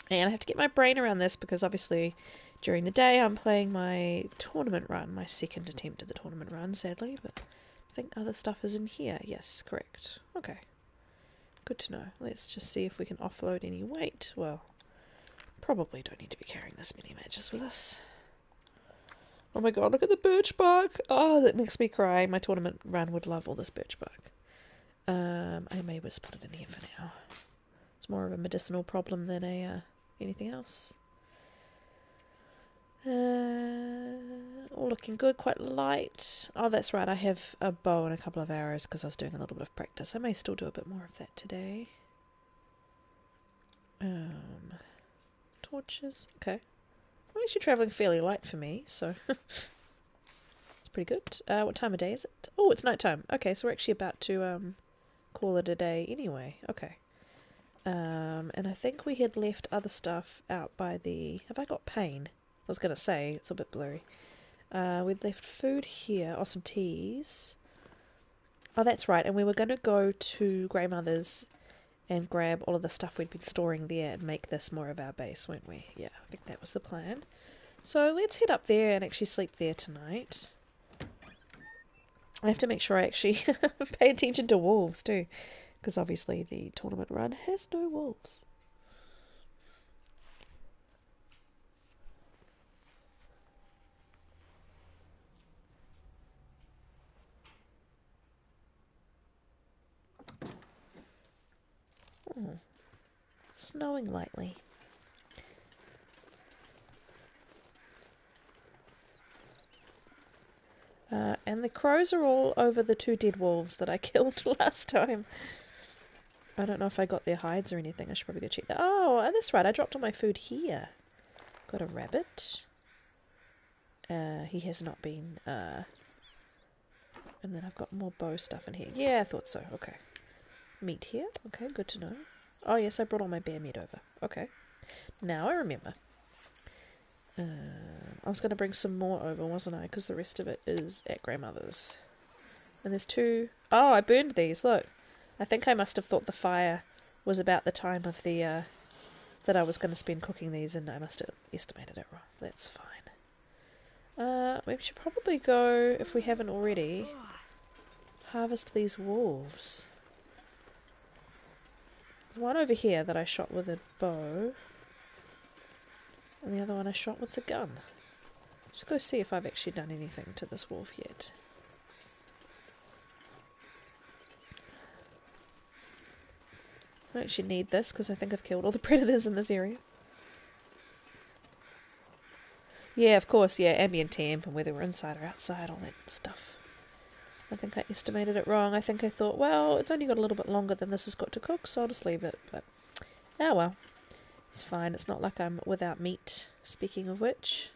And I have to get my brain around this because obviously during the day I'm playing my tournament run, my second attempt at the tournament run, sadly, but I think other stuff is in here. Yes, correct. Okay. Good to know. Let's just see if we can offload any weight. Well, probably don't need to be carrying this many matches with us. Oh my god, look at the birch bark! Oh, that makes me cry. My tournament run would love all this birch bark. I may just put it in here for now. It's more of a medicinal problem than anything else. All looking good, quite light. Oh, that's right, I have a bow and a couple of arrows because I was doing a little bit of practice. I may still do a bit more of that today. Torches, okay. I'm actually travelling fairly light for me, so it's pretty good. What time of day is it? Oh, it's night time. Okay, so we're actually about to call it a day anyway. Okay. And I think we had left other stuff out by the... Have I got pain? I was going to say, it's a bit blurry. We'd left food here, or some teas. Oh, that's right, and we were going to go to Greymother's and grab all of the stuff we'd been storing there and make this more of our base, weren't we? Yeah, I think that was the plan. So let's head up there and actually sleep there tonight. I have to make sure I actually pay attention to wolves too, because obviously the tournament run has no wolves. Oh, snowing lightly. And the crows are all over the two dead wolves that I killed last time. I don't know if I got their hides or anything. I should probably go check that. Oh, that's right. I dropped all my food here. Got a rabbit. He has not been... And then I've got more bow stuff in here. Yeah, I thought so. Okay. Meat here. Okay, good to know. Oh, yes, I brought all my bear meat over. Okay. Now I remember. I was going to bring some more over, wasn't I? Because the rest of it is at Grandmother's. And there's two... Oh, I burned these, look. I think I must have thought the fire was about the time of the... that I was going to spend cooking these, and I must have estimated it wrong. That's fine. We should probably go, if we haven't already, harvest these wolves. There's one over here that I shot with a bow. And the other one I shot with the gun. Let's go see if I've actually done anything to this wolf yet. I actually need this because I think I've killed all the predators in this area. Yeah, of course, yeah, ambient temp and whether we're inside or outside, all that stuff. I think I estimated it wrong. I think I thought, well, it's only got a little bit longer than this has got to cook, so I'll just leave it. But, oh well. It's fine. It's not like I'm without meat, speaking of which.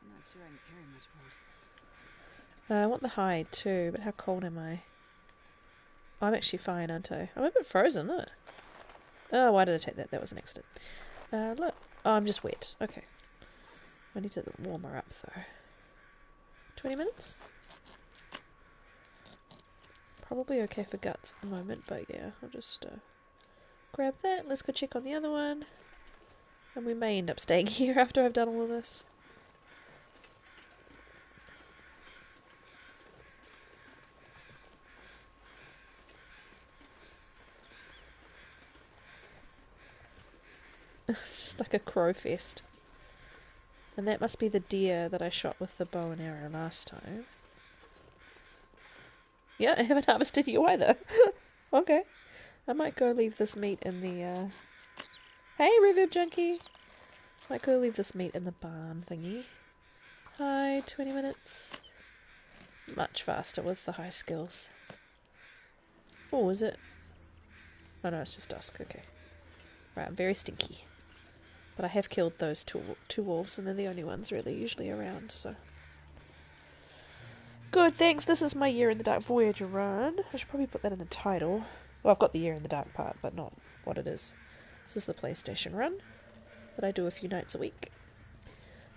I'm not sure I can carry much more. I want the hide too, but how cold am I? Oh, I'm actually fine, aren't I? I'm a bit frozen, look. Oh, why did I take that? That was an accident. Look. Oh, I'm just wet. Okay. I need to warm her up, though. 20 minutes? Probably okay for guts at the moment, but yeah, I'll just grab that. Let's go check on the other one. And we may end up staying here after I've done all of this. It's just like a crow fest. And that must be the deer that I shot with the bow and arrow last time. Yeah, I haven't harvested you either. Okay. I might go leave this meat in the, Hey, Reverb Junkie! Might go leave this meat in the barn thingy. Hi, 20 minutes. Much faster with the high skills. Oh, is it? Oh no, it's just dusk, okay. Right, I'm very stinky. But I have killed those two wolves, and they're the only ones really usually around, so... Good, thanks. This is my Year in the Dark Voyager run. I should probably put that in the title. Well, I've got the Year in the Dark part, but not what it is. This is the PlayStation run that I do a few nights a week.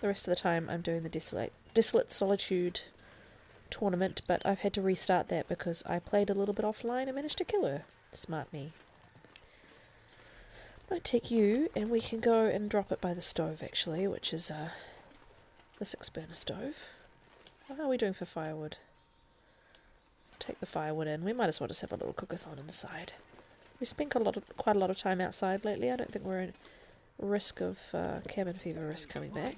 The rest of the time I'm doing the Desolate Solitude tournament, but I've had to restart that because I played a little bit offline and managed to kill her. Smart me. I might take you, and we can go and drop it by the stove, actually, which is the 6-burner stove. How are we doing for firewood? Take the firewood in. We might as well just have a little cookathon on the side. We spent quite a lot of time outside lately. I don't think we're at risk of cabin fever risk coming back.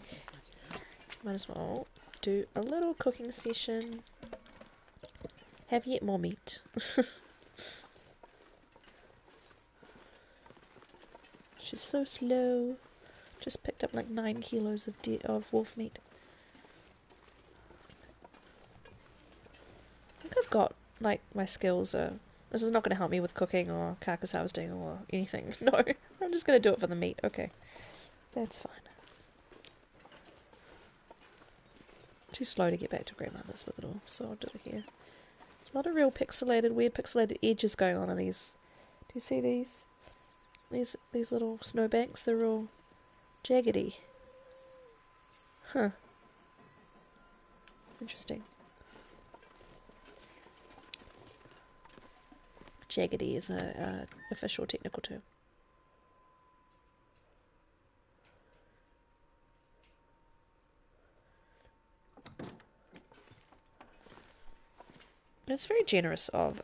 Might as well do a little cooking session. Have yet more meat. She's so slow. Just picked up like 9 kilos of wolf meat. I think I've got, like, my skills are... This is not going to help me with cooking or carcass harvesting or anything. No, I'm just going to do it for the meat. Okay, that's fine. Too slow to get back to grandmother's with it all, so I'll do it here. There's a lot of real weird pixelated edges going on in these. Do you see these? These little snowbanks, they're all jaggedy. Huh. Interesting. Jaggedy is a official technical term. It's very generous of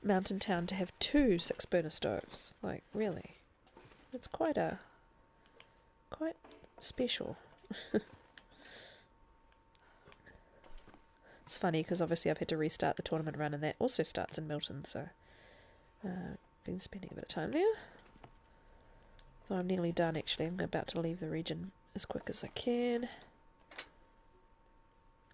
Mountain Town to have 2 6-burner stoves. Like, really. It's quite special. It's funny because obviously I've had to restart the tournament run, and that also starts in Milton, so been spending a bit of time there. So I'm nearly done, actually. I'm about to leave the region as quick as I can.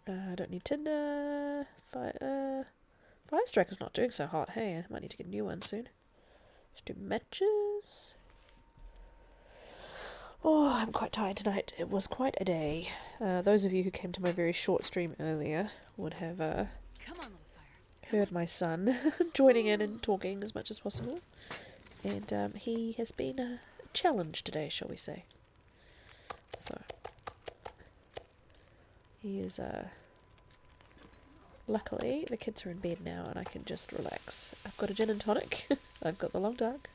I don't need tinder. Firestriker's not doing so hot. Hey, I might need to get a new one soon. Let's do matches. Oh, I'm quite tired tonight. It was quite a day. Those of you who came to my very short stream earlier would have heard my son joining in and talking as much as possible. And he has been a challenge today, shall we say. So, he is... Luckily, the kids are in bed now and I can just relax. I've got a gin and tonic. I've got the long dark.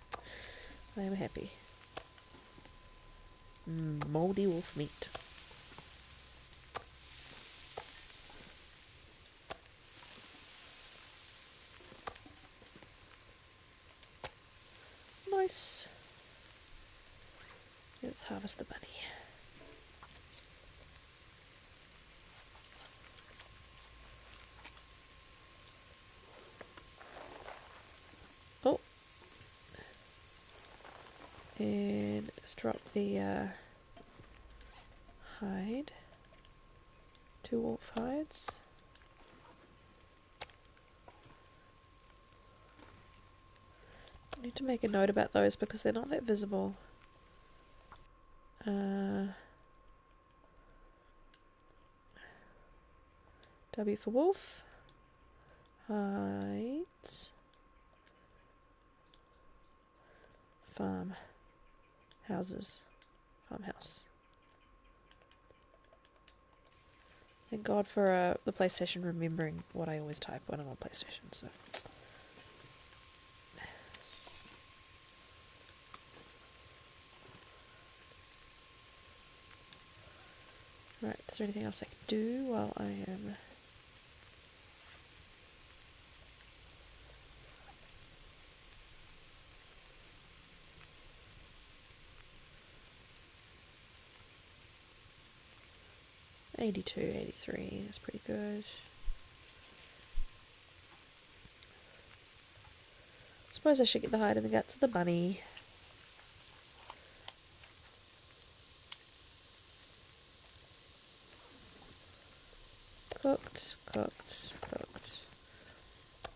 I am happy. Mouldy wolf meat. Nice. Let's harvest the bunny. Oh. And let's drop the hide. 2 wolf hides. I need to make a note about those because they're not that visible. W for wolf. Hides. Farm. Houses. Farmhouse. Thank God for the PlayStation remembering what I always type when I'm on PlayStation, so... Right, is there anything else I can do while I am... $82, $83, that's pretty good. Suppose I should get the hide and the guts of the bunny. Cooked, cooked, cooked.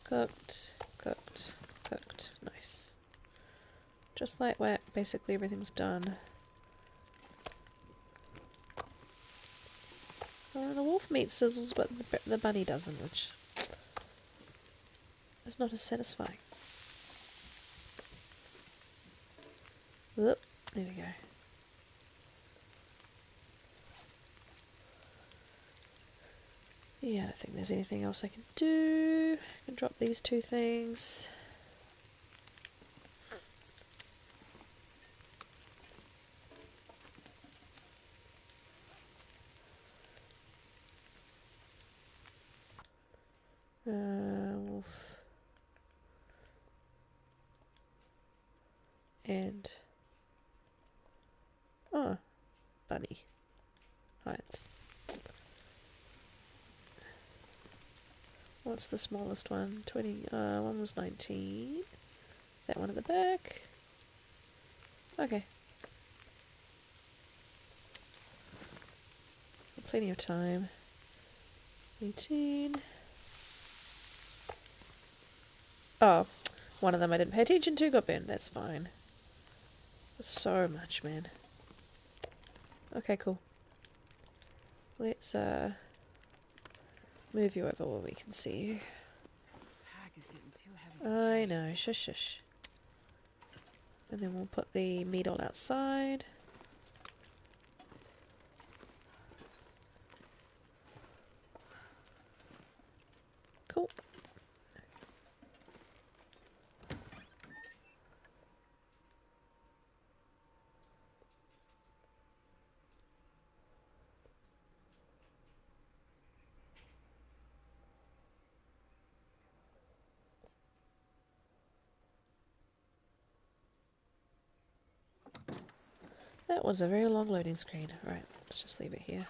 Cooked, cooked, cooked. Nice. Just like that, basically everything's done. The wolf meat sizzles, but the bunny doesn't, which is not as satisfying. Oop, there we go. Yeah, I don't think there's anything else I can do. I can drop these two things. Wolf. And... oh, bunny. Heights. What's the smallest one? 20. One was 19. That one at the back. Okay. Plenty of time. 18. Oh, one of them I didn't pay attention to got burned. That's fine. So much, man. Okay, cool. Let's move you over where we can see you. This pack is getting too heavy. I know, shush shush. And then we'll put the meat all outside. Cool. That was a very long loading screen. Right, let's just leave it here.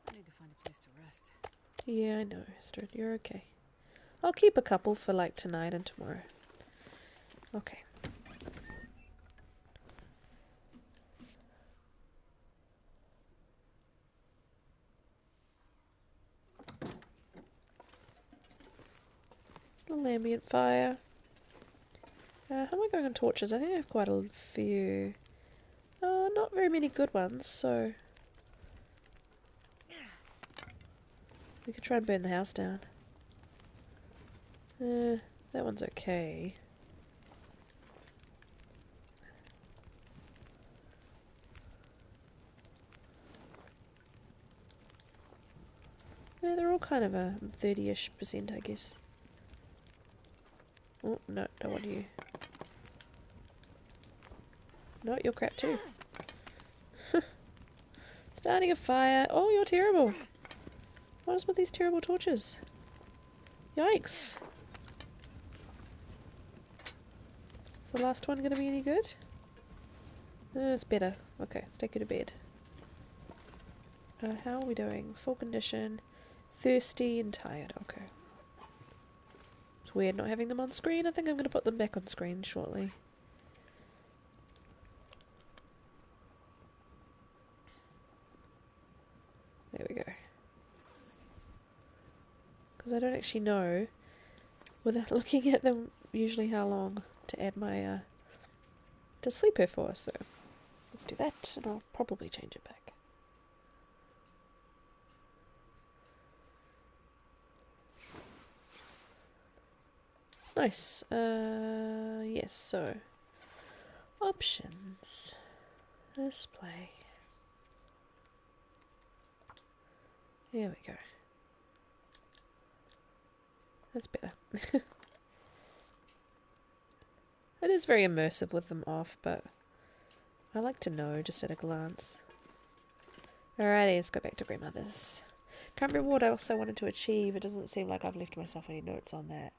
I need to find a place to rest. Yeah, I know, Esther. You're okay. I'll keep a couple for like tonight and tomorrow. Okay. Little ambient fire. How am I going on torches? I think I have quite a few. Not very many good ones, so... we could try and burn the house down. That one's okay. Yeah, they're all kind of a 30-ish%, I guess. Oh, no, don't want you. No, you're crap too. Starting a fire. Oh, you're terrible. What is with these terrible torches? Yikes. Is the last one going to be any good? It's better. Okay, let's take you to bed. How are we doing? Full condition. Thirsty and tired. Okay. It's weird not having them on screen. I think I'm going to put them back on screen shortly. There we go. Because I don't actually know, without looking at them, usually how long to add my to sleeper for. So let's do that, and I'll probably change it back. Nice. Yes. So options, display. Here we go. That's better. It is very immersive with them off, but I like to know just at a glance. Alrighty, let's go back to grandmother's. Can't remember what else I wanted to achieve. It doesn't seem like I've left myself any notes on that.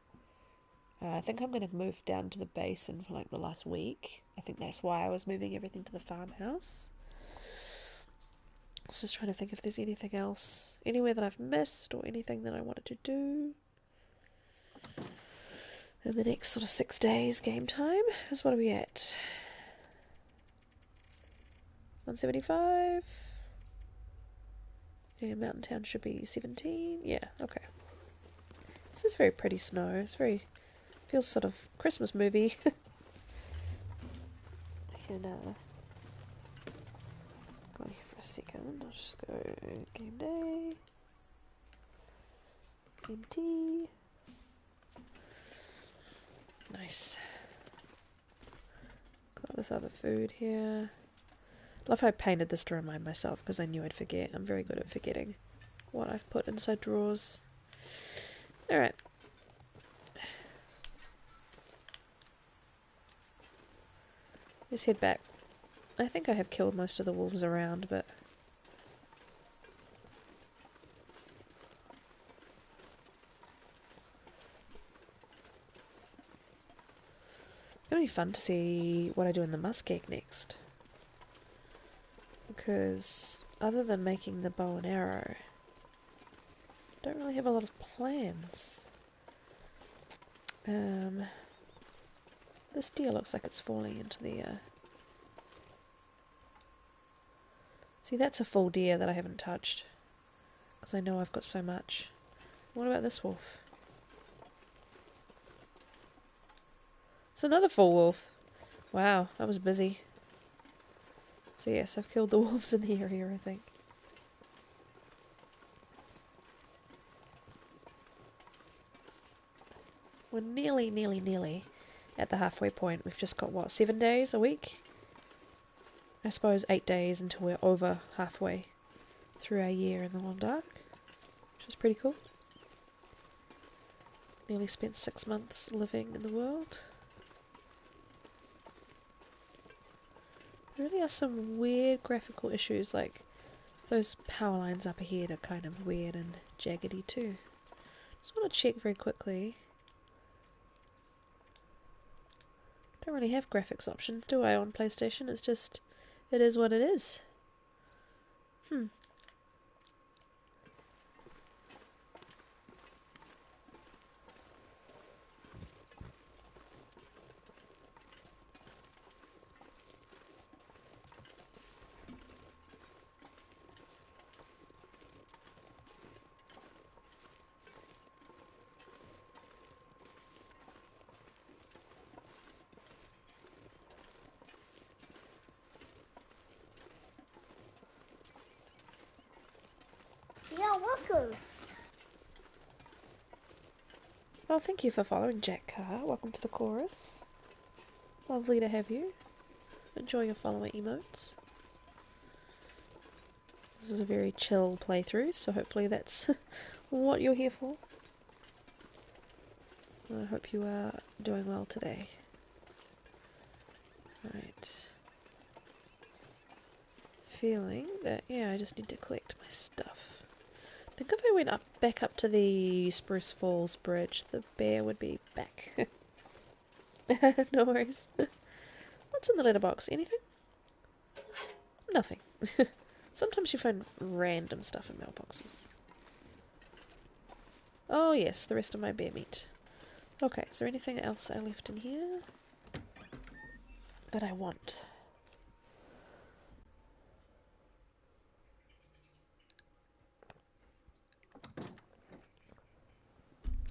I think I'm going to move down to the basin for like the last week. I think that's why I was moving everything to the farmhouse. I was just trying to think if there's anything else, anywhere that I've missed or anything that I wanted to do. In the next sort of 6 days, game time. Is what are we at? 175. Yeah, Mountain Town should be 17. Yeah, okay. This is very pretty snow. It's very... feels sort of Christmas movie. I can go in here for a second. I'll just go game day. Game tea. Nice. Got this other food here. Love how I painted this to remind myself because I knew I'd forget. I'm very good at forgetting what I've put inside drawers. Alright. Let's head back. I think I have killed most of the wolves around, but... it's gonna be fun to see what I do in the muskeg next. Because other than making the bow and arrow, I don't really have a lot of plans. This deer looks like it's falling into the... See, that's a full deer that I haven't touched. Because I know I've got so much. What about this wolf? It's another full wolf. Wow, that was busy. So yes, I've killed the wolves in the area, I think. We're nearly at the halfway point. We've just got, what, 7 days a week? I suppose 8 days until we're over halfway through our year in the Long Dark, which is pretty cool. Nearly spent 6 months living in the world. There really are some weird graphical issues, like those power lines up ahead are kind of weird and jaggedy too. Just want to check very quickly. Don't really have graphics options, do I, on PlayStation? It's just, it is what it is. Yeah, welcome. Well, thank you for following, Jack Carr. Welcome to the chorus. Lovely to have you. Enjoy your follower emotes. This is a very chill playthrough, so hopefully that's what you're here for. I hope you are doing well today. Right. Feeling that, yeah, I just need to collect my stuff. I think if I went back up to the Spruce Falls Bridge, the bear would be back. No worries. What's in the letterbox? Anything? Nothing. Sometimes you find random stuff in mailboxes. Oh yes, the rest of my bear meat. Okay, is there anything else I left in here that I want?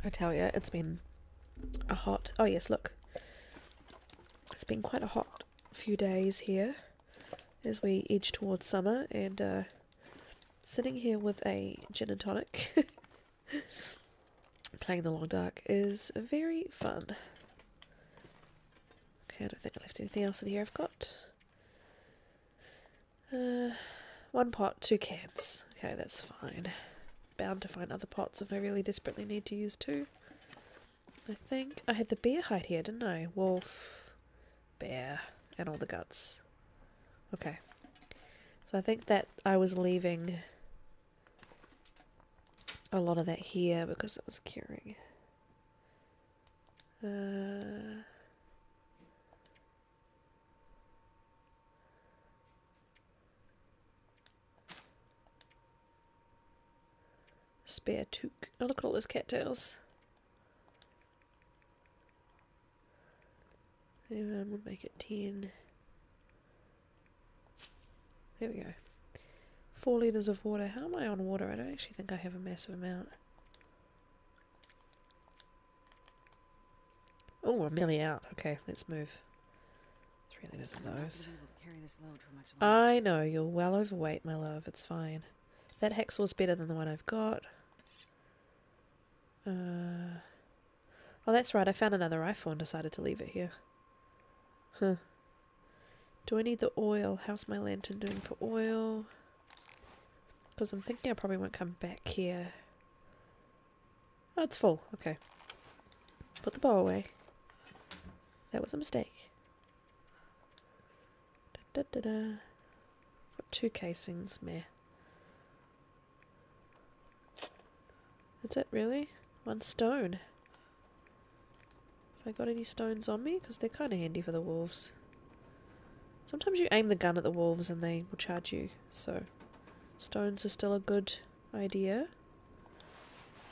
I tell you, it's been a hot... Oh yes, look. It's been quite a hot few days here as we edge towards summer, and sitting here with a gin and tonic playing the Long Dark is very fun. Okay, I don't think I left anything else in here. I've got 1 pot, 2 cans. Okay, that's fine. Bound to find other pots if I really desperately need to use 2. I think I had the bear hide here, didn't I? Wolf, bear, and all the guts. Okay. So I think that I was leaving a lot of that here because it was curing. Spare toque. Oh, look at all those cattails. We'll make it 10. There we go. 4 litres of water. How am I on water? I don't actually think I have a massive amount. Oh, I'm nearly out. Okay, let's move. 3 litres of I'm not those. gonna be able to carry this load for much longer. I know, you're well overweight, my love. It's fine. That hacksaw's better than the one I've got. Oh, that's right. I found another rifle and decided to leave it here. Huh. Do I need the oil? How's my lantern doing for oil? Because I'm thinking I probably won't come back here. Oh, it's full. Okay. Put the bow away. That was a mistake. Da, da, da, da. Got 2 casings, meh. That's it, really? 1 stone. Have I got any stones on me? Because they're kind of handy for the wolves. Sometimes you aim the gun at the wolves and they will charge you, so stones are still a good idea.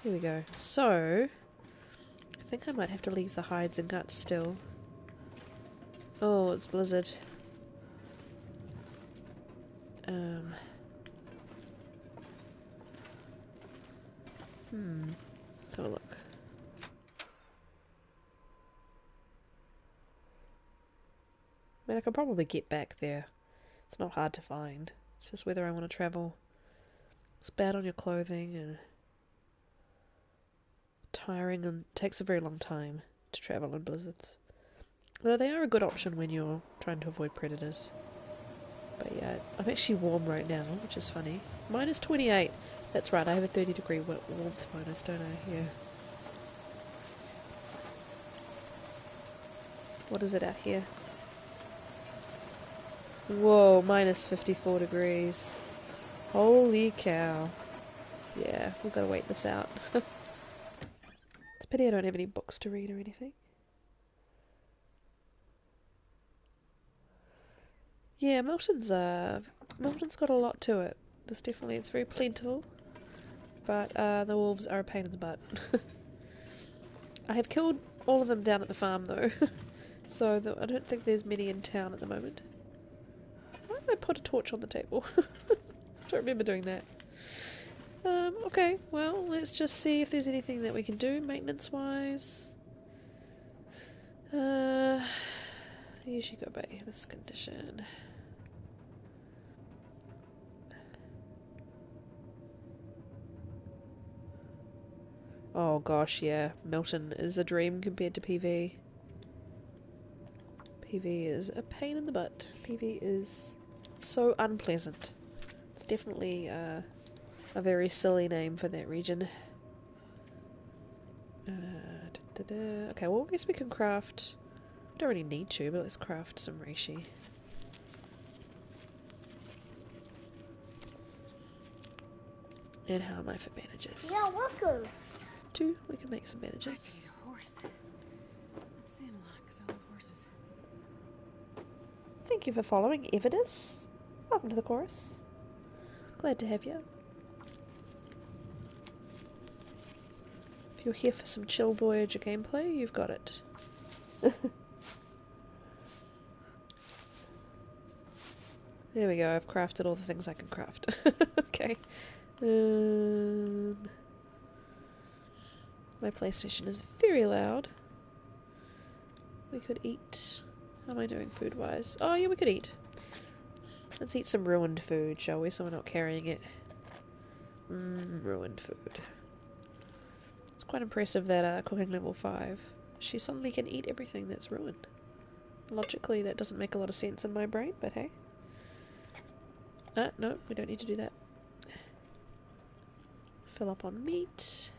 Here we go. So, I think I might have to leave the hides and guts still. Oh, it's blizzard. Have a look. I mean, I could probably get back there. It's not hard to find. It's just whether I want to travel. It's bad on your clothing and tiring and takes a very long time to travel in blizzards. Though they are a good option when you're trying to avoid predators. But yeah, I'm actually warm right now, which is funny. Minus 28. That's right, I have a 30-degree warmth minus, don't I? Yeah. What is it out here? Whoa, minus 54 degrees. Holy cow. Yeah, we've got to wait this out. It's a pity I don't have any books to read or anything. Yeah, Milton's got a lot to it. It's very plentiful. But the wolves are a pain in the butt. I have killed all of them down at the farm though. So I don't think there's many in town at the moment. Why did I put a torch on the table? I don't remember doing that. Okay, well, let's just see if there's anything that we can do maintenance-wise. I usually go by this condition. Oh gosh, yeah. Milton is a dream compared to PV. PV is a pain in the butt. PV is so unpleasant. It's definitely a very silly name for that region. Okay, well, I guess we can craft... Don't really need to, but let's craft some reishi. And how am I for bandages? Yeah, welcome. 2, we can make some bandages. I need a horse. Let's say a lot, because I love horses. Thank you for following, Evidus. Welcome to the chorus. Glad to have you. If you're here for some chill Voyager gameplay, you've got it. There we go, I've crafted all the things I can craft. Okay. My PlayStation is very loud. We could eat. How am I doing food-wise? Oh yeah, we could eat. Let's eat some ruined food, shall we? So we're not carrying it. Ruined food. It's quite impressive that cooking level 5, she suddenly can eat everything that's ruined. Logically, that doesn't make a lot of sense in my brain, but hey. No, we don't need to do that. Fill up on meat.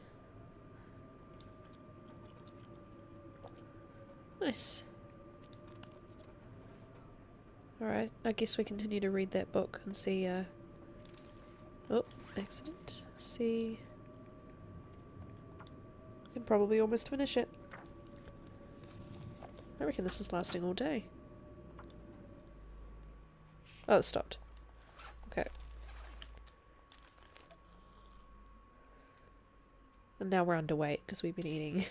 Nice. Alright, I guess we continue to read that book and see, oh, accident. See... I can probably almost finish it. I reckon this is lasting all day. Oh, it stopped. Okay. And now we're underweight because we've been eating.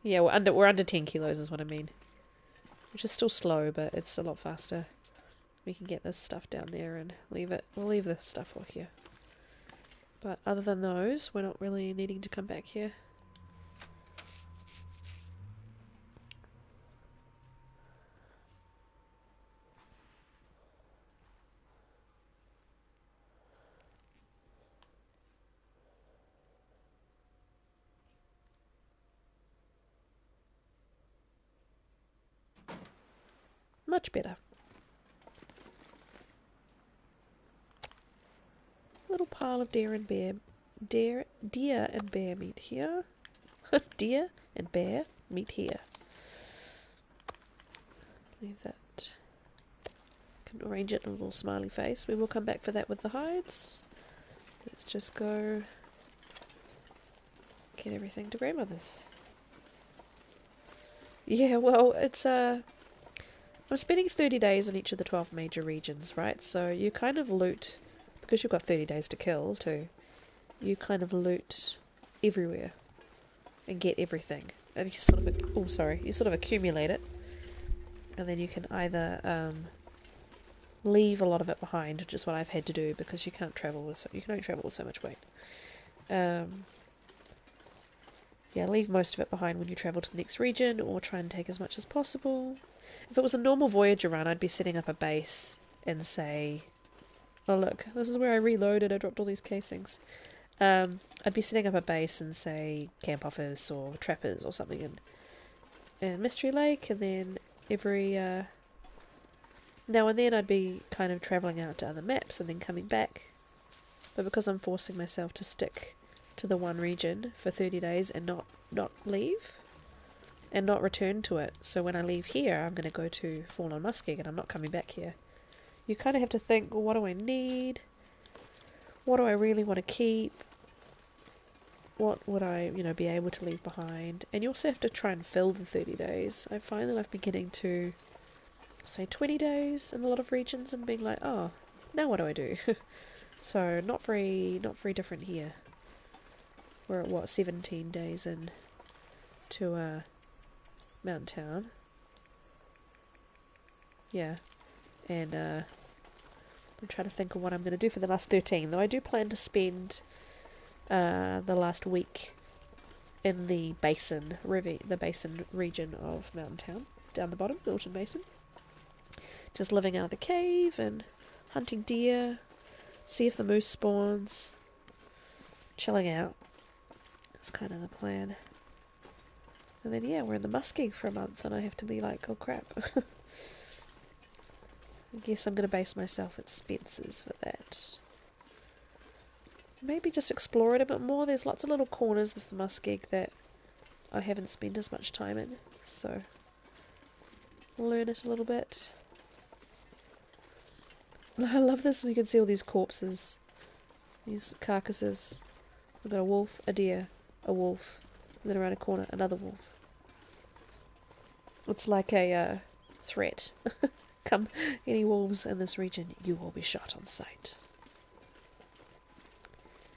Yeah, we're under 10 kilos is what I mean. Which is still slow, but it's a lot faster. We can get this stuff down there and leave it. We'll leave this stuff all here. But other than those, we're not really needing to come back here. Much better. little pile of deer and bear meat here. Deer and bear meat here. Leave that. Can arrange it in a little smiley face. We will come back for that with the hides. Let's just go get everything to grandmother's. Yeah, well, it's I'm spending 30 days in each of the 12 major regions, right? So you kind of loot, because you've got 30 days to kill too, you kind of loot everywhere and get everything. And you sort of, you sort of accumulate it. And then you can either leave a lot of it behind, which is what I've had to do because you can't travel with you can only travel with so much weight. Yeah, leave most of it behind when you travel to the next region, or try and take as much as possible. If it was a normal Voyager run, I'd be setting up a base and say, oh look, this is where I reloaded, I dropped all these casings. I'd be setting up a base and say Camp Office or Trappers or something in Mystery Lake, and then every now and then I'd be kind of travelling out to other maps and then coming back. But because I'm forcing myself to stick to the one region for 30 days and not leave and not return to it, so when I leave here I'm going to go to Fallen Muskeg and I'm not coming back here. You kind of have to think, well, what do I need? What do I really want to keep? What would I, be able to leave behind? And you also have to try and fill the 30 days. I find that I've been getting to, say, 20 days in a lot of regions and being like, oh, now what do I do? So, not very different here. We're at, 17 days in to Mountain Town. Yeah. And I'm trying to think of what I'm going to do for the last 13. Though I do plan to spend the last week in the basin region of Mountain Town, down the bottom, Milton Basin. Just living out of the cave and hunting deer, see if the moose spawns, chilling out. That's kind of the plan. And then yeah, we're in the Muskeg for a month and I have to be like, oh crap. I guess I'm going to base myself at Spencer's for that. Maybe just explore it a bit more. There's lots of little corners of the Muskeg that I haven't spent as much time in, so learn it a little bit. I love this. You can see all these corpses, these carcasses. We've got a wolf, a deer, a wolf, and then around a corner, another wolf. It's like a threat. Come, any wolves in this region, you will be shot on sight.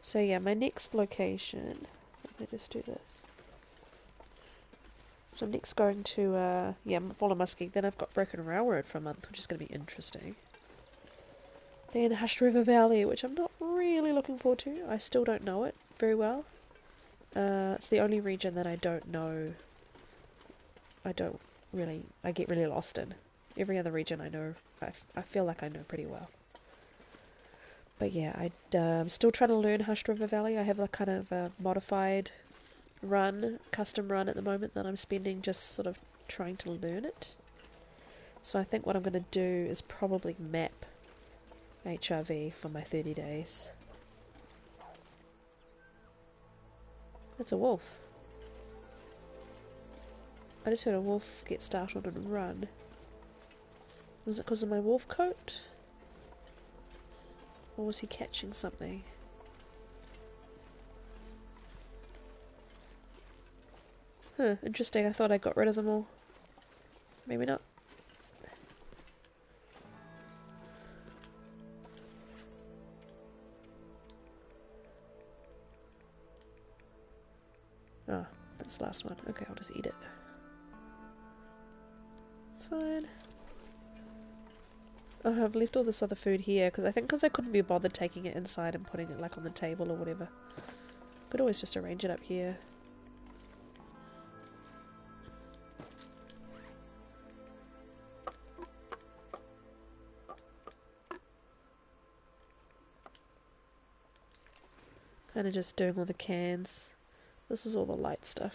So yeah, my next location, let me just do this. So I'm next going to, Fallen Muskeg, then I've got Broken Railroad for a month, which is going to be interesting. Then Hushed River Valley, which I'm not really looking forward to. I still don't know it very well. It's the only region that I don't know. I get really lost in. Every other region I know, I feel like I know pretty well. But yeah, I'm still trying to learn Hushed River Valley. I have a kind of a modified custom run at the moment that I'm spending just sort of trying to learn it. So I think what I'm going to do is probably map HRV for my 30 days. That's a wolf. I just heard a wolf get startled and run. Was it because of my wolf coat? Or was he catching something? Huh, interesting. I thought I got rid of them all. Maybe not. Oh, that's the last one. Okay, I'll just eat it. It's fine. Oh, I've left all this other food here because I couldn't be bothered taking it inside and putting it like on the table or whatever. Could always just arrange it up here. Kind of just doing all the cans. This is all the light stuff.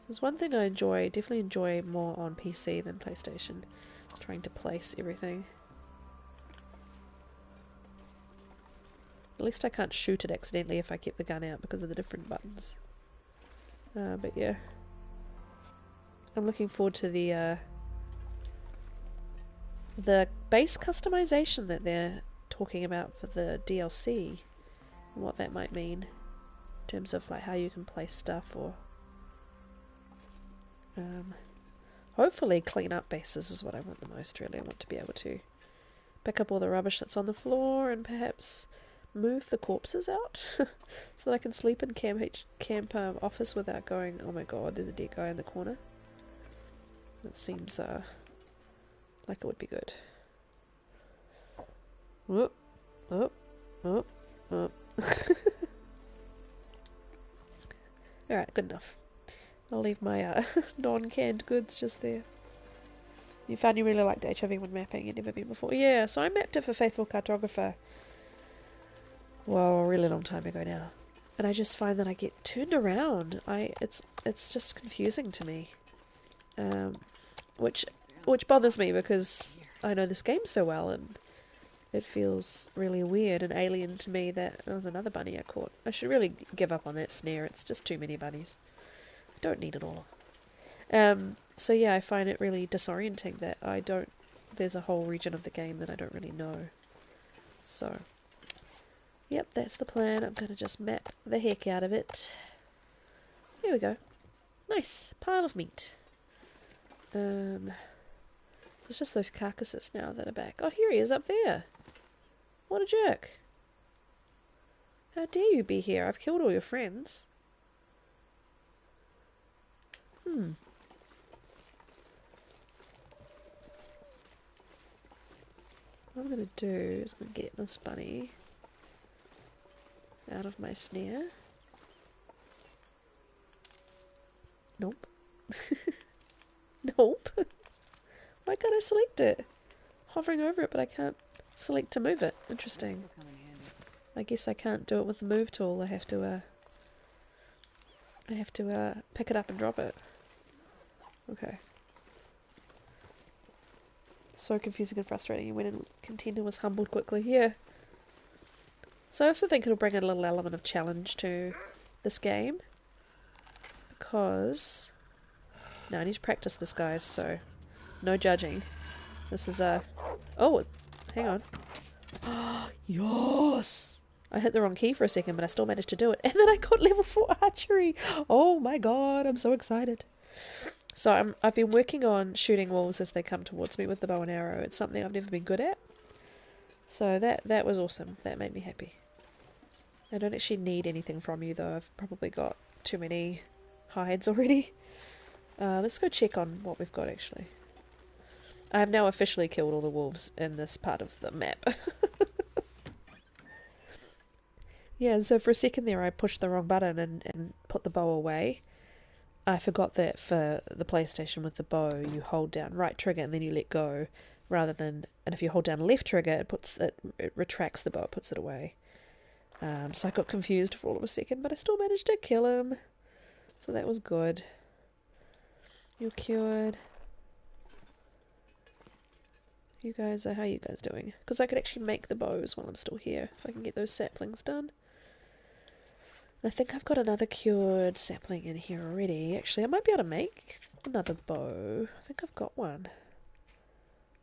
There's one thing I definitely enjoy more on PC than PlayStation. trying to place everything. At least I can't shoot it accidentally if I keep the gun out because of the different buttons. But yeah. I'm looking forward to the base customization that they're talking about for the DLC. And what that might mean in terms of like how you can place stuff, or hopefully clean up bases is what I want the most, really. I want to be able to pick up all the rubbish that's on the floor and perhaps move the corpses out so that I can sleep in camp office without going, oh my god, there's a dead guy in the corner. It seems like it would be good. Whoop, whoop, whoop, whoop. Alright, good enough. I'll leave my non-canned goods just there. You found you really liked HIV when mapping, you'd never been before. Yeah, so I mapped it for Faithful Cartographer. Well, a really long time ago now. And I just find that I get turned around. It's just confusing to me. Which bothers me because I know this game so well, and it feels really weird and alien to me that there was another bunny I caught. I should really give up on that snare. It's just too many bunnies. I don't need it all. So yeah, I find it really disorienting that there's a whole region of the game that I don't really know. So, yep, that's the plan. I'm going to just map the heck out of it. Here we go. Nice. Pile of meat. So it's just those carcasses now that are back. Oh, here he is up there. What a jerk. How dare you be here? I've killed all your friends. What I'm going to do is I'm going to get this bunny out of my snare. Nope. Nope. Why can't I select it? Hovering over it, but I can't select to move it. Interesting. This'll come in handy. I guess I can't do it with the move tool. I have to pick it up and drop it. Okay. So confusing and frustrating. You went in with contender, was humbled quickly. Yeah. So I also think it'll bring a little element of challenge to this game. Because... Now I need to practice this, guys, so... No judging. This is a... Oh! Hang on. Yes! I hit the wrong key for a second, but I still managed to do it. And then I got level 4 archery! Oh my god, I'm so excited. So I've been working on shooting wolves as they come towards me with the bow and arrow. It's something I've never been good at. So that was awesome. That made me happy. I don't actually need anything from you, though. I've probably got too many hides already. Let's go check on what we've got, actually. I have now officially killed all the wolves in this part of the map. Yeah, so for a second there I pushed the wrong button and put the bow away. I forgot that for the PlayStation with the bow, you hold down right trigger and then you let go, rather than... And if you hold down left trigger, it retracts the bow, it puts it away. So I got confused for all of a second, but I still managed to kill him. So that was good. You're cured. You guys, how are you guys doing? Because I could actually make the bows while I'm still here, if I can get those saplings done. I think I've got another cured sapling in here already. Actually, I might be able to make another bow. I think I've got one.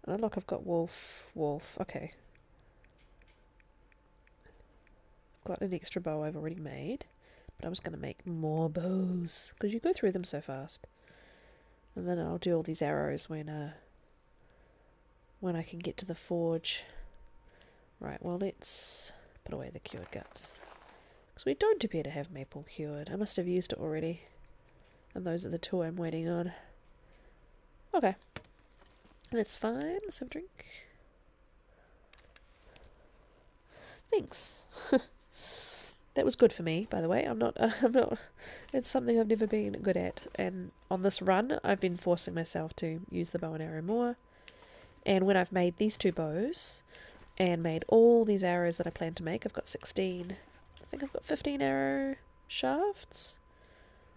Oh, look, I've got wolf. Okay. I've got an extra bow I've already made. But I was going to make more bows, because you go through them so fast. And then I'll do all these arrows when I can get to the forge. Right, well, let's put away the cured guts. Because we don't appear to have maple cured. I must have used it already. And those are the two I'm waiting on. Okay. That's fine. Let's have a drink. Thanks. That was good for me, by the way. I'm not... It's something I've never been good at. And on this run, I've been forcing myself to use the bow and arrow more. And when I've made these two bows, and made all these arrows that I plan to make, I've got 16... I think I've got 15 arrow shafts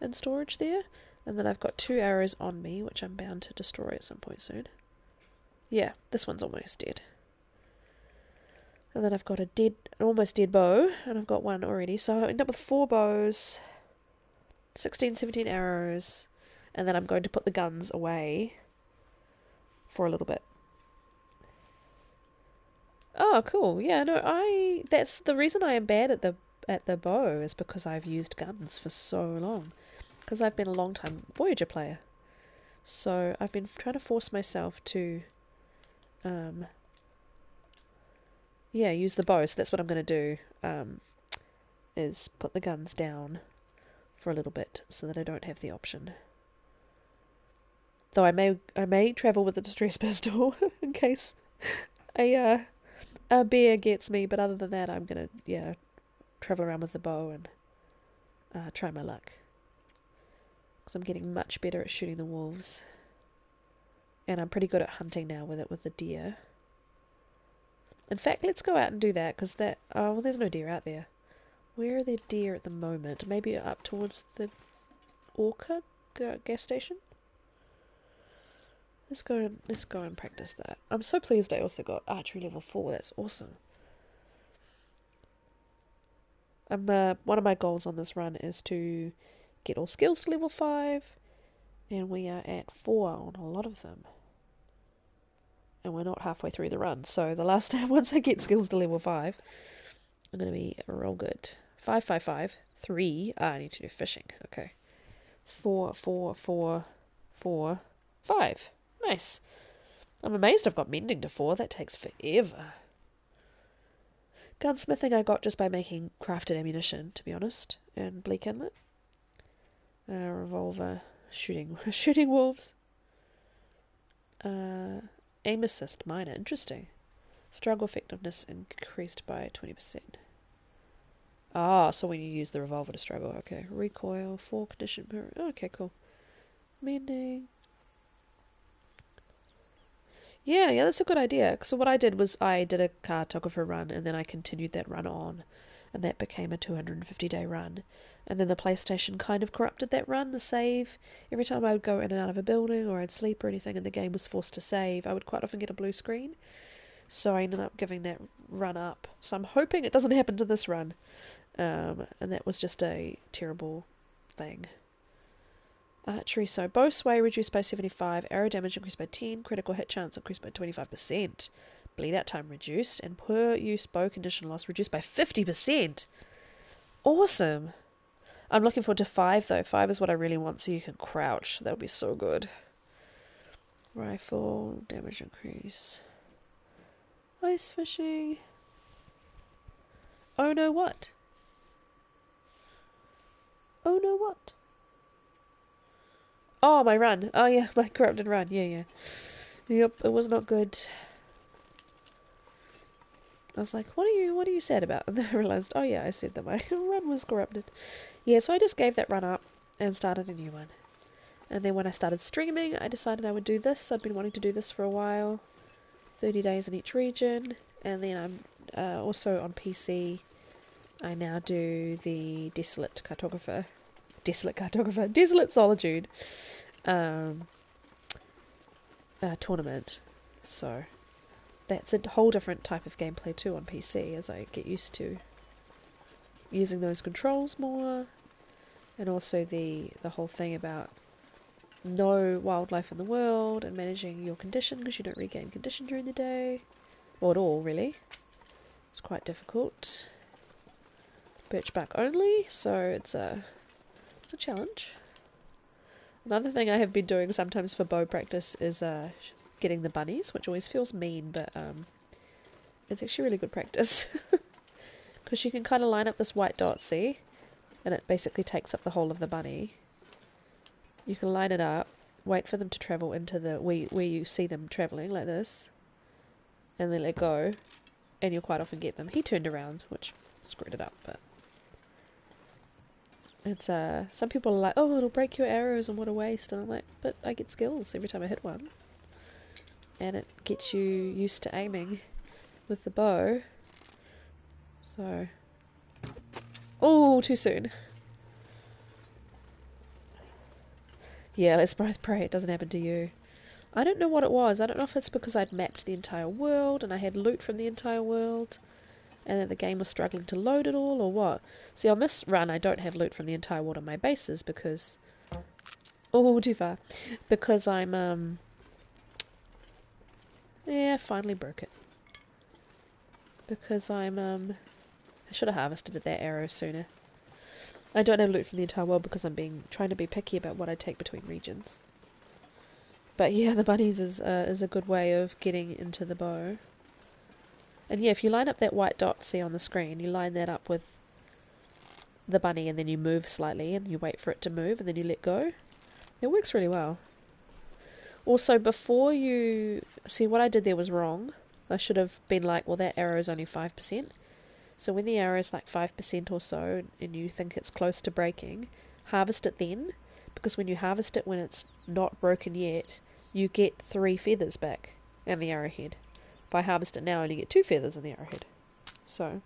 in storage there. And then I've got 2 arrows on me, which I'm bound to destroy at some point soon. Yeah, this one's almost dead. And then I've got an almost dead bow, and I've got one already. So I end up with 4 bows, 16, 17 arrows, and then I'm going to put the guns away for a little bit. Oh, cool. Yeah, no, that's the reason I am bad at the bow is because I've used guns for so long. Because I've been a long time Voyager player. So I've been trying to force myself to use the bow. So that's what I'm going to do, is put the guns down for a little bit so that I don't have the option. Though I may travel with a distress pistol in case a bear gets me, but other than that I'm going to travel around with the bow and try my luck. Because I'm getting much better at shooting the wolves. And I'm pretty good at hunting now with the deer. In fact, let's go out and do that, because there's no deer out there. Where are there deer at the moment? Maybe up towards the Orca gas station? Let's go and practice that. I'm so pleased I also got archery level 4. That's awesome. One of my goals on this run is to get all skills to level 5, and we are at 4 on a lot of them. And we're not halfway through the run, so the last time, once I get skills to level 5, I'm going to be real good. 5, 5, 5, 3. I need to do fishing. Okay. 4, 4, 4, 4, 5. Nice. I'm amazed I've got mending to 4. That takes forever. Gunsmithing I got just by making crafted ammunition, to be honest, and Bleak Inlet. Revolver, shooting wolves. Aim assist minor, interesting. Struggle effectiveness increased by 20%. Ah, so when you use the revolver to struggle, okay. Recoil, 4 condition per... Okay, cool. Mending. Yeah, that's a good idea. So what I did was I did a cartographer run, and then I continued that run on, and that became a 250-day run. And then the PlayStation kind of corrupted that run, the save. Every time I would go in and out of a building, or I'd sleep or anything, and the game was forced to save, I would quite often get a blue screen. So I ended up giving that run up. So I'm hoping it doesn't happen to this run. And that was just a terrible thing. Archery, so bow sway reduced by 75, arrow damage increased by 10, critical hit chance increased by 25%, bleed out time reduced, and per use bow condition loss reduced by 50%. Awesome. I'm looking forward to 5 though. 5 is what I really want, so you can crouch. That would be so good. Rifle, damage increase. Ice fishing. Oh no what? Oh no what? Oh, my run. Oh yeah, my corrupted run. Yeah. Yep, it was not good. I was like, what are you sad about? And then I realised, oh yeah, I said that my run was corrupted. Yeah, so I just gave that run up and started a new one. And then when I started streaming, I decided I would do this. I'd been wanting to do this for a while. 30 days in each region. And then I'm also on PC. I now do the Desolate Solitude tournament. So that's a whole different type of gameplay too on PC as I get used to using those controls more, and also the whole thing about no wildlife in the world and managing your condition, because you don't regain condition during the day or at all really. It's quite difficult. Birchbark only, so it's a challenge. Another thing I have been doing sometimes for bow practice is getting the bunnies, which always feels mean, but it's actually really good practice. Because you can kind of line up this white dot, see? And it basically takes up the whole of the bunny. You can line it up, wait for them to travel into the where you see them travelling, like this, and then let go, and you'll quite often get them. He turned around, which screwed it up, but... It's some people are like, oh, it'll break your arrows and what a waste, and I'm like, but I get skills every time I hit one, and it gets you used to aiming with the bow. So, oh, too soon. Yeah, let's both pray it doesn't happen to you. I don't know what it was. I don't know if it's because I'd mapped the entire world and I had loot from the entire world and that the game was struggling to load it all, or what. See, on this run I don't have loot from the entire world on my bases because... Oh, too far. Because I'm, yeah, finally broke it. Because I'm, I should have harvested that arrow sooner. I don't have loot from the entire world because I'm trying to be picky about what I take between regions. But yeah, the bunnies is a good way of getting into the bow. And yeah, if you line up that white dot, see on the screen, you line that up with the bunny and then you move slightly and you wait for it to move and then you let go. It works really well. Also, before you... See, what I did there was wrong. I should have been like, well, that arrow is only 5%. So when the arrow is like 5% or so and you think it's close to breaking, harvest it then. Because when you harvest it when it's not broken yet, you get 3 feathers back and the arrowhead. If I harvest it now, I only get 2 feathers in the arrowhead. So,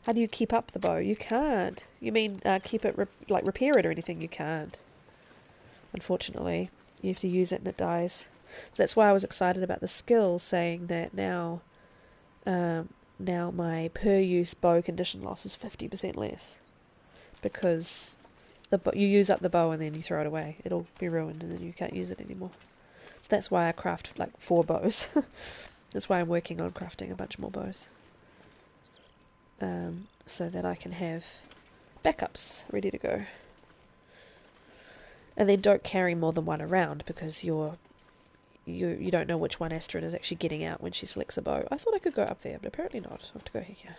how do you keep up the bow? You can't. You mean keep it, repair it or anything? You can't. Unfortunately, you have to use it and it dies. So that's why I was excited about the skill, saying that now my per use bow condition loss is 50% less. Because you use up the bow and then you throw it away. It'll be ruined and then you can't use it anymore. So that's why I craft like 4 bows. That's why I'm working on crafting a bunch more bows. So that I can have backups ready to go. And then don't carry more than one around because you don't know which one Astrid is actually getting out when she selects a bow. I thought I could go up there, but apparently not. I have to go here.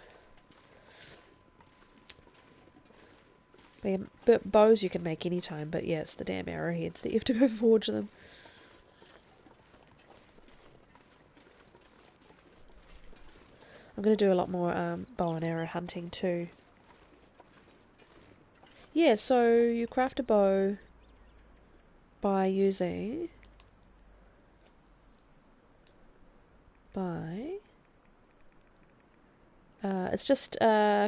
But bows you can make anytime, but yeah, it's the damn arrowheads that you have to go forge them. I'm going to do a lot more bow and arrow hunting too. Yeah, so you craft a bow by using... it's just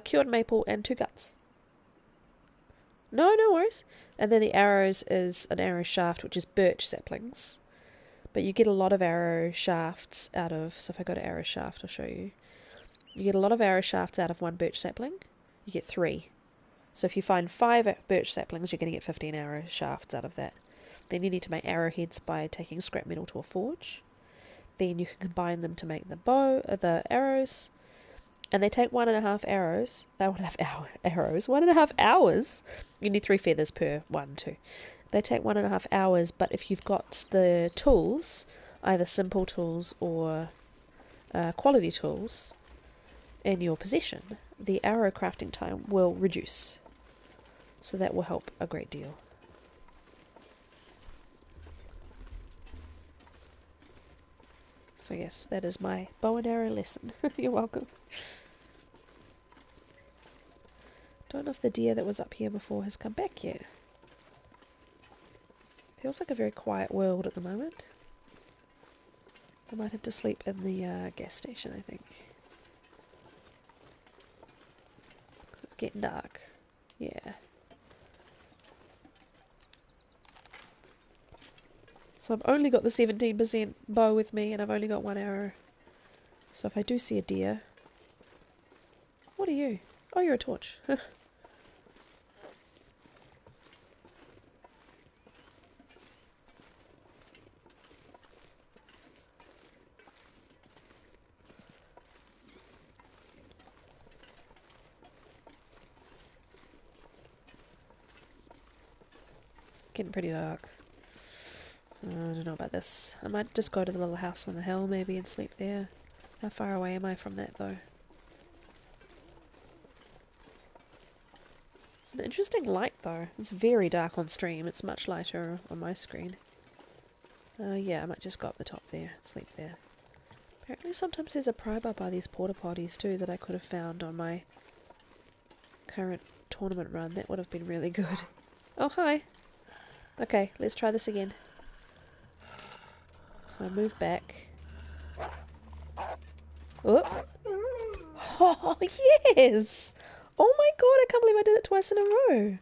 cured maple and 2 guts. No worries. And then the arrows is an arrow shaft, which is birch saplings. But you get a lot of arrow shafts out of... So if I go to arrow shaft, I'll show you. You get a lot of arrow shafts out of 1 birch sapling. You get 3. So if you find 5 birch saplings, you're going to get 15 arrow shafts out of that. Then you need to make arrowheads by taking scrap metal to a forge. Then you can combine them to make the arrows. And they take 1.5 arrows. 1.5 hours. You need 3 feathers per one too. They take 1.5 hours, but if you've got the tools, either simple tools or quality tools, in your possession, the arrow crafting time will reduce. So that will help a great deal. So yes, that is my bow and arrow lesson. You're welcome. Don't know if the deer that was up here before has come back yet. Feels like a very quiet world at the moment. I might have to sleep in the gas station, I think. It's getting dark. Yeah. So I've only got the 17% bow with me and I've only got 1 arrow. So if I do see a deer... What are you? Oh, you're a torch. Getting pretty dark. I don't know about this. I might just go to the little house on the hill maybe and sleep there. How far away am I from that though? It's an interesting light though. It's very dark on stream. It's much lighter on my screen. Yeah, I might just go up the top there and sleep there. Apparently sometimes there's a pry-bar by these porta potties too that I could have found on my current tournament run. That would have been really good. Oh, hi! Okay, let's try this again. So I move back. Oh! Oh, yes! Oh my god, I can't believe I did it twice in a row.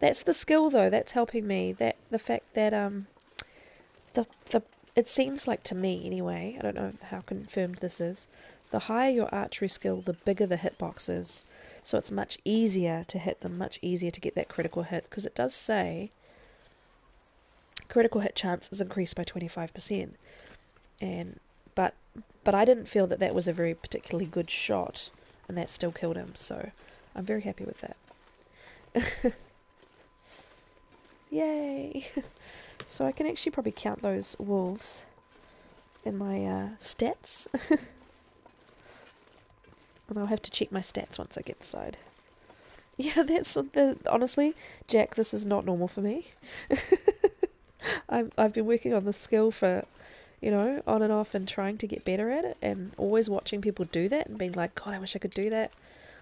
That's the skill though. That's helping me. That the fact that the it seems like to me anyway. I don't know how confirmed this is. The higher your archery skill, the bigger the hitbox is. So it's much easier to hit them, much easier to get that critical hit, because it does say critical hit chance is increased by 25%. And but I didn't feel that that was a very particularly good shot, and that still killed him. So I'm very happy with that. Yay! So I can actually probably count those wolves in my stats. And I'll have to check my stats once I get inside. Yeah, honestly, Jack, this is not normal for me. I've been working on this skill for, on and off, and trying to get better at it, and always watching people do that and being like, God, I wish I could do that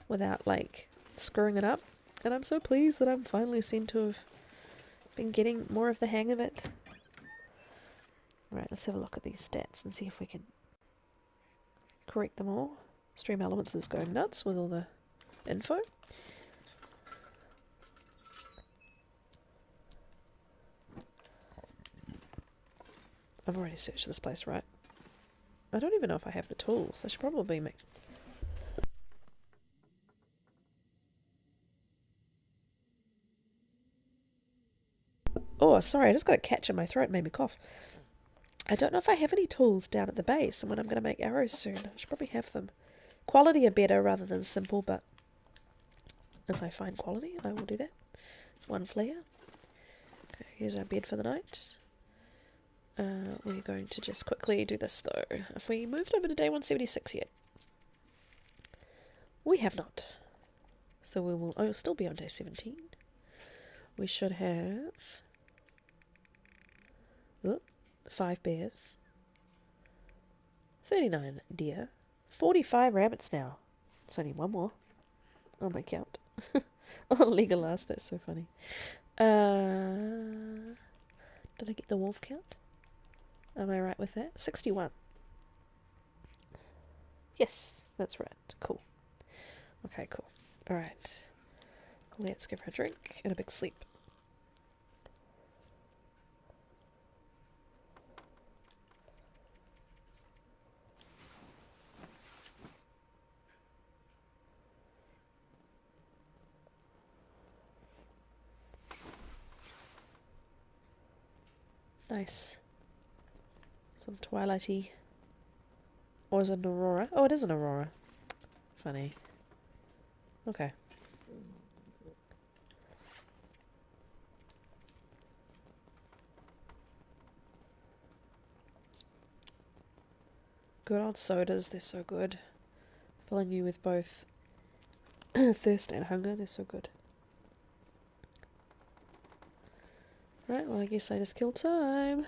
without like screwing it up. And I'm so pleased that I'm finally seem to have been getting more of the hang of it. Right, let's have a look at these stats and see if we can correct them all. Stream Elements is going nuts with all the info. I've already searched this place, right? I don't even know if I have the tools. I should probably make... Oh, sorry, I just got a catch in my throat, made me cough. I don't know if I have any tools down at the base, and when I'm going to make arrows soon, I should probably have them. Quality are better rather than simple, but if I find quality, I will do that. It's one flare. Okay, here's our bed for the night. We're going to just quickly do this, though. Have we moved over to day 176 yet? We have not. So we will still be on day 17. We should have 5 bears, 39 deer, 45 rabbits now. It's only one more on my count. Oh, Legolas, that's so funny. Did I get the wolf count? Am I right with that? 61. Yes, that's right. Cool. Okay, cool. Alright. Let's give her a drink and a big sleep. Nice. Some twilighty. Or is it an aurora? Oh, it is an aurora. Funny. Okay. Good old sodas, they're so good. Filling you with both thirst and hunger, they're so good. Right, well I guess I just kill time.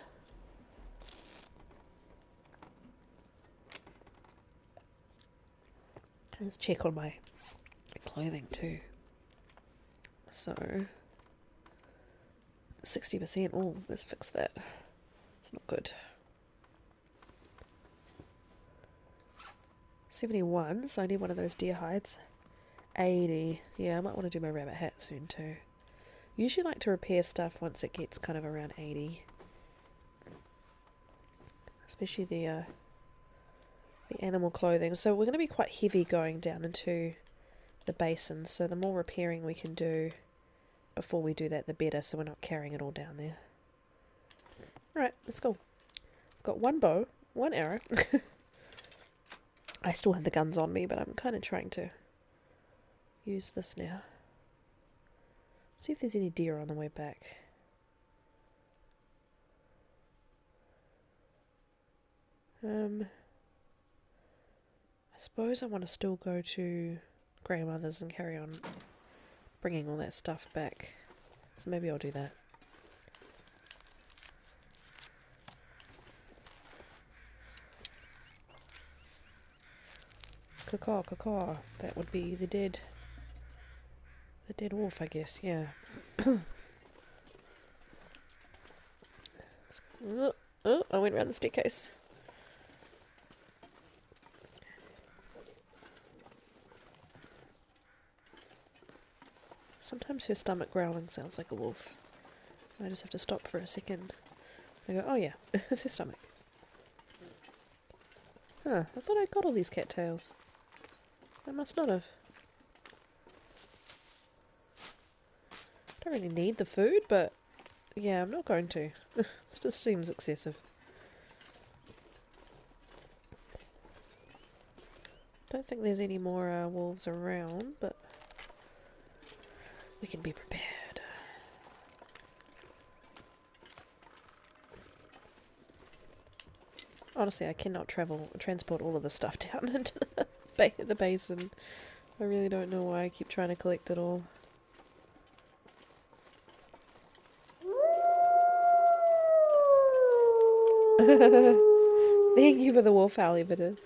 Let's check on my clothing too. So 60%. Oh, let's fix that. It's not good. 71, so I need one of those deer hides. 80. Yeah, I might want to do my rabbit hat soon too. Usually like to repair stuff once it gets kind of around 80. Especially the animal clothing. So we're going to be quite heavy going down into the basin, so the more repairing we can do before we do that, the better, so we're not carrying it all down there. Alright, let's go. I've got one bow, one arrow. I still have the guns on me, but I'm kind of trying to use this now. See if there's any deer on the way back. I suppose I want to still go to grandmother's and carry on bringing all that stuff back. So maybe I'll do that. Caw, caw, caw. That would be the dead wolf, I guess, yeah. Oh, I went around the staircase. Sometimes her stomach growling sounds like a wolf. I just have to stop for a second. I go, oh yeah, it's her stomach. Huh, I thought I got all these cattails. I must not have. Don't really need the food, but yeah, I'm not going to. This just seems excessive. Don't think there's any more wolves around, but we can be prepared. Honestly, I cannot transport all of the stuff down into the basin. I really don't know why I keep trying to collect it all. Thank you for the wolf howl, if it is.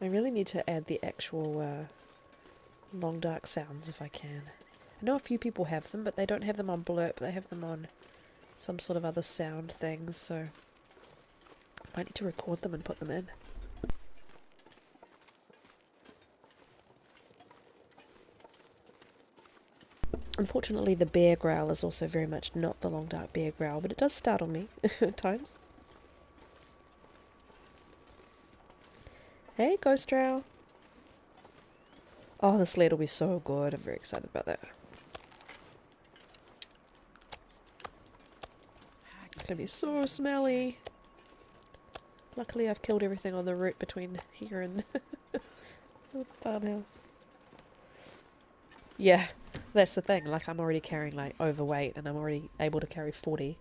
I really need to add the actual long dark sounds if I can. I know a few people have them, but they don't have them on Blurp, they have them on some sort of other sound things, so I might need to record them and put them in. Unfortunately, the bear growl is also very much not the long dark bear growl, but it does startle me at times. Hey, Ghost Drow. Oh, the sled will be so good. I'm very excited about that. It's gonna be so smelly. Luckily, I've killed everything on the route between here and the farmhouse. Yeah, that's the thing. Like, I'm already carrying, like, overweight, and I'm already able to carry 40.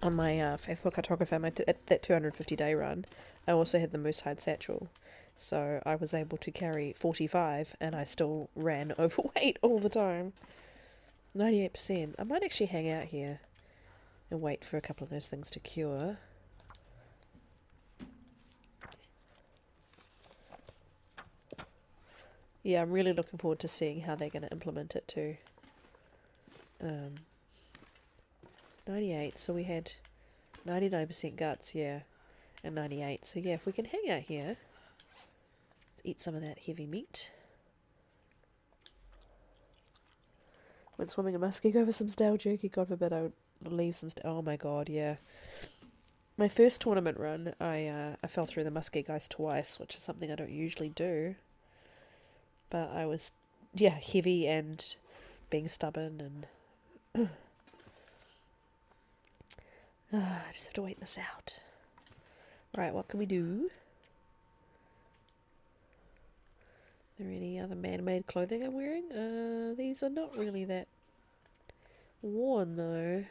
On my faithful cartographer, at that 250-day run, I also had the Moosehide Satchel. So I was able to carry 45, and I still ran overweight all the time. 98%. I might actually hang out here and wait for a couple of those things to cure. Yeah, I'm really looking forward to seeing how they're going to implement it too. 98, so we had 99% guts, yeah, and 98. So yeah, if we can hang out here, let's eat some of that heavy meat. Went swimming in Muskeg over some stale jerky. God forbid I would leave some. Oh my god, yeah. My first tournament run, I fell through the Muskeg ice twice, which is something I don't usually do. But I was, yeah, heavy and being stubborn, and I just have to wait this out. Right, what can we do? Are there any other man-made clothing I'm wearing? These are not really that worn though.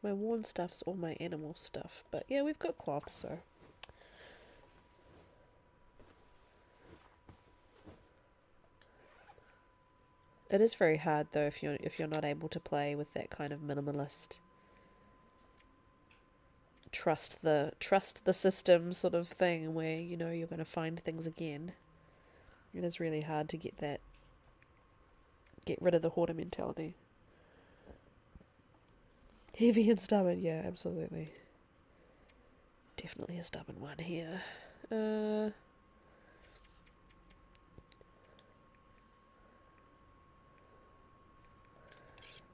My worn stuff's all my animal stuff, but yeah, we've got cloth, so. It is very hard though if you're not able to play with that kind of minimalist trust the system sort of thing where you know you're going to find things again. It is really hard to get rid of the hoarder mentality. Heavy and stubborn, yeah, absolutely. Definitely a stubborn one here.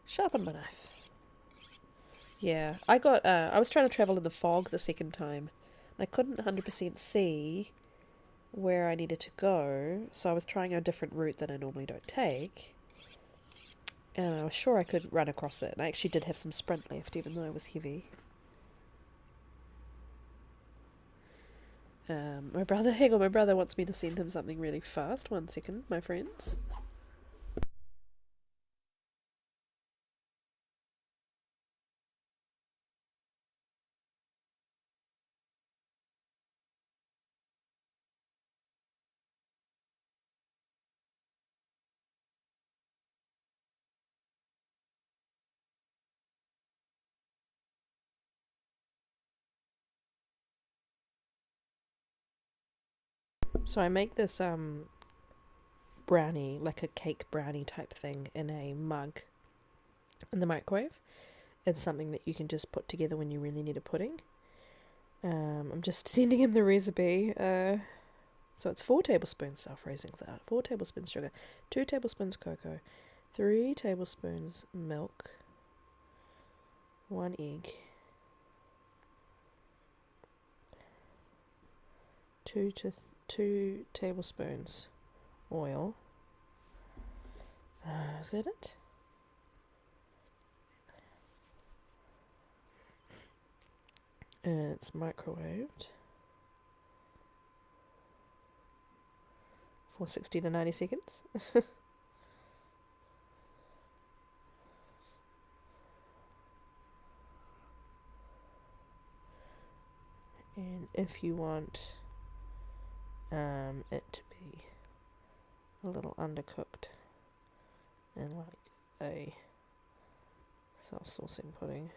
Sharpen my knife. Yeah, I was trying to travel in the fog the second time. I couldn't 100% see where I needed to go, so I was trying a different route that I normally don't take. And I was sure I could run across it, and I actually did have some sprint left, even though I was heavy. My brother wants me to send him something really fast. 1 second, my friends. So I make this brownie, like a cake brownie type thing, in a mug. in the microwave. It's something that you can just put together when you really need a pudding. I'm just sending him the recipe. So it's 4 tablespoons self-raising flour, 4 tablespoons sugar, 2 tablespoons cocoa, 3 tablespoons milk, 1 egg, 2 tablespoons oil. Is that it? It's microwaved for 60 to 90 seconds. And if you want it to be a little undercooked and like a self-saucing pudding,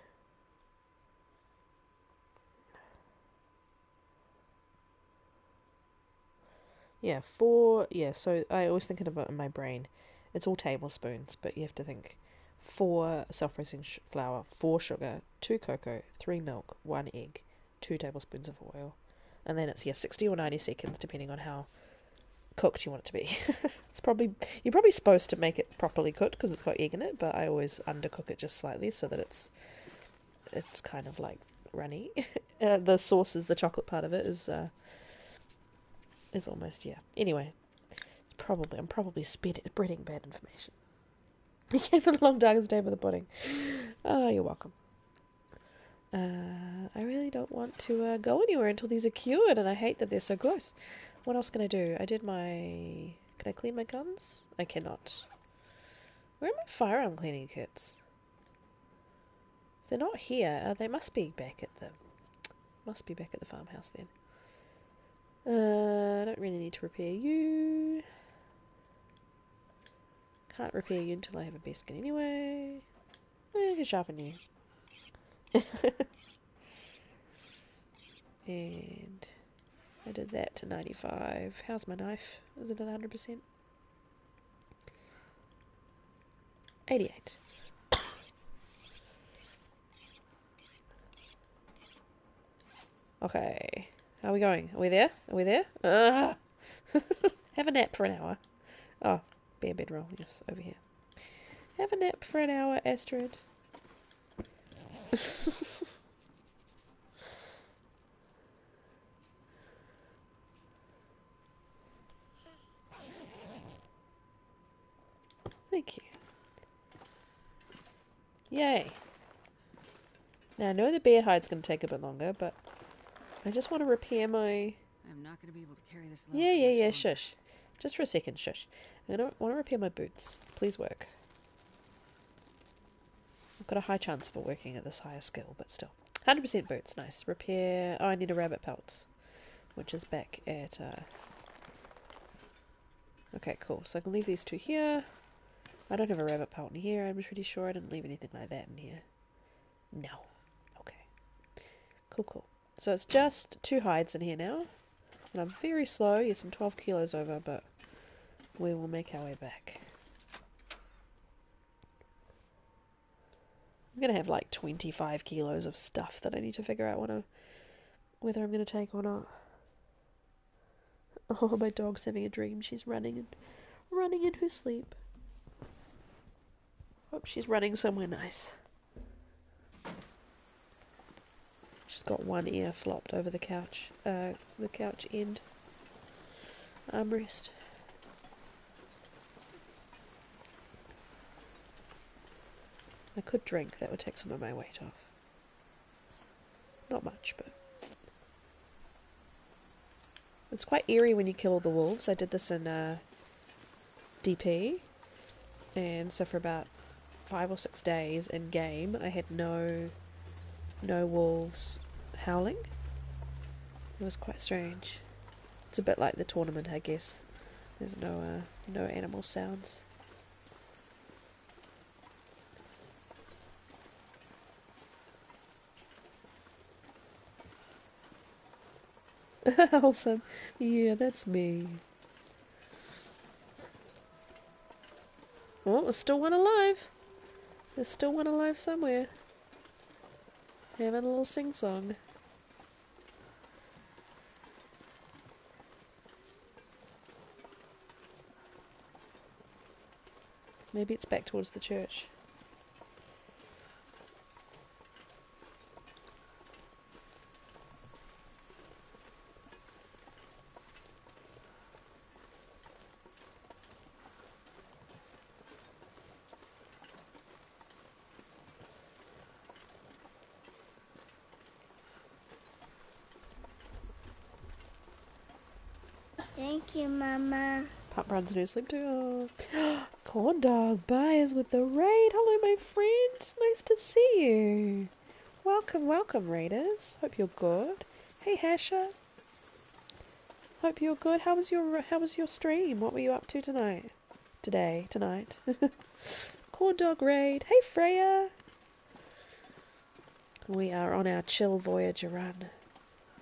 so I always think about it in my brain, it's all tablespoons, but you have to think 4 self-raising flour, 4 sugar, 2 cocoa, 3 milk, 1 egg, 2 tablespoons of oil, and then it's 60 or 90 seconds depending on how cooked you want it to be. You're probably supposed to make it properly cooked because it's got egg in it, but I always undercook it just slightly so that it's kind of like runny. The sauce is the chocolate part of it is almost, Anyway, I'm probably spreading bad information. He came for the long darkest day for the pudding. Oh, you're welcome. I really don't want to go anywhere until these are cured, and I hate that they're so close. What else can I do? Can I clean my guns? I cannot. Where are my firearm cleaning kits? If they're not here, they must be back at the farmhouse then. I don't really need to repair you. Can't repair you until I have a biscuit anyway. I can sharpen you. And I did that to 95. How's my knife? Is it at 100%? 88. Okay. How are we going? Are we there? Have a nap for an hour. Oh, bear bedroll. Yes, over here. Have a nap for an hour, Astrid. Thank you. Yay. Now, I know the bear hide's going to take a bit longer, but I just want to repair my... I'm not going to be able to carry this load. Yeah, shush. Just for a second, shush. I want to repair my boots. Please work. I've got a high chance of it working at this higher skill, but still. 100% boots, nice. Repair... Oh, I need a rabbit pelt, which is back at... Okay, cool. So I can leave these 2 here. I don't have a rabbit pelt in here, I'm pretty sure. I didn't leave anything like that in here. No. Okay. Cool. So it's just 2 hides in here now. And I'm very slow. Yes, I'm 12 kilos over, but we will make our way back. I'm going to have like 25 kilos of stuff that I need to figure out whether I'm going to take or not. Oh, my dog's having a dream. She's running in her sleep. Hope she's running somewhere nice. She's got one ear flopped over the couch end. Armrest. I could drink, that would take some of my weight off. Not much, but... It's quite eerie when you kill all the wolves. I did this in DP. And so for about 5 or 6 days in game, I had no wolves howling. It was quite strange. It's a bit like the tournament, I guess. There's no animal sounds. Awesome. Yeah, that's me. Oh, there's still one alive. There's still one alive somewhere. Having a little sing-song. Maybe it's back towards the church. Thank you, Mama. Pup runs into sleep too. Oh. Corn dog buyers with the raid. Hello, my friend. Nice to see you. Welcome, welcome, raiders. Hope you're good. Hey, Hasha. Hope you're good. How was your stream? What were you up to tonight? Tonight. Corn dog raid. Hey, Freya. We are on our chill Voyager run.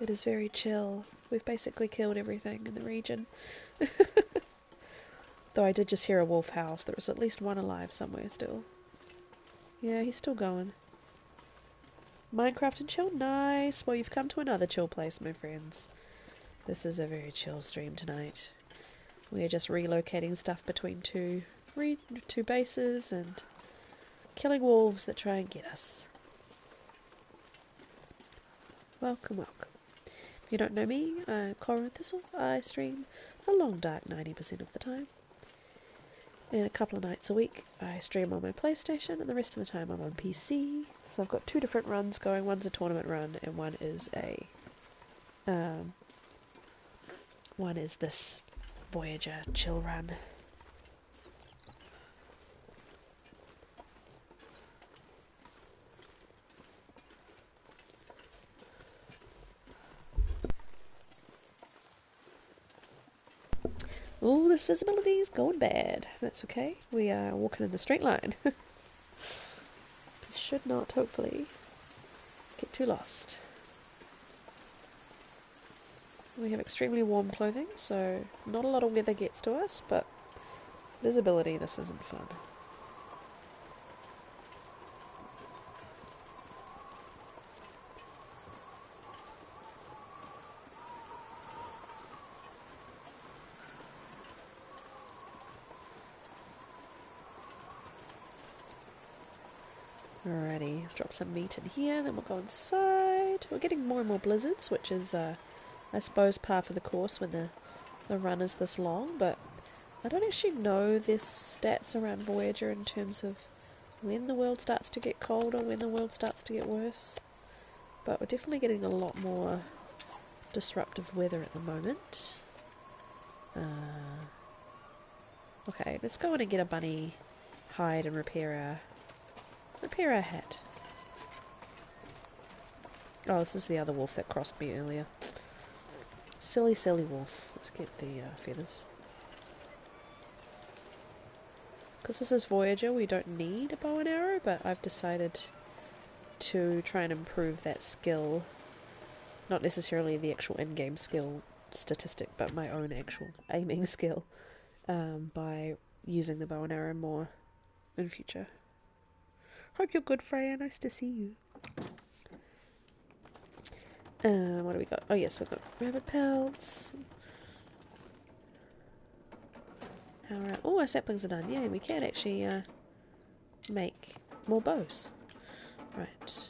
It is very chill. We've basically killed everything in the region. Though I did just hear a wolf howl, so there was at least one alive somewhere still. Yeah, he's still going. Minecraft and chill? Nice! Well, you've come to another chill place, my friends. This is a very chill stream tonight. We are just relocating stuff between two bases and killing wolves that try and get us. Welcome, welcome. If you don't know me, I'm Corin Thistle. I stream The Long Dark 90% of the time. And a couple of nights a week I stream on my PlayStation, and the rest of the time I'm on PC. So I've got two different runs going. One's a tournament run, and one is this Voyager chill run. Oh, this visibility is going bad. That's okay. We are walking in a straight line. We should not, hopefully, get too lost. We have extremely warm clothing, so not a lot of weather gets to us, but visibility, this isn't fun. Alrighty, let's drop some meat in here, then we'll go inside. We're getting more and more blizzards, which is, I suppose, par for the course when the run is this long, but I don't actually know this stats around Voyager in terms of when the world starts to get colder, when the world starts to get worse. But we're definitely getting a lot more disruptive weather at the moment. Okay, let's go in and get a bunny hide and repair our hat. Oh, this is the other wolf that crossed me earlier. Silly, silly wolf. Let's get the feathers. Because this is Voyager, we don't need a bow and arrow, but I've decided to try and improve that skill. Not necessarily the actual in-game skill statistic, but my own actual aiming skill, by using the bow and arrow more in future. Hope you're good, Freya. Nice to see you. What do we got? Oh yes, we've got rabbit pelts. Alright. Oh, our saplings are done. Yeah, we can actually make more bows. Right.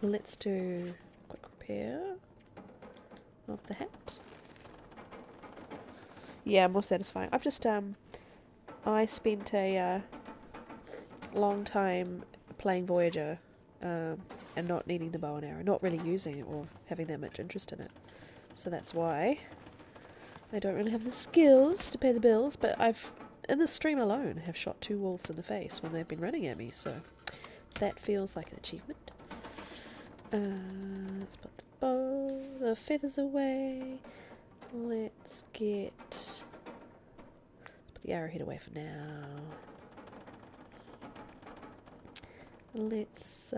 Let's do a quick repair of the hat. Yeah, more satisfying. I've just I spent a long time playing Voyager, and not needing the bow and arrow, not really using it or having that much interest in it. So that's why I don't really have the skills to pay the bills, but I've, in the stream alone, have shot 2 wolves in the face when they've been running at me, so that feels like an achievement. Let's put the feathers away. Let's put the arrowhead away for now. Let's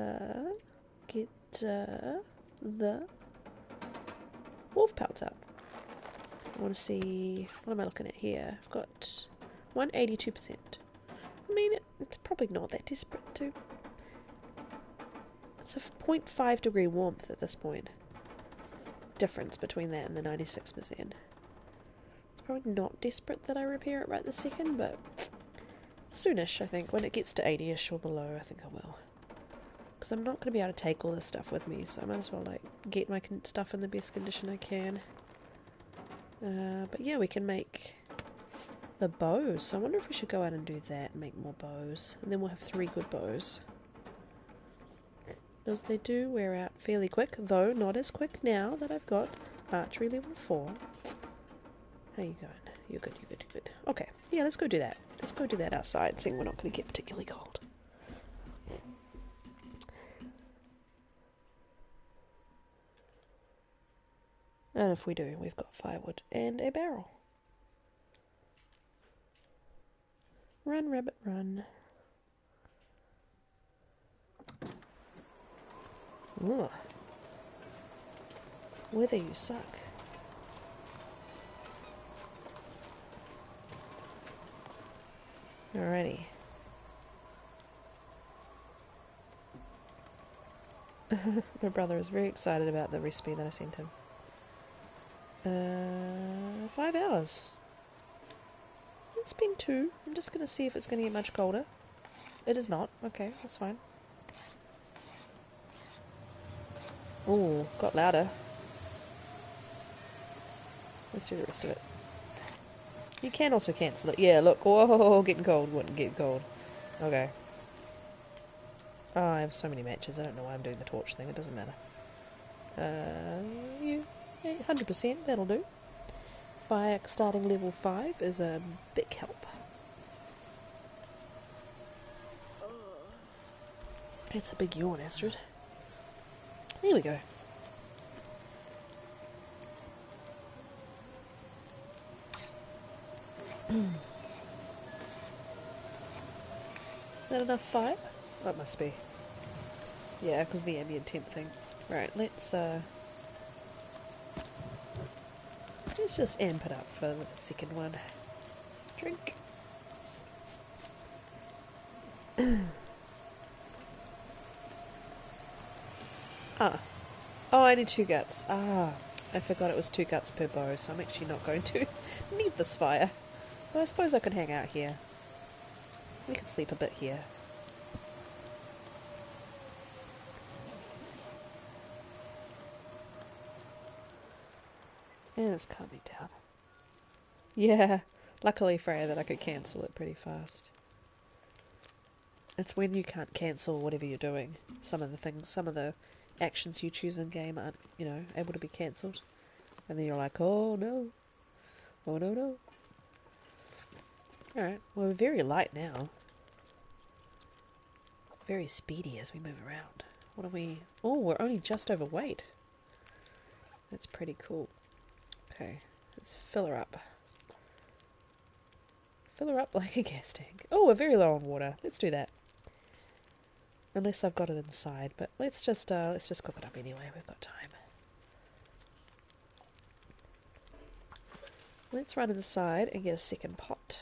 get the wolf pelts out. I want to see, what am I looking at here? I've got 182%. I mean, it's probably not that desperate to... It's a 0.5 degree warmth at this point. Difference between that and the 96%. It's probably not desperate that I repair it right this second, but soonish, I think. When it gets to 80ish or below, I think I will. Because I'm not going to be able to take all this stuff with me, so I might as well, like, get my stuff in the best condition I can. But yeah, we can make the bows. So I wonder if we should go out and do that and make more bows. And then we'll have 3 good bows. Because they do wear out fairly quick, though not as quick now that I've got archery level 4. How you going? You're good, you're good, you're good. Okay, yeah, let's go do that. Let's go do that outside, seeing we're not going to get particularly cold. And if we do, we've got firewood and a barrel. Run, rabbit, run. Ugh. Weather, you suck. Alrighty. My brother is very excited about the recipe that I sent him. 5 hours. It's been 2. I'm just going to see if it's going to get much colder. It is not. Okay, that's fine. Ooh, got louder. Let's do the rest of it. You can also cancel it. Yeah, look. Whoa, getting cold. Wouldn't get cold. Okay. Oh, I have so many matches. I don't know why I'm doing the torch thing. It doesn't matter. You 100%. That'll do. Fire starting level 5 is a big help. It's a big yawn, Astrid. There we go. Is that enough fire? That must be. Yeah, because the ambient temp thing. Right, let's just amp it up for the second one. Drink. Ah. Oh, I need 2 guts. Ah. I forgot it was 2 guts per bow, so I'm actually not going to need this fire. But I suppose I could hang out here. We could sleep a bit here. And it's calming down. Yeah. Luckily Freya that I could cancel it pretty fast. It's when you can't cancel whatever you're doing. Some of the actions you choose in game aren't, you know, able to be cancelled. And then you're like, oh no. Oh no no. Alright, well, we're very light now. Very speedy as we move around. What are we... Oh, we're only just overweight. That's pretty cool. Okay, let's fill her up. Fill her up like a gas tank. Oh, we're very low on water. Let's do that. Unless I've got it inside, but let's just cook it up anyway. We've got time. Let's run inside and get a second pot.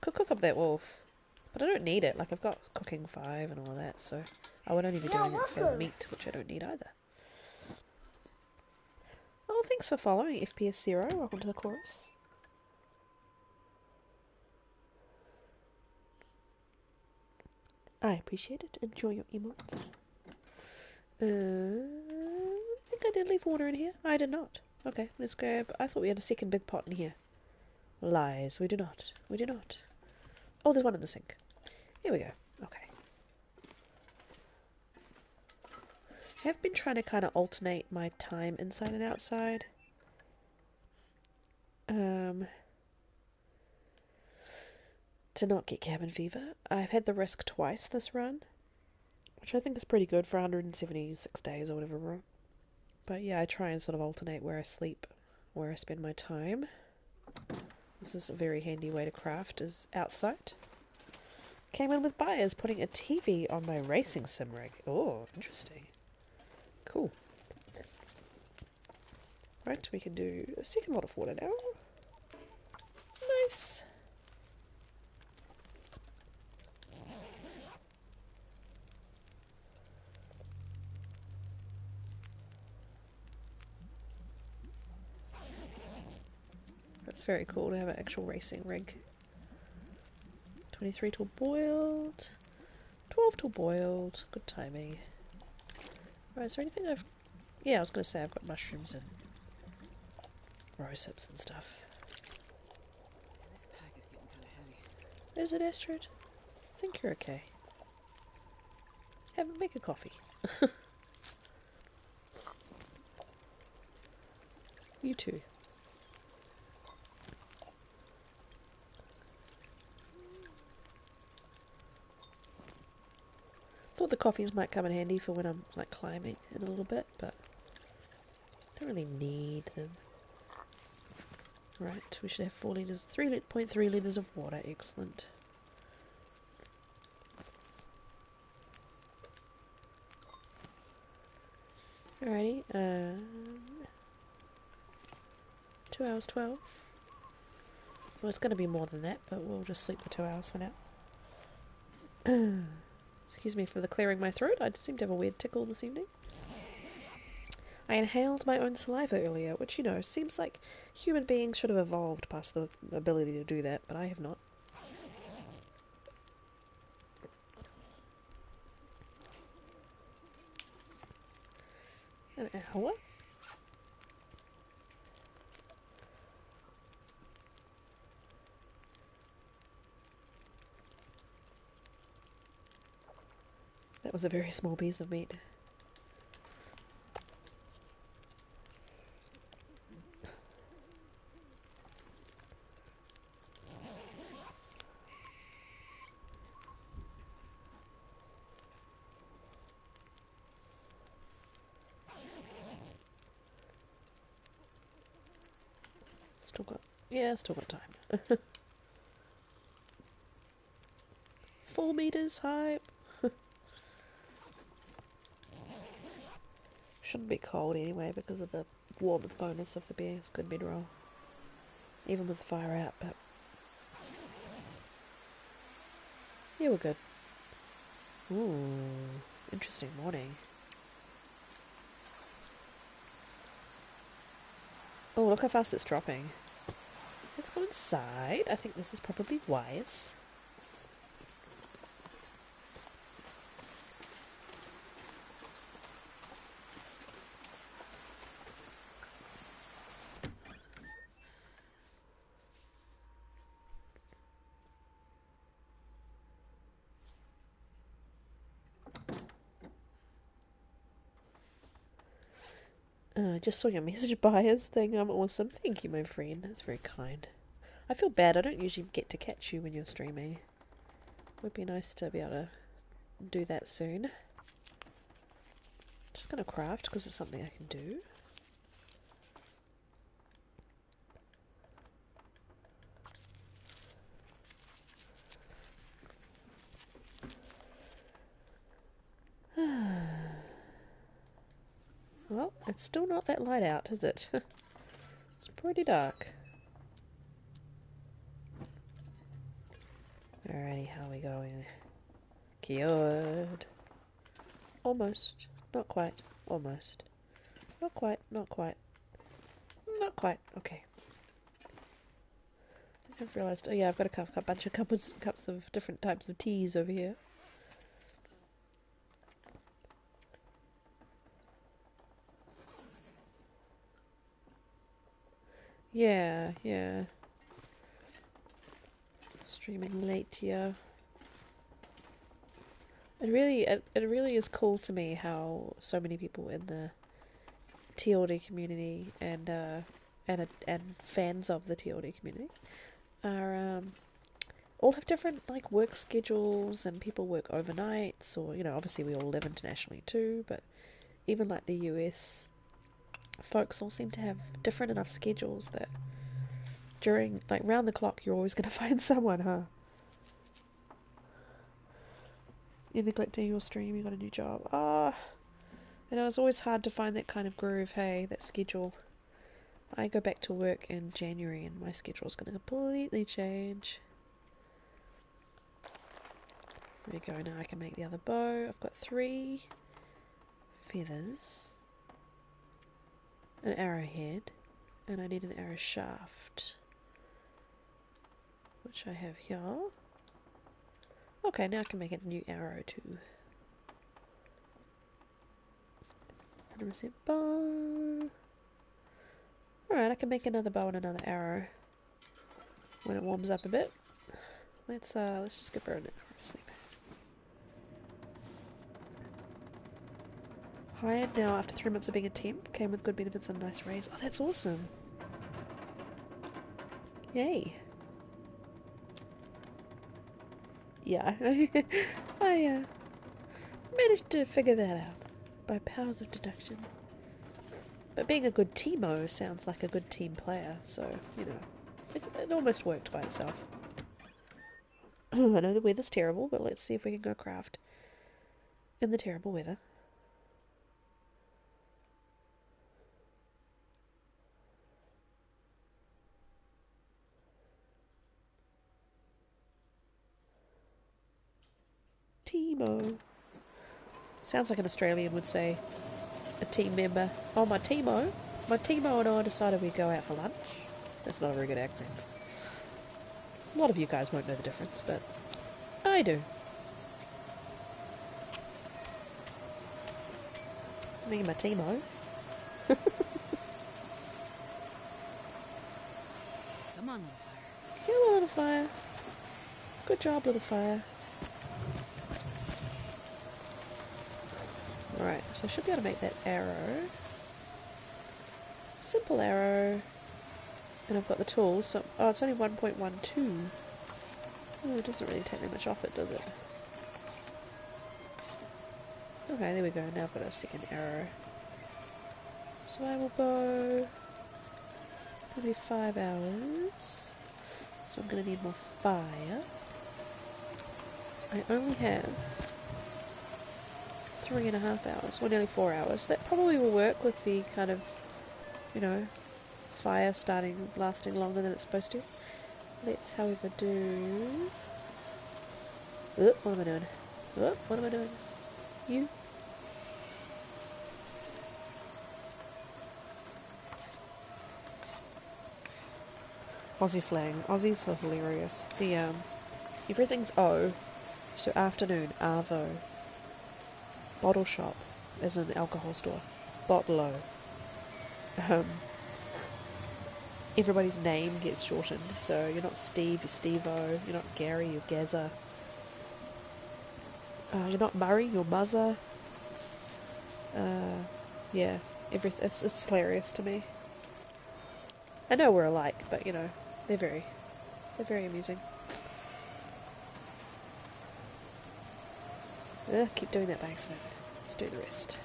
Could cook up that wolf, but I don't need it. Like, I've got cooking 5 and all of that, so I would only be doing it for meat, which I don't need either. Oh, thanks for following, FPS Zero. Welcome to the chorus. I appreciate it. Enjoy your emotes. I think I did leave water in here. I did not. Okay, let's grab... I thought we had a second big pot in here. Lies. We do not. We do not. Oh, there's one in the sink. Here we go. Okay. I have been trying to kind of alternate my time inside and outside. To not get cabin fever. I've had the risk twice this run, which I think is pretty good for 176 days or whatever. But yeah, I try and sort of alternate where I sleep, where I spend my time. This is a very handy way to craft, is outside. Came in with buyers putting a TV on my racing sim rig. Oh, interesting. Cool. Right, we can do a second lot of water now. very cool to have an actual racing rig. 23 till boiled. 12 till boiled. Good timing. Right, is there anything I've... Yeah, I was going to say I've got mushrooms and rose hips and stuff. This pack is getting kind of heavy. Is it, Astrid? I think you're okay. Make a coffee. You too. Thought the coffees might come in handy for when I'm like climbing in a little bit, but don't really need them. Right, we should have 4 litres, 3.3 litres of water, excellent. Alrighty, 2 hours 12. Well, it's going to be more than that, but we'll just sleep for 2 hours for now. Excuse me for the clearing my throat. I seem to have a weird tickle this evening. I inhaled my own saliva earlier, which, you know, seems like human beings should have evolved past the ability to do that, but I have not. An hour? That was a very small piece of meat. Still got time. 4 meters high. Shouldn't be cold anyway because of the warmth bonus of the beer's good mid-roll. Even with the fire out, but... yeah, we're good. Ooh, interesting morning. Oh, look how fast it's dropping. Let's go inside. I think this is probably wise. Just saw your message buyers thing. I'm awesome. Thank you, my friend. That's very kind. I feel bad. I don't usually get to catch you when you're streaming. Would be nice to be able to do that soon. Just gonna craft because it's something I can do. Well, it's still not that light out, is it? It's pretty dark. Alrighty, how are we going? Cured. Almost. Not quite. Almost. Not quite. Not quite. Not quite. Okay. I think I've realised... oh yeah, I've got a bunch of cups of different types of teas over here. Yeah, yeah. Streaming late, yeah. It really is cool to me how so many people in the TLD community and fans of the TLD community are all have different like work schedules, and people work overnights, or you know, obviously we all live internationally too, but even like the US folks all seem to have different enough schedules that during like round the clock you're always going to find someone, huh? You're neglecting your stream, you got a new job. You know, it's always hard to find that kind of groove, hey, that schedule. I go back to work in January and my schedule's going to completely change. There we go, now I can make the other bow. I've got 3 feathers, an arrowhead, and I need an arrow shaft. which I have here. Okay, now I can make a new arrow too. 100% bow. Alright, I can make another bow and another arrow when it warms up a bit. Let's just get Burn it for a sleep. Hired now after 3 months of being a temp. Came with good benefits and a nice raise. Oh, that's awesome. Yay. Yeah, I managed to figure that out by powers of deduction. But being a good teamo sounds like a good team player, so, you know, it almost worked by itself. I know the weather's terrible, but let's see if we can go craft in the terrible weather. Teamo. Sounds like an Australian would say. A team member. Oh, my teamo and I decided we'd go out for lunch. That's not a very good accent. A lot of you guys won't know the difference, but I do. Me and my teamo. Come on, little fire. Come on, little fire. Good job, little fire. Alright, so I should be able to make that arrow. Simple arrow. And I've got the tools, so... Oh, it's only 1.12. Oh, it doesn't really take that much off it, does it? Okay, there we go. Now I've got a second arrow. Survival bow. Gonna be 5 hours. So I'm gonna need more fire. I only have 3.5 hours, or nearly 4 hours. That probably will work with the kind of, you know, fire lasting longer than it's supposed to. Let's, however, do... what am I doing? What am I doing? You? Aussie slang. Aussies are hilarious. The, everything's O. So afternoon, arvo. Bottle shop, as in alcohol store. Bottle-o. Everybody's name gets shortened, so you're not Steve, you're Steve-o. You're not Gary, you're Gazza. You're not Murray, you're Muzza. Yeah, it's hilarious to me. I know we're alike, but you know, they're very amusing. Keep doing that by accident. Let's do the rest.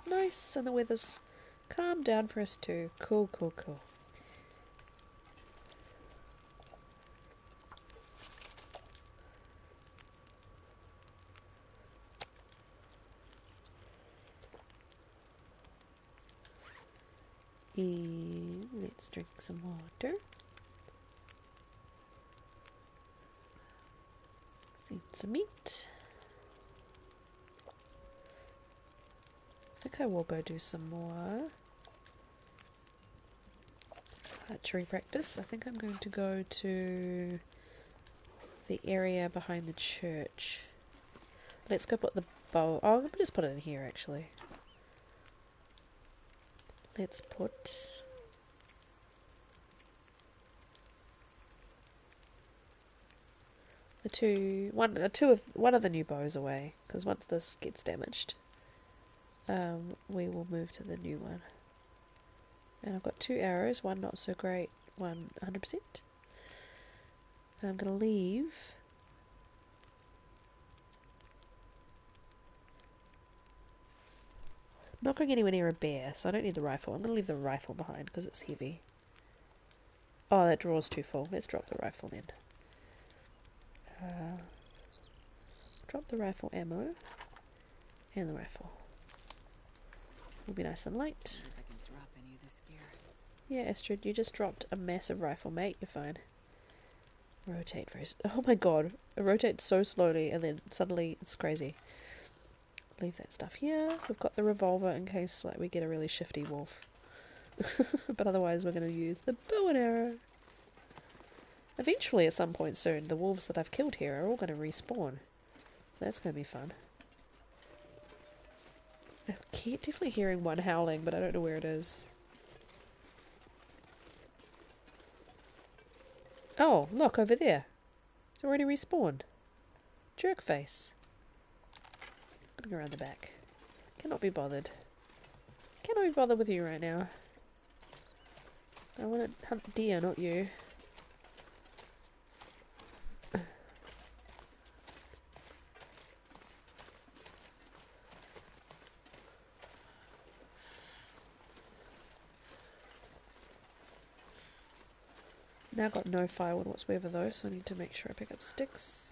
Nice, and the weather's calmed down for us too. Cool, cool, cool. And let's drink some water. Let's eat some meat. I think I will go do some more archery practice. I think I'm going to go to the area behind the church. Let's go put the bow... Oh, let me just put it in here, actually. Let's put... one of the new bows away, because once this gets damaged, we will move to the new one. And I've got 2 arrows, one not so great, one 100%. And I'm going to leave... I'm not going anywhere near a bear, so I don't need the rifle. I'm going to leave the rifle behind because it's heavy. Oh, that drawer's too full. Let's drop the rifle then. Drop the rifle ammo and the rifle. Will be nice and light. See if I can drop any of this gear. Yeah, Astrid, you just dropped a massive rifle, mate. You're fine. Rotate very... Oh my god. It rotates so slowly and then suddenly it's crazy. Leave that stuff here. We've got the revolver in case like we get a really shifty wolf. But otherwise we're going to use the bow and arrow. Eventually, at some point soon, the wolves that I've killed here are all going to respawn. So that's going to be fun. I'm definitely hearing one howling, but I don't know where it is. Oh, look, over there. It's already respawned. Jerkface. I'm gonna go around the back. Cannot be bothered. Cannot be bothered with you right now. I want to hunt deer, not you. Now got no firewood whatsoever though, so I need to make sure I pick up sticks.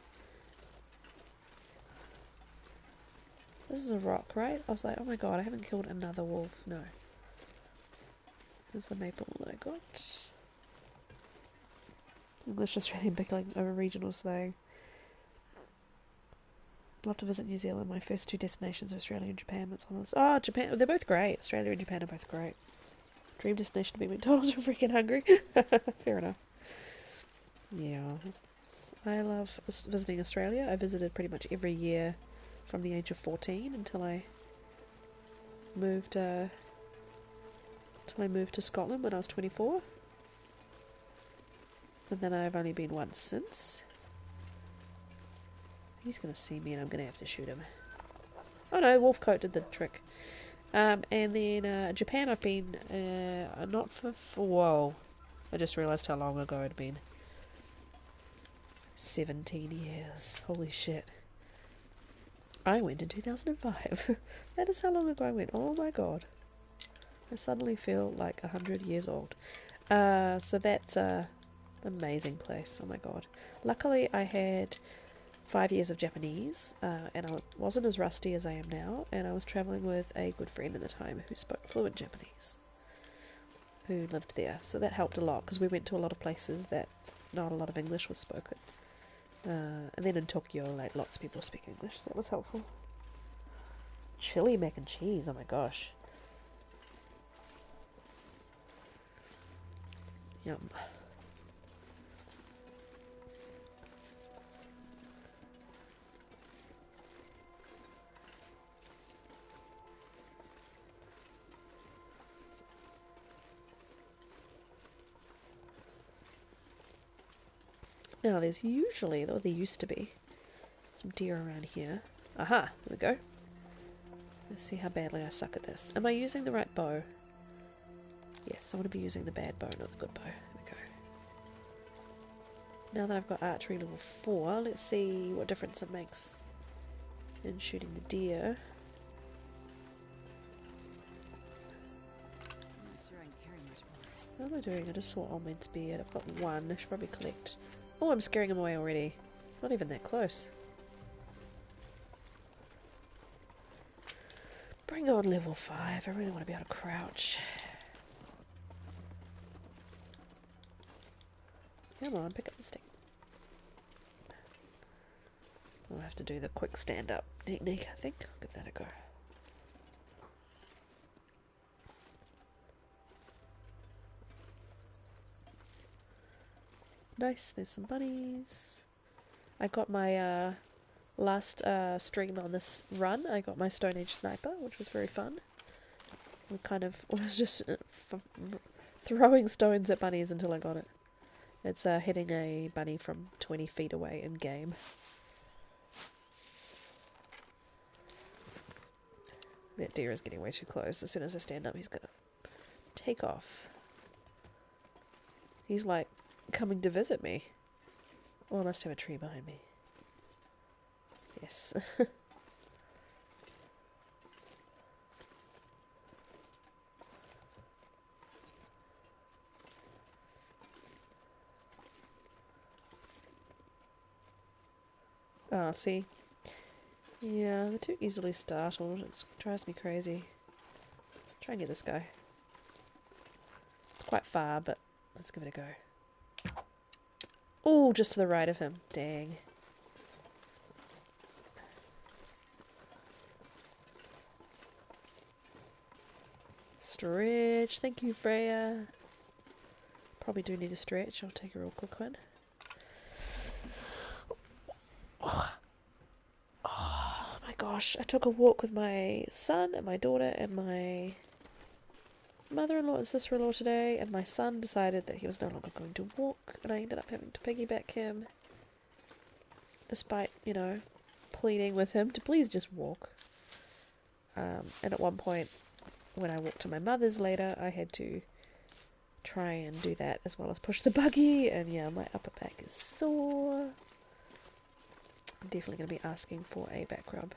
This is a rock, right? I was like, oh my god, I haven't killed another wolf. No. Here's the maple that I got. English, Australian, Bickling, over regional slang. Love to visit New Zealand. My first two destinations are Australia and Japan. It's on this. Oh, Japan. They're both great. Australia and Japan are both great. Dream destination to be McDonald's. I'm freaking hungry. Fair enough. Yeah. I love visiting Australia. I visited pretty much every year from the age of 14 until I moved to Scotland when I was 24. And then I've only been once since. He's going to see me and I'm going to have to shoot him. Oh no, Wolfcoat did the trick. And then Japan I've been not for... Whoa. I just realised how long ago it'd been. 17 years. Holy shit. I went in 2005. That is how long ago I went. Oh my god. I suddenly feel like 100 years old. So that's an amazing place. Oh my god. Luckily I had 5 years of Japanese, and I wasn't as rusty as I am now, and I was travelling with a good friend at the time who spoke fluent Japanese, who lived there, so that helped a lot, because we went to a lot of places that not a lot of English was spoken. And then in Tokyo, like, lots of people speak English, so that was helpful. Chili mac and cheese, oh my gosh. Yum. Now, there's usually, or there used to be, some deer around here. Aha, there we go. Let's see how badly I suck at this. Am I using the right bow? Yes, I want to be using the bad bow, not the good bow. There we go. Now that I've got archery level 4, let's see what difference it makes in shooting the deer. I'm not sure I can carry much more. What am I doing? I just saw Old Man's beard. I've got one. I should probably collect... Oh, I'm scaring him away already. Not even that close. Bring on level 5. I really want to be able to crouch. Come on, pick up the stick. I'll have to do the quick stand-up technique, I think. I'll give that a go. Nice, there's some bunnies. I got my last stream on this run. I got my Stone Age Sniper, which was very fun. I was just throwing stones at bunnies until I got it. It's hitting a bunny from 20 feet away in game. That deer is getting way too close. As soon as I stand up, he's gonna take off. He's like coming to visit me. Oh, I must have a tree behind me. Yes. Oh, see? Yeah, they're too easily startled. It drives me crazy. Try and get this guy. It's quite far, but let's give it a go. Oh, just to the right of him. Dang. Stretch. Thank you, Freya. Probably do need a stretch. I'll take a real quick one. Oh my gosh. I took a walk with my son and my daughter and my mother-in-law and sister-in-law today, and my son decided that he was no longer going to walk, and I ended up having to piggyback him, despite, you know, pleading with him to please just walk. And at one point, when I walked to my mother's later, I had to try and do that as well as push the buggy, and yeah, my upper back is sore. I'm definitely going to be asking for a back rub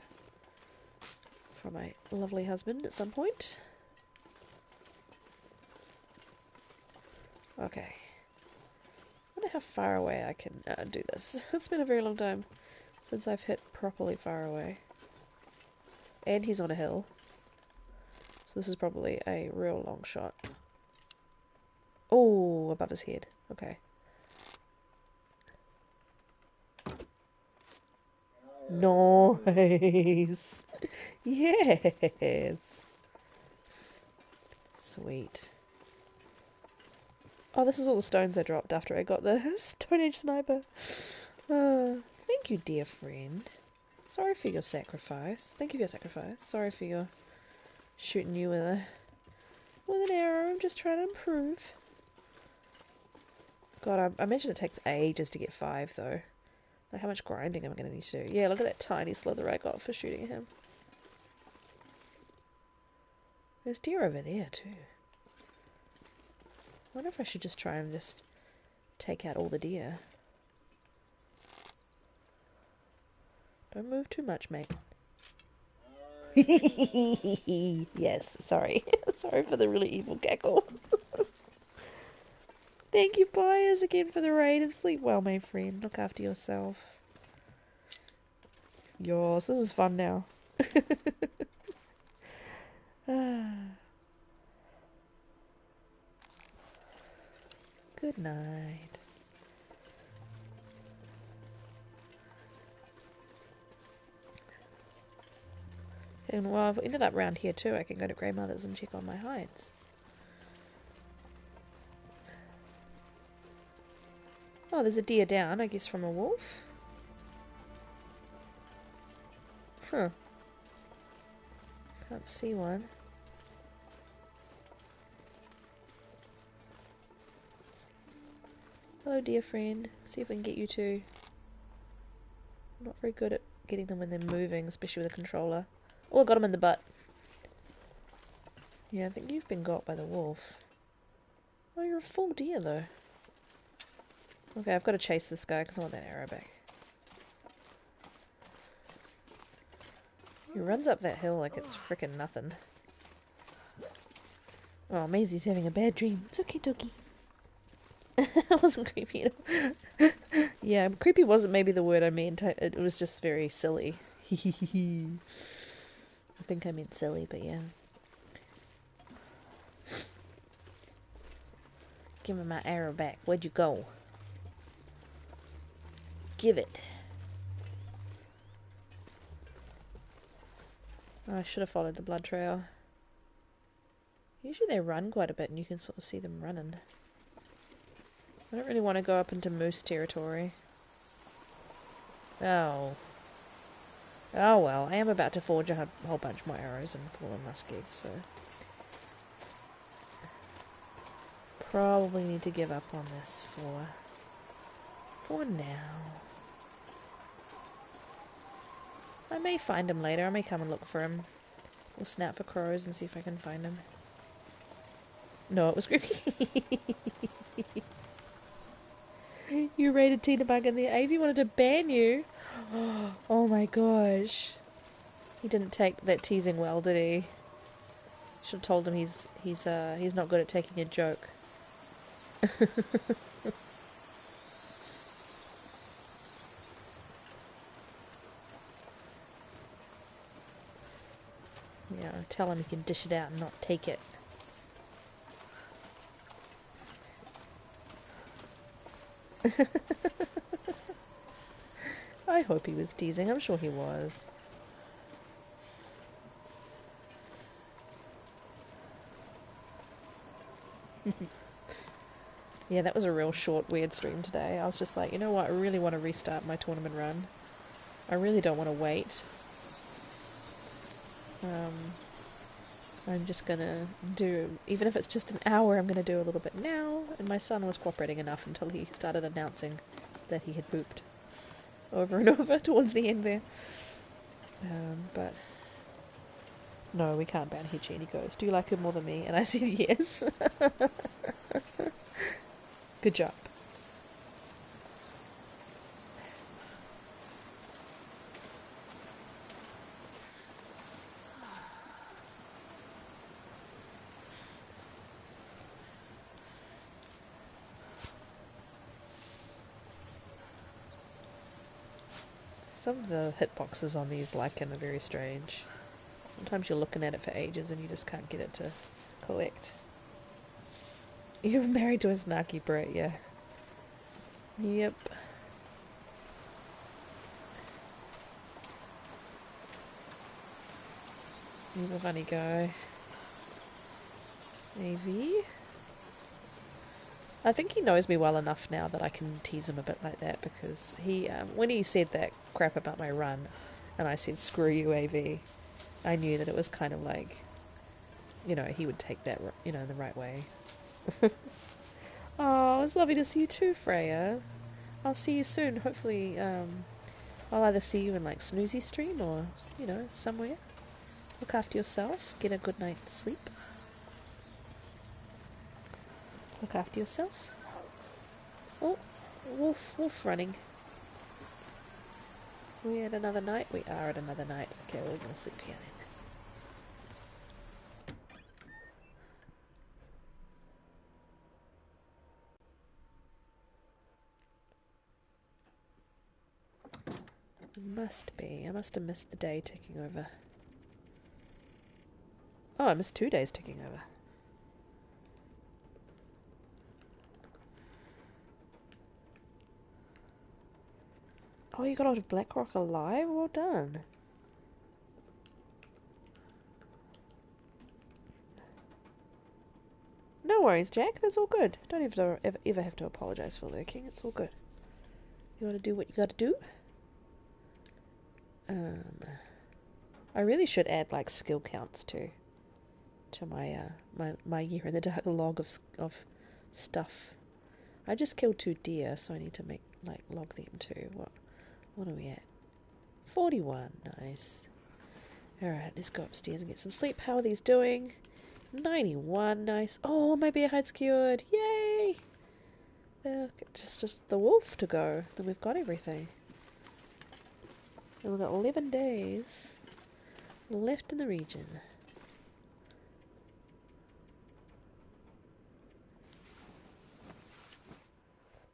from my lovely husband at some point. Okay. I wonder how far away I can do this. It's been a very long time since I've hit properly far away. And he's on a hill. So this is probably a real long shot. Oh, above his head. Okay. Nice. Yes. Sweet. Oh, this is all the stones I dropped after I got the Stone Age sniper. Thank you, dear friend. Sorry for your sacrifice. Thank you for your sacrifice. Sorry for your shooting you with an arrow. I'm just trying to improve. God, I mentioned it takes ages to get 5, though. Like, how much grinding am I going to need to do? Yeah, look at that tiny slither I got for shooting at him. There's deer over there, too. I wonder if I should just try and just take out all the deer. Don't move too much, mate. Yes, sorry. Sorry for the really evil cackle. Thank you, Piers, again for the raid, and sleep well, my friend. Look after yourself. Yours, this is fun now. Good night. And well, I've ended up around here too. I can go to Grandmother's and check on my hides. Oh, there's a deer down, I guess from a wolf. Huh. Can't see one. Hello, dear friend. See if we can get you two. I'm not very good at getting them when they're moving, especially with a controller. Oh, I got him in the butt. Yeah, I think you've been got by the wolf. Oh, you're a full deer, though. Okay, I've got to chase this guy because I want that arrow back. He runs up that hill like it's frickin' nothing. Oh, Maisie's having a bad dream. It's okay, Dookie. That wasn't creepy at all. Yeah, creepy wasn't maybe the word I meant. It was just very silly. I think I meant silly, but yeah. Give me my arrow back. Where'd you go? Give it. Oh, I should have followed the blood trail. Usually they run quite a bit and you can sort of see them running. I don't really want to go up into moose territory. Oh. Oh well, I am about to forge a whole bunch more arrows and pull a muskeg, so... Probably need to give up on this for now. I may find him later, I may come and look for him. We'll snap for crows and see if I can find him. No, it was creepy. You raided Tina Bug and the Avy wanted to ban you. Oh my gosh. He didn't take that teasing well, did he? Should have told him he's not good at taking a joke. Yeah, tell him he can dish it out and not take it. I hope he was teasing. I'm sure he was. Yeah, that was a real short, weird stream today. I was just like, you know what? I really want to restart my tournament run. I really don't want to wait. I'm just gonna do, even if it's just an hour, I'm gonna do a little bit now. And my son was cooperating enough until he started announcing that he had pooped over and over towards the end there. But no, we can't ban Hitchy. And he goes, "Do you like him more than me?" And I said, "Yes." Good job. Some of the hitboxes on these Lycan are very strange. Sometimes you're looking at it for ages and you just can't get it to collect. You're married to a snarky Brit, yeah. Yep. He's a funny guy. AV? I think he knows me well enough now that I can tease him a bit like that, because he, when he said that crap about my run, and I said, "Screw you, AV," I knew that it was kind of like, you know, he would take that, you know, the right way. Oh, it's lovely to see you too, Freya. I'll see you soon. Hopefully, I'll either see you in like Snoozy Stream or, you know, somewhere. Look after yourself. Get a good night's sleep. Look after yourself. Oh, wolf running. We at another night? We are at another night. Okay, we're gonna sleep here then. It must be. I must have missed the day ticking over. Oh, I missed 2 days ticking over. Oh, you got out of Blackrock alive? Well done. No worries, Jack. That's all good. Don't ever have to apologise for lurking. It's all good. You gotta do what you gotta do. I really should add like skill counts to my my Year in the Dark log of stuff. I just killed 2 deer, so I need to make like log them too. What are we at? 41. Nice. Alright, let's go upstairs and get some sleep. How are these doing? 91. Nice. Oh, my bear hide's cured. Yay! Just the wolf to go. Then we've got everything. And we've got 11 days left in the region.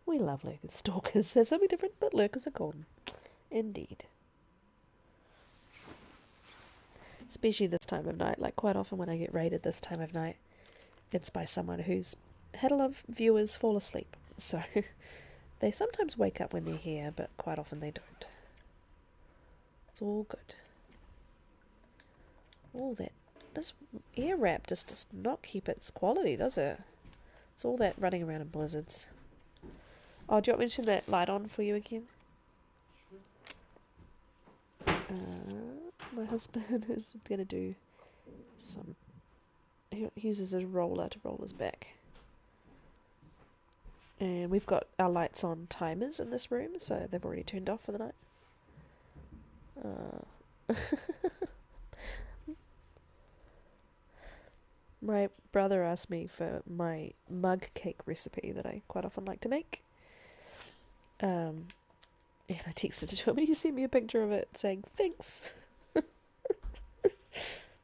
We love lurkers. Stalkers. They're so many different, but lurkers are golden. Indeed. Especially this time of night. Like, quite often when I get raided this time of night, it's by someone who's had a lot of viewers fall asleep. So, they sometimes wake up when they're here, but quite often they don't. It's all good. All that. This air wrap just does not keep its quality, does it? It's all that running around in blizzards. Oh, do you want me to turn that light on for you again? My husband is going to do some... He uses his roller to roll his back. And we've got our lights on timers in this room, so they've already turned off for the night. My brother asked me for my mug cake recipe that I quite often like to make. And I texted it to him and he sent me a picture of it saying, "Thanks."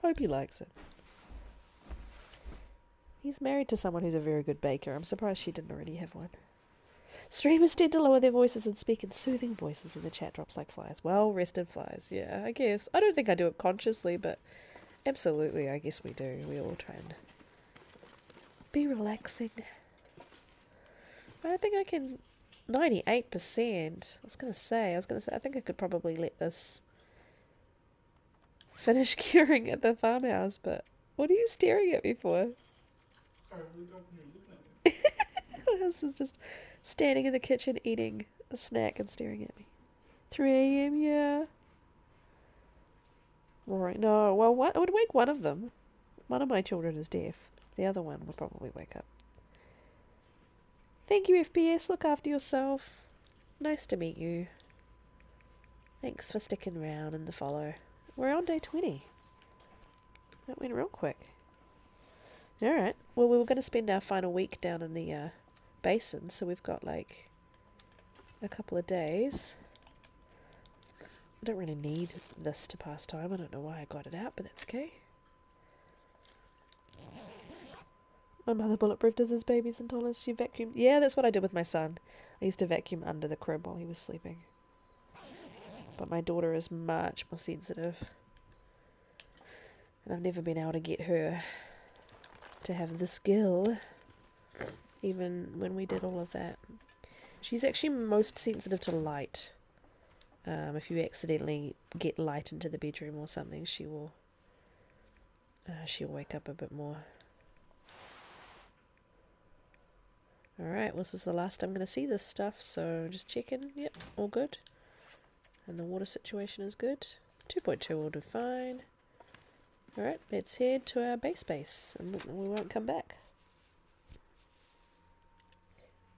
Hope he likes it. He's married to someone who's a very good baker. I'm surprised she didn't already have one. Streamers tend to lower their voices and speak in soothing voices in the chat drops like flies. Well-rested flies, yeah, I guess. I don't think I do it consciously, but absolutely, I guess we do. We all try and be relaxing. I think I can... 98%. I was going to say, I think I could probably let this finish curing at the farmhouse, but what are you staring at me for? My husband's just standing in the kitchen eating a snack and staring at me. 3 a.m., yeah. Alright, no, well, what? It would wake one of them. One of my children is deaf. The other one would probably wake up. Thank you, FPS. Look after yourself. Nice to meet you. Thanks for sticking around and the follow. We're on day 20. That went real quick. Alright. Well, we were going to spend our final week down in the basin, so we've got like a couple of days. I don't really need this to pass time. I don't know why I got it out, but that's okay. My mother bulletproofed does his babies and toddlers. She vacuumed. Yeah, that's what I did with my son. I used to vacuum under the crib while he was sleeping. But my daughter is much more sensitive. And I've never been able to get her to have the skill, even when we did all of that. She's actually most sensitive to light. If you accidentally get light into the bedroom or something, she'll wake up a bit more. Alright, well, this is the last I'm going to see this stuff, so just checking. Yep, all good. And the water situation is good. 2.2 will do fine. Alright, let's head to our base, and we won't come back.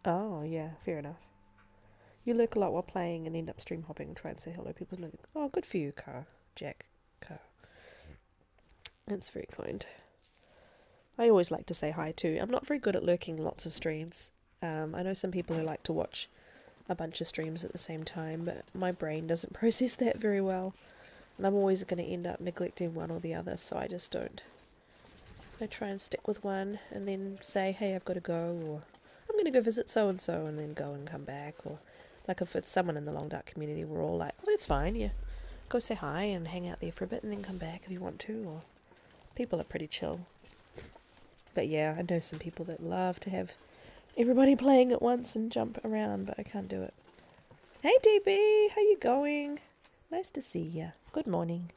Oh, yeah, fair enough. You lurk a lot while playing and end up stream hopping and try and say hello. People look. Oh, good for you, Jack. That's very kind. I always like to say hi too. I'm not very good at lurking lots of streams. I know some people who like to watch a bunch of streams at the same time, but my brain doesn't process that very well. And I'm always going to end up neglecting one or the other, so I just don't. I try and stick with one and then say, hey, I've got to go, or I'm going to go visit so-and-so, and then go and come back. Or like if it's someone in the Long Dark community, we're all like, oh, that's fine, yeah. Go say hi and hang out there for a bit and then come back if you want to. Or people are pretty chill. But yeah, I know some people that love to have everybody playing at once and jump around, but I can't do it. Hey DB, how you going? Nice to see ya. Good morning.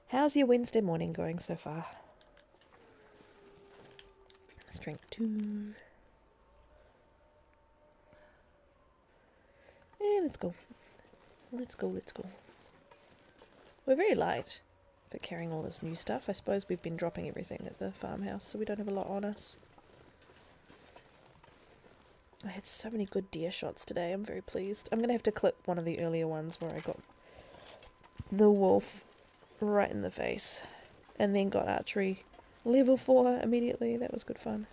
How's your Wednesday morning going so far? Strength 2. Yeah, let's go. Let's go. We're very light for carrying all this new stuff. I suppose we've been dropping everything at the farmhouse, so we don't have a lot on us. I had so many good deer shots today. I'm very pleased. I'm going to have to clip one of the earlier ones where I got the wolf right in the face and then got archery level 4 immediately. That was good fun.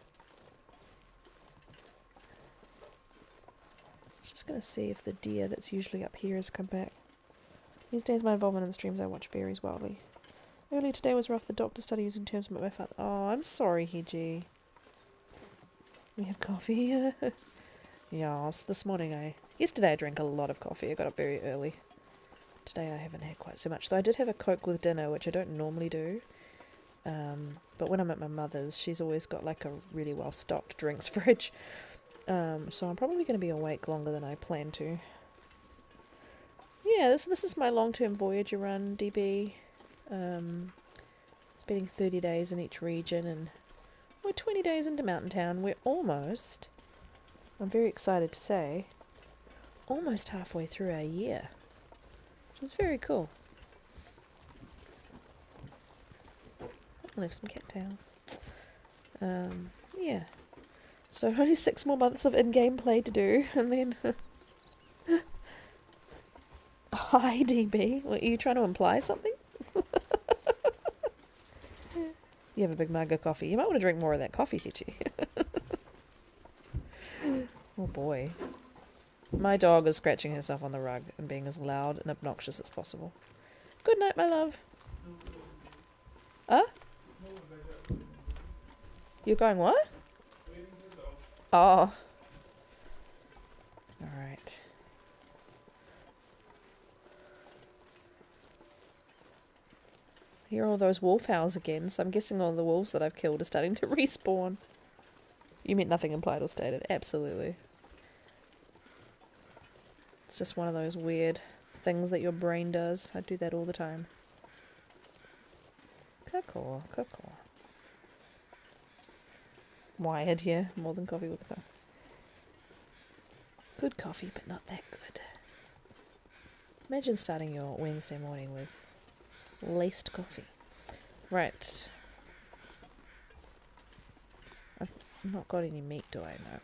Just going to see if the deer that's usually up here has come back. These days my involvement in the streams I watch varies wildly. Earlier today was rough. The doctor started using terms about my father. Oh, I'm sorry, Hiji. We have coffee. Yes, this morning yesterday I drank a lot of coffee. I got up very early. Today I haven't had quite so much. Though I did have a Coke with dinner, which I don't normally do. But when I'm at my mother's, she's always got like a really well stocked drinks fridge. So I'm probably going to be awake longer than I plan to. Yeah, this is my long-term Voyager run, DB. Spending 30 days in each region, and we're 20 days into Mountain Town. We're almost, I'm very excited to say, almost halfway through our year, which is very cool. I'll have some cattails. Yeah. So only 6 more months of in-game play to do, and then... Hi, DB. What, are you trying to imply something? You have a big mug of coffee. You might want to drink more of that coffee, Hichi. Oh boy. My dog is scratching herself on the rug and being as loud and obnoxious as possible. Good night, my love. Huh? You're going what? Oh. Alright. I hear all those wolf howls again, so I'm guessing all the wolves that I've killed are starting to respawn. You meant nothing implied or stated. Absolutely. It's just one of those weird things that your brain does. I do that all the time. Caw. wired here more than coffee with coffee. Good coffee, but not that good. Imagine starting your Wednesday morning with laced coffee. Right. I've not got any meat, do I? No.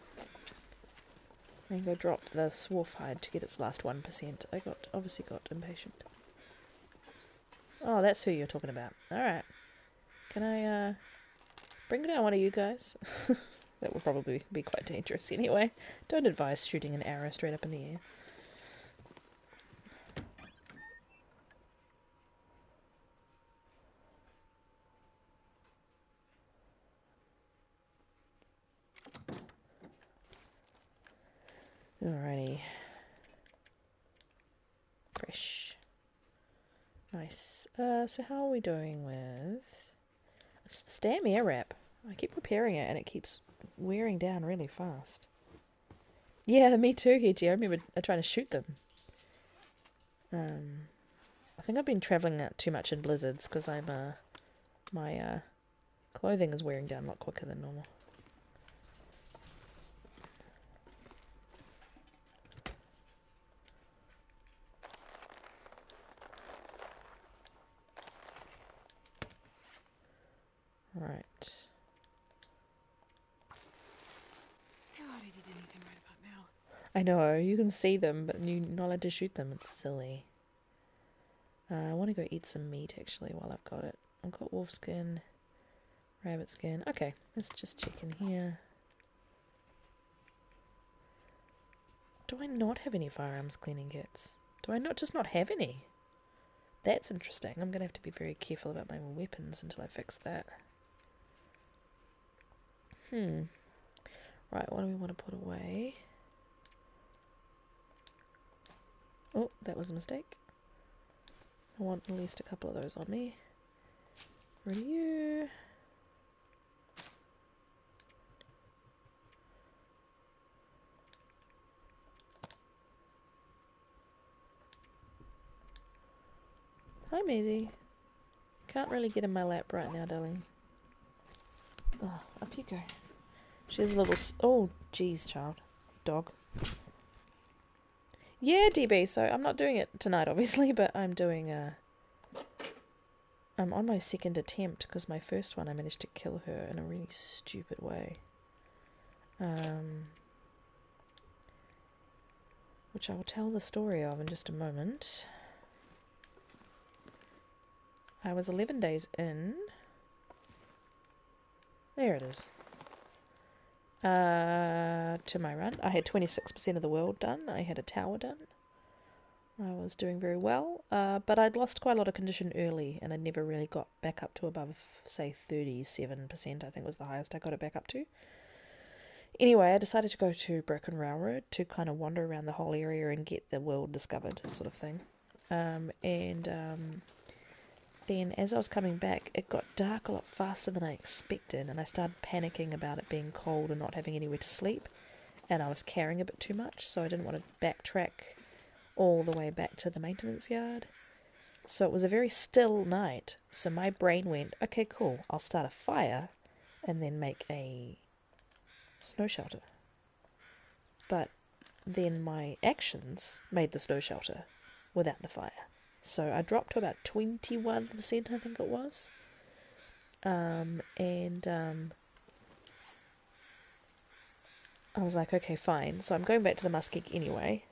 I'm going to drop the swarf hide to get its last 1%. I obviously got impatient. Oh, that's who you're talking about. Alright. Can I, bring down one of you guys? That would probably be quite dangerous anyway. Don't advise shooting an arrow straight up in the air. Alrighty. Fresh. Nice. So how are we doing with... It's the Stam air wrap. I keep repairing it and it keeps wearing down really fast. Yeah, me too, Hedgie. I remember trying to shoot them. I think I've been travelling out too much in blizzards because my clothing is wearing down a lot quicker than normal. Right. God, I did anything right about now. I know, you can see them, but you're not allowed to shoot them. It's silly. I want to go eat some meat, actually, while I've got it. I've got wolf skin, rabbit skin. Okay, let's just check in here. Do I not have any firearms cleaning kits? Do I not have any? That's interesting. I'm going to have to be very careful about my weapons until I fix that. Right, what do we want to put away? Oh, that was a mistake. I want at least a couple of those on me. Ready you. Hi, Maisie. Can't really get in my lap right now, darling. Oh, up you go. She's a little... Oh, jeez, child. Dog. Yeah, DB, so I'm not doing it tonight, obviously, but I'm doing, I'm on my second attempt, because my first one I managed to kill her in a really stupid way. Which I will tell the story of in just a moment. I was 11 days in. There it is. To my run. I had 26% of the world done. I had a tower done. I was doing very well, but I'd lost quite a lot of condition early, and I never really got back up to above, say, 37%, I think was the highest I got it back up to. Anyway, I decided to go to Broken Railroad to kind of wander around the whole area and get the world discovered, sort of thing. Then as I was coming back, it got dark a lot faster than I expected, and I started panicking about it being cold and not having anywhere to sleep, and I was carrying a bit too much, so I didn't want to backtrack all the way back to the maintenance yard. So it was a very still night, so my brain went, okay, cool, I'll start a fire and then make a snow shelter. But then my actions made the snow shelter without the fire. So I dropped to about 21%, I think it was. I was like, okay, fine. So I'm going back to the muskeg anyway.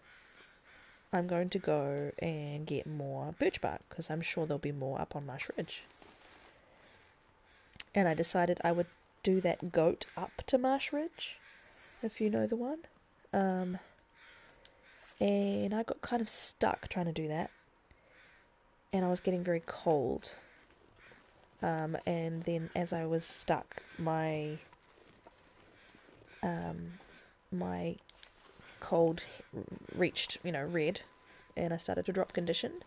I'm going to go and get more birch bark, because I'm sure there'll be more up on Marsh Ridge. And I decided I would do that goat up to Marsh Ridge, if you know the one. And I got kind of stuck trying to do that. And I was getting very cold. And then as I was stuck, my cold reached, red, and I started to drop condition.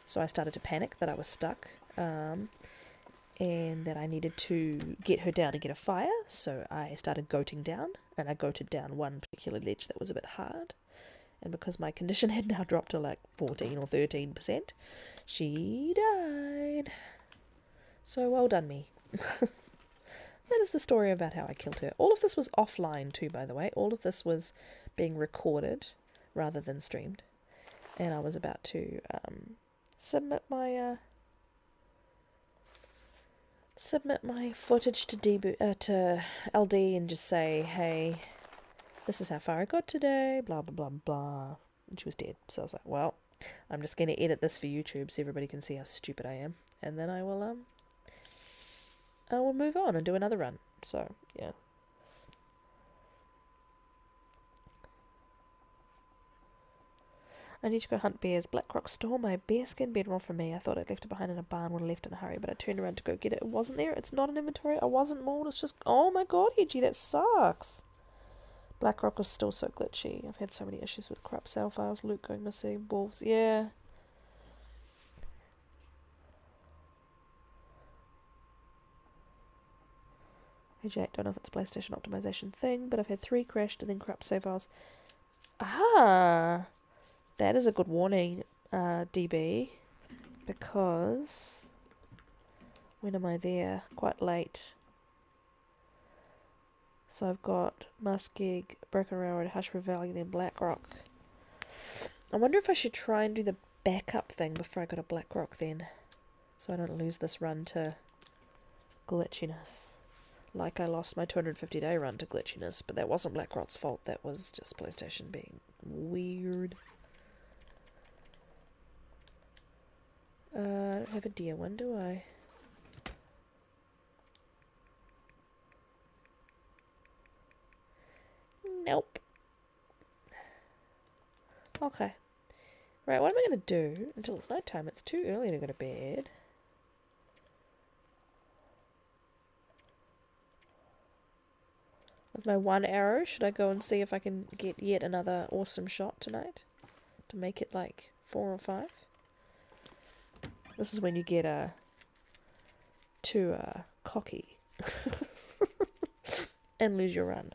So I started to panic that I was stuck, and that I needed to get her down to get a fire. So I started goating down, and I goated down one particular ledge that was a bit hard. And because my condition had now dropped to like 14 or 13%, she died. So well done me. A that is the story about how I killed her. All of this was offline too, by the way. All of this was being recorded rather than streamed. And I was about to submit my footage to LD and just say, hey, this is how far I got today, blah, blah, blah, blah. And she was dead. So I was like, well, I'm just going to edit this for YouTube so everybody can see how stupid I am. And then I will move on and do another run. So, yeah. I need to go hunt bears. Blackrock stole my bearskin bedroll from me. I thought I'd left it behind in a barn when I left in a hurry, but I turned around to go get it. It wasn't there. It's not an inventory. I wasn't mauled. It's just... Oh my god, Hedgie, that sucks. Blackrock is still so glitchy. I've had so many issues with corrupt save files, loot going missing, wolves. Yeah. Hey Jack, don't know if it's a PlayStation optimization thing, but I've had 3 crashed and then corrupt save files. Ah! That is a good warning, DB, because when am I there? Quite late. So I've got Muskeg, Broken Railroad, Hush Rebellion, then Blackrock. I wonder if I should try and do the backup thing before I go to Blackrock then, so I don't lose this run to glitchiness. Like I lost my 250-day run to glitchiness, but that wasn't Blackrock's fault, that was just PlayStation being weird. I don't have a deer one, do I? Nope. Okay. Right, what am I going to do until it's night time? It's too early to go to bed. With my 1 arrow, should I go and see if I can get yet another awesome shot tonight? To make it like 4 or 5? This is when you get too cocky and lose your run.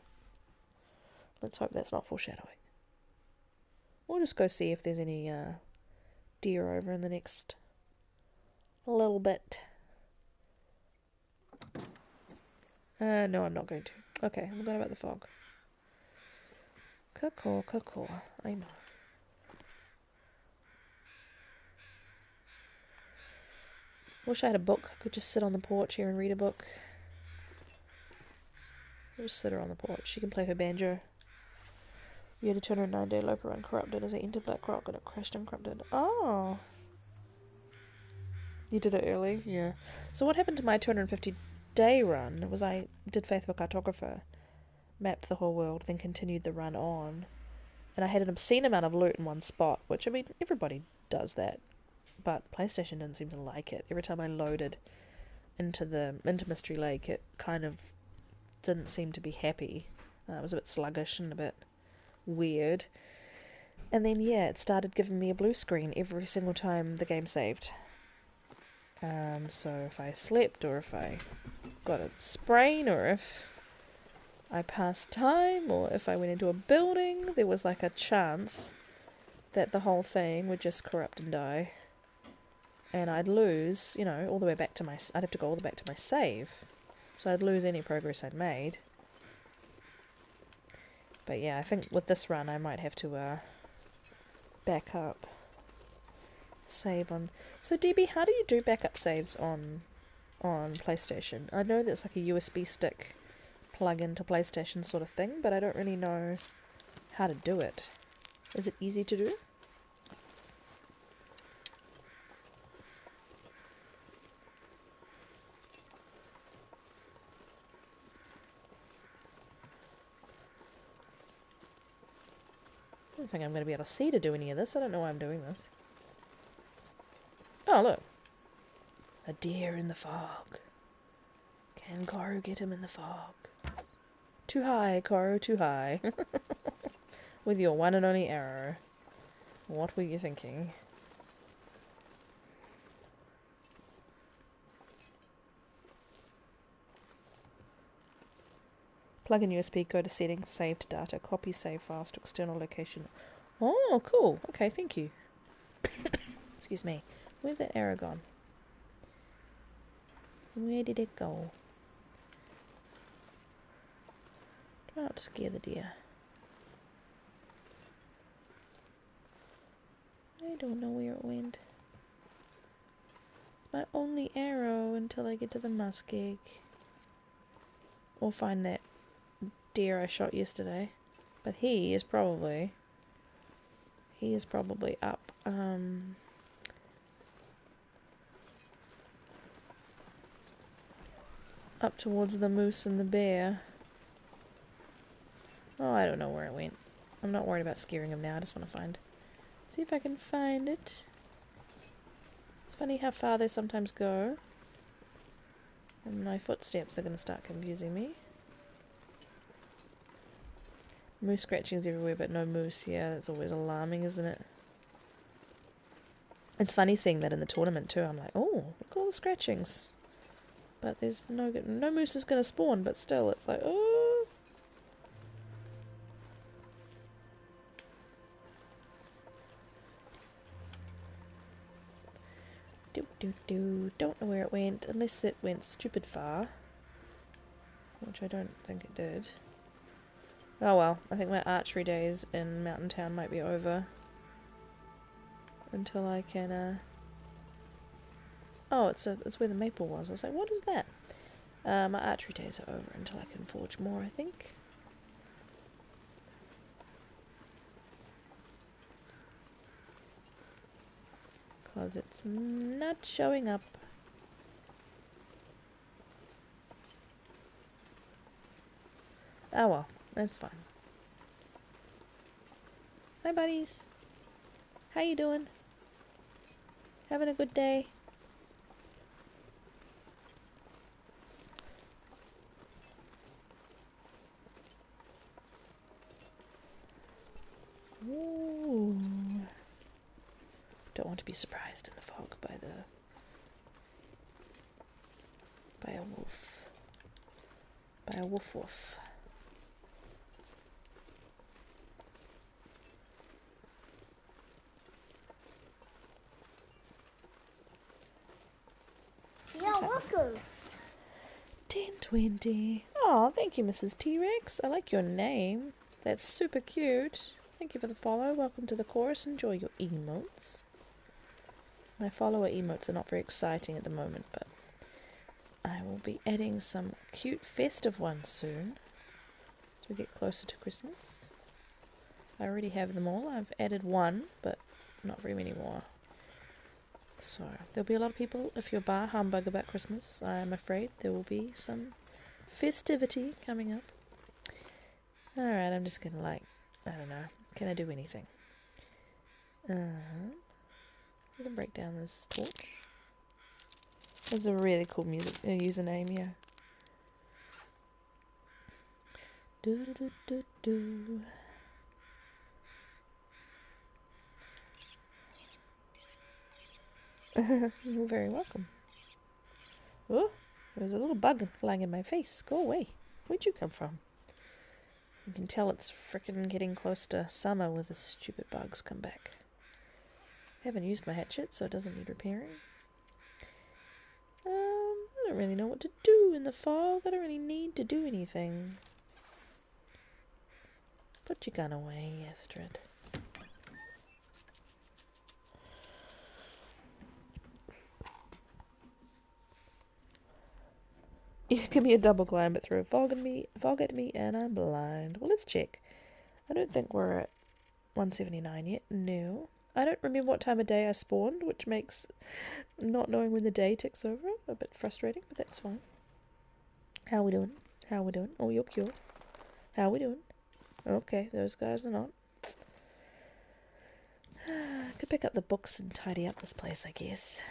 Let's hope that's not foreshadowing. We'll just go see if there's any deer over in the next little bit. No, I'm not going to. Okay, I'm going about the fog. Caw, I know. Wish I had a book. I could just sit on the porch here and read a book. I'll just sit her on the porch. She can play her banjo. You had a 209-day Loper run corrupted as I entered Blackrock and it crashed and corrupted. Oh. You did it early? Yeah. So what happened to my 250-day run was I did Faithful Cartographer, mapped the whole world, then continued the run on. And I had an obscene amount of loot in one spot, which, I mean, everybody does that. But PlayStation didn't seem to like it. Every time I loaded into Mystery Lake, it kind of didn't seem to be happy. It was a bit sluggish and a bit weird. And then, yeah, it started giving me a blue screen every single time the game saved. So if I slept, or if I got a sprain, or if I passed time, or if I went into a building, there was like a chance that the whole thing would just corrupt and die. And I'd lose, you know, all the way back to my... I'd have to go all the way back to my save. So I'd lose any progress I'd made. But yeah, I think with this run I might have to back up. Save on... So DB, how do you do backup saves on PlayStation? I know that's like a USB stick plug into PlayStation sort of thing, but I don't really know how to do it. Is it easy to do? I don't think I'm going to be able to see to do any of this. I don't know why I'm doing this. Oh, look. A deer in the fog. Can Karu get him in the fog? Too high, Karu, too high. With your one and only arrow. What were you thinking? Plug in USB, go to settings, saved data, copy save files to external location. Oh, cool. Okay, thank you. Excuse me. Where's that arrow gone? Where did it go? Try not to scare the deer. I don't know where it went. It's my only arrow until I get to the muskeg. Or find that deer I shot yesterday. But he is probably up. Up towards the moose and the bear. Oh, I don't know where it went. I'm not worried about scaring him now. I just want to see if I can find it. It's funny how far they sometimes go. And my footsteps are going to start confusing me. Moose scratchings everywhere, but no moose. Yeah, that's always alarming, isn't it? It's funny seeing that in the tournament too. I'm like, oh, look at all the scratchings. But there's no moose is going to spawn, but still, it's like, oh. Don't know where it went, unless it went stupid far. Which I don't think it did. Oh well, I think my archery days in Mountain Town might be over. Until I can, Oh, it's where the maple was. I was like, what is that? My archery days are over until I can forge more, I think. Because it's not showing up. Oh well, that's fine. Hi buddies. How you doing? Having a good day? Ooh. Don't want to be surprised in the fog by a wolf. By a woof. Yeah, welcome. 1020. Oh, thank you, Mrs. T-Rex. I like your name. That's super cute. Thank you for the follow. Welcome to the chorus. Enjoy your emotes. My follower emotes are not very exciting at the moment, but I will be adding some cute festive ones soon as we get closer to Christmas. I already have them all. I've added one, but not very many more. So, there'll be a lot of people. If you're bar humbug about Christmas, I'm afraid there will be some festivity coming up. Alright, I'm just gonna I don't know. Can I do anything? We can break down this torch. That's a really cool username, yeah. Do. You're very welcome. Oh, there's a little bug flying in my face. Go away. Where'd you come from? You can tell it's frickin' getting close to summer with the stupid bugs come back. I haven't used my hatchet, so it doesn't need repairing. I don't really know what to do in the fog. I don't really need to do anything. Put your gun away, Astrid. Yeah, give me a double climb, but throw fog at me, and I'm blind. Well, let's check. I don't think we're at 179 yet. No. I don't remember what time of day I spawned, which makes not knowing when the day ticks over a bit frustrating, but that's fine. How we doing? Oh, you're cute. How we doing? Okay, those guys are not. I could pick up the books and tidy up this place, I guess.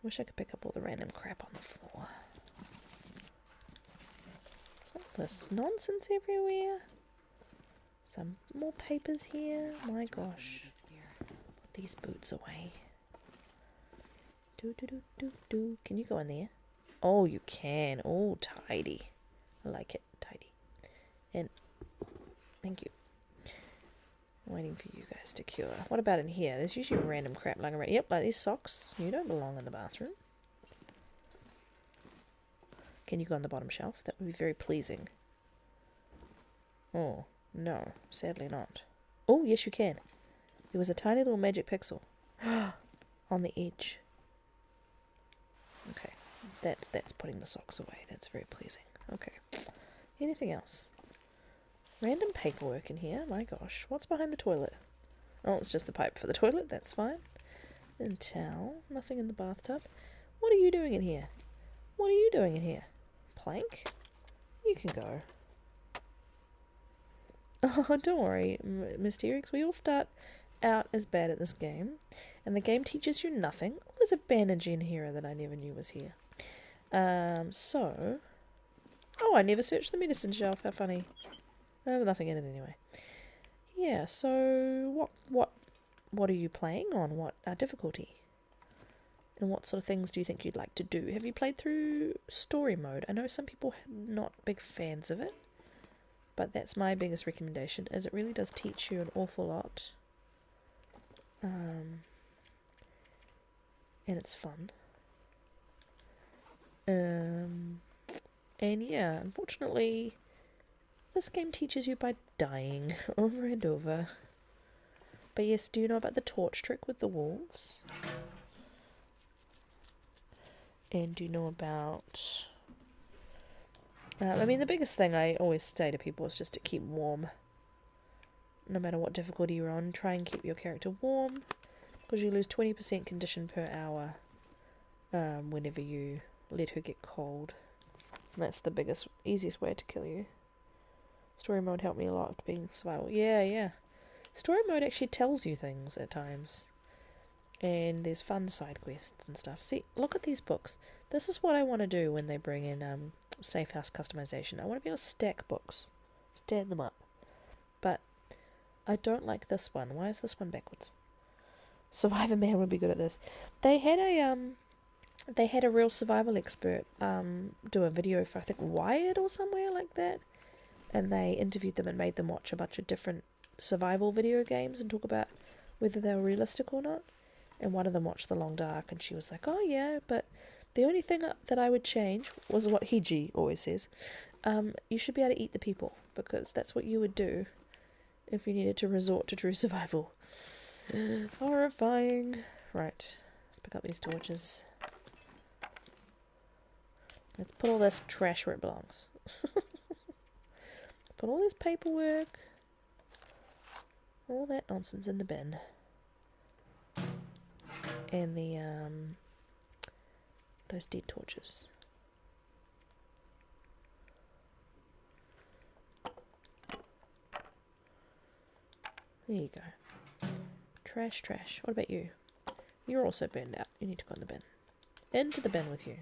Wish I could pick up all the random crap on the floor. All this nonsense everywhere. Some more papers here. My gosh. Put these boots away. Can you go in there? Oh, you can. Oh, tidy. I like it. Tidy. And thank you. I'm waiting for you guys to cure. What about in here? There's usually random crap lying around. Yep, like these socks. You don't belong in the bathroom. Can you go on the bottom shelf? That would be very pleasing. Oh, no, sadly not. Oh, yes you can. There was a tiny little magic pixel on the edge. Okay, that's putting the socks away. That's very pleasing. Okay. Anything else? Random paperwork in here. My gosh. What's behind the toilet? Oh, it's just the pipe for the toilet. That's fine. And towel. Nothing in the bathtub. What are you doing in here? What are you doing in here? Plank? You can go. Oh, don't worry, Mysterix. We all start out as bad at this game. And the game teaches you nothing. Oh, there's a bandage in here that I never knew was here. So... Oh, I never searched the medicine shelf. How funny. There's nothing in it anyway. Yeah, so what are you playing on? What difficulty? And what sort of things do you think you'd like to do? Have you played through story mode? I know some people are not big fans of it, but that's my biggest recommendation, as it really does teach you an awful lot. And it's fun. And yeah, unfortunately, this game teaches you by dying over and over. But yes, do you know about the torch trick with the wolves? And do you know about... I mean, the biggest thing I always say to people is just to keep warm. No matter what difficulty you're on, try and keep your character warm, because you lose 20% condition per hour whenever you let her get cold. And that's the biggest, easiest way to kill you. Story mode helped me a lot being survival. Yeah. Story mode actually tells you things at times. And there's fun side quests and stuff. See, look at these books. This is what I want to do when they bring in safe house customization. I want to be able to stack books. Stand them up. But I don't like this one. Why is this one backwards? Survivor Man would be good at this. They had a real survival expert do a video for, I think, Wired or somewhere like that. And they interviewed them and made them watch a bunch of different survival video games and talk about whether they were realistic or not. And one of them watched The Long Dark, and she was like, oh yeah, but the only thing that I would change was what Hiji always says. You should be able to eat the people, because that's what you would do if you needed to resort to true survival. Horrifying. Right, let's pick up these torches. Let's put all this trash where it belongs. Put all this paperwork, all that nonsense in the bin. And the, those dead torches. There you go. Trash. What about you? You're also burned out. You need to go in the bin. Into the bin with you.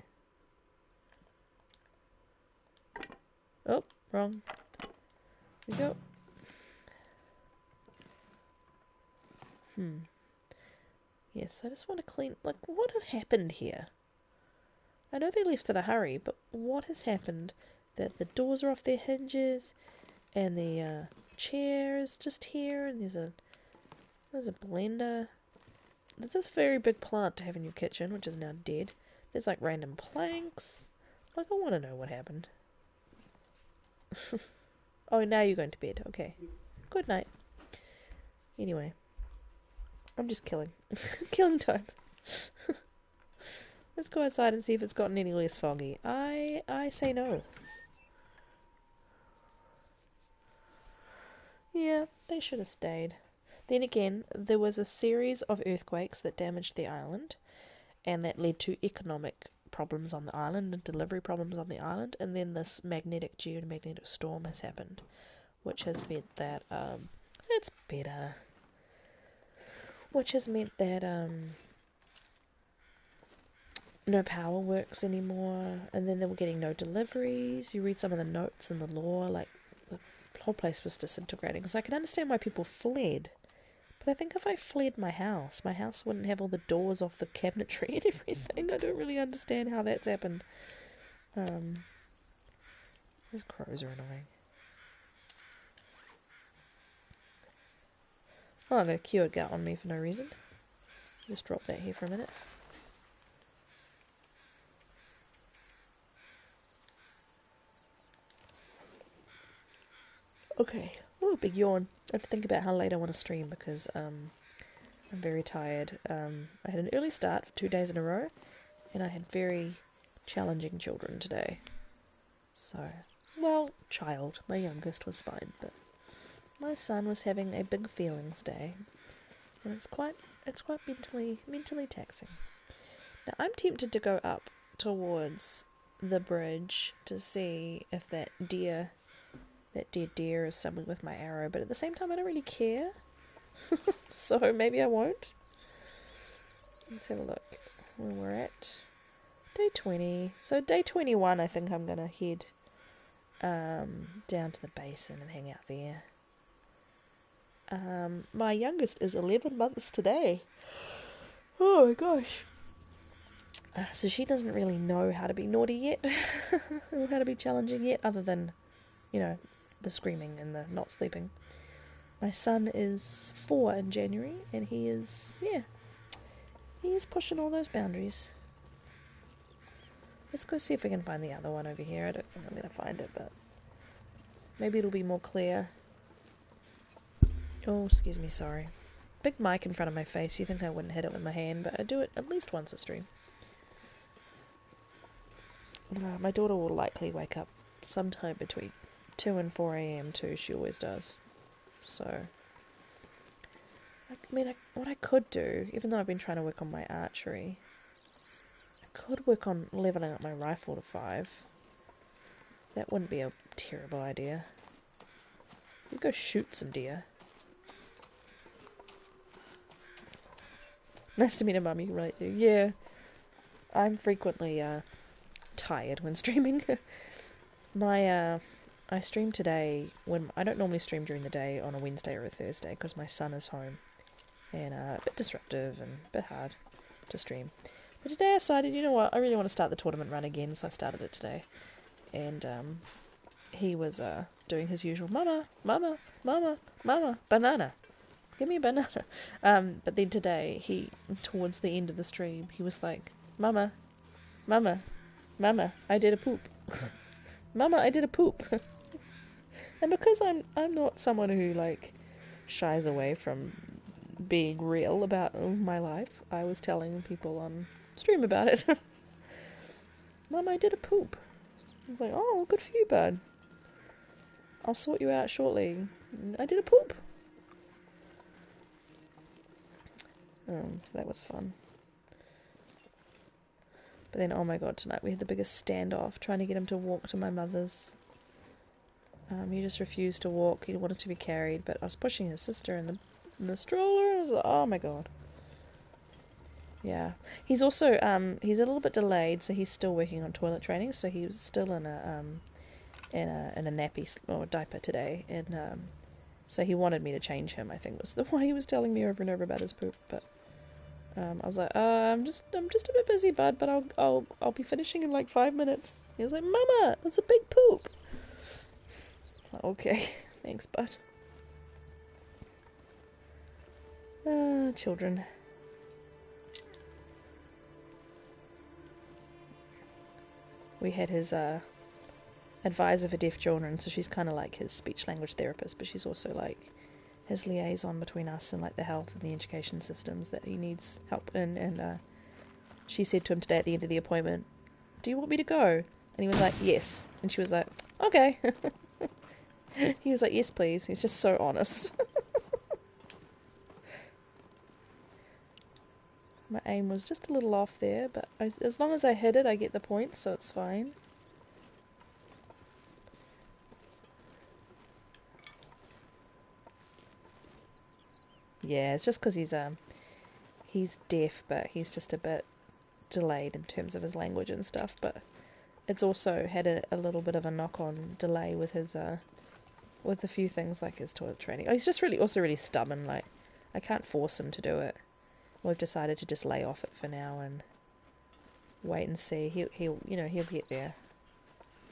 Oh, wrong. There we go. Yes, I just want to clean... Like, what had happened here? I know they left in a hurry, but what has happened? That the doors are off their hinges, and the chair is just here, and there's a blender. There's this very big plant to have in your kitchen, which is now dead. There's, like, random planks. Like, I want to know what happened. Oh, now you're going to bed. Okay. Good night. Anyway. I'm just killing. Killing time. Let's go outside and see if it's gotten any less foggy. I say no. Yeah, they should have stayed. Then again, there was a series of earthquakes that damaged the island, and that led to economic problems on the island and delivery problems on the island, and then this geomagnetic storm has happened, which has meant that it's better. Which has meant that no power works anymore, and then they were getting no deliveries. You read some of the notes in the lore, like the whole place was disintegrating. So I can understand why people fled. But I think if I fled my house wouldn't have all the doors off the cabinetry and everything. I don't really understand how that's happened. Those crows are annoying. Oh, I'm going to cure gut on me for no reason. Just drop that here for a minute. Okay. Oh, big yawn. I have to think about how late I want to stream because I'm very tired. I had an early start for 2 days in a row, and I had very challenging children today. So, well, child. My youngest was fine, but my son was having a big feelings day, and it's quite mentally taxing. Now, I'm tempted to go up towards the bridge to see if that deer is somewhere with my arrow, but at the same time I don't really care. So maybe I won't. Let's have a look where we're at. Day 20. So day 21 I think I'm gonna head down to the basin and hang out there. My youngest is 11 months today. Oh my gosh. So she doesn't really know how to be naughty yet, or how to be challenging yet, other than, the screaming and the not sleeping. My son is 4 in January, and he is pushing all those boundaries. Let's go see if we can find the other one over here. I don't think I'm going to find it, but maybe it'll be more clear. Oh, excuse me, sorry. Big mic in front of my face. You think I wouldn't hit it with my hand, but I do it at least once a stream. My daughter will likely wake up sometime between 2 and 4 a.m. too. She always does. So, what I could do, even though I've been trying to work on my archery, I could work on leveling up my rifle to 5. That wouldn't be a terrible idea. You go shoot some deer. Nice to meet a mum you can relate to. Yeah, I'm frequently tired when streaming. I stream today when I don't normally stream during the day on a Wednesday or a Thursday because my son is home and a bit disruptive and a bit hard to stream. But today I decided, you know what, I really want to start the tournament run again, so I started it today. And he was doing his usual mama, mama, mama, mama, banana. Give me a banana. But then today, towards the end of the stream, he was like, mama, mama, mama, I did a poop. Mama, I did a poop. And because I'm not someone who shies away from being real about my life, I was telling people on stream about it. Mum, I did a poop. I was like, oh, good for you, bud. I'll sort you out shortly. I did a poop. So that was fun. But then, oh my god, tonight we had the biggest standoff trying to get him to walk to my mother's. He just refused to walk. He wanted to be carried, but I was pushing his sister in the stroller. I was like, oh my god. Yeah. He's also, he's a little bit delayed, so he's still working on toilet training, so he was still in a nappy or diaper today, and so he wanted me to change him, I think was the why he was telling me over and over about his poop, but I was like, I'm just a bit busy, bud, but I'll be finishing in like 5 minutes. He was like, Mama, it's a big poop. Okay, thanks, bud. Children. We had his advisor for deaf children, so she's kind of like his speech language therapist, but she's also like his liaison between us and like the health and the education systems that he needs help in. And she said to him today at the end of the appointment, do you want me to go? And he was like, yes. And she was like, okay. He was like, yes, please. He's just so honest. My aim was just a little off there, but as long as I hit it, I get the points, so it's fine. Yeah, it's just because he's deaf, but he's just a bit delayed in terms of his language and stuff, but it's also had a little bit of a knock-on delay with his with a few things like his toilet training. Oh, he's just really stubborn. Like, I can't force him to do it. We've decided to just lay off it for now and wait and see. He'll get there.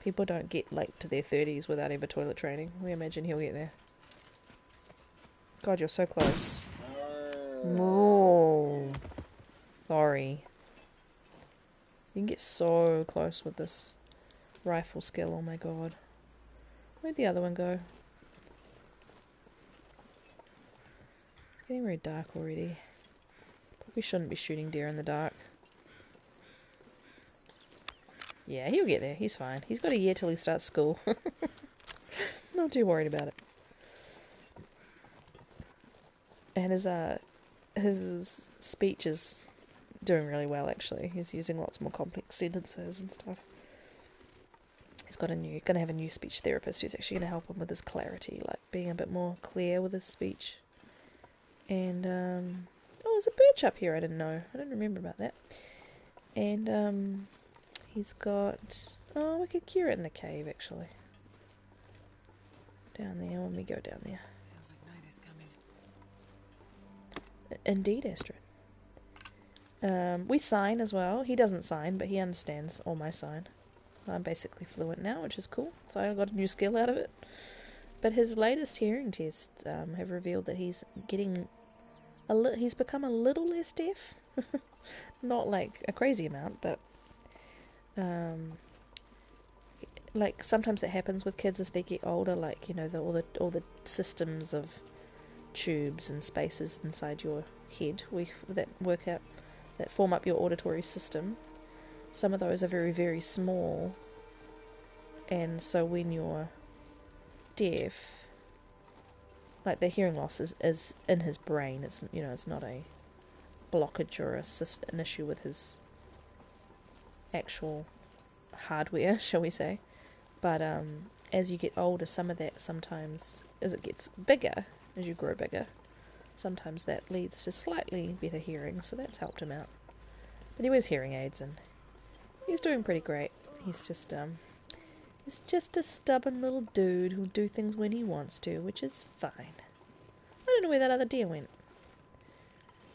People don't get like to their 30s without ever toilet training. We imagine he'll get there. God, you're so close. Oh, sorry. You can get so close with this rifle skill. Oh my god. Where'd the other one go? getting very dark already. Probably shouldn't be shooting deer in the dark. Yeah, he'll get there. He's fine. He's got a year till he starts school. Not too worried about it. And his speech is doing really well, actually. He's using lots more complex sentences and stuff. He's gonna have a new speech therapist who's actually gonna help him with his clarity, like being a bit more clear with his speech. And oh, there's a birch up here. I didn't know. I didn't remember about that. And he's got we could cure it in the cave actually. Down there when we go down there. Feels like night is coming. Indeed, Astrid. We sign as well. He doesn't sign, but he understands all my sign. I'm basically fluent now, which is cool. So I got a new skill out of it. But his latest hearing tests have revealed that he's getting he's become a little less deaf. Not like a crazy amount, but like sometimes it happens with kids as they get older. Like all the systems of tubes and spaces inside your head that form up your auditory system. Some of those are very, very small, and so when you're deaf, like the hearing loss is in his brain. It's it's not a blockage or an issue with his actual hardware, shall we say. But as you get older, some of that sometimes, as it gets bigger, as you grow bigger, sometimes that leads to slightly better hearing, so that's helped him out. But he wears hearing aids and he's doing pretty great. He's just a stubborn little dude who'll do things when he wants to, which is fine. I don't know where that other deer went.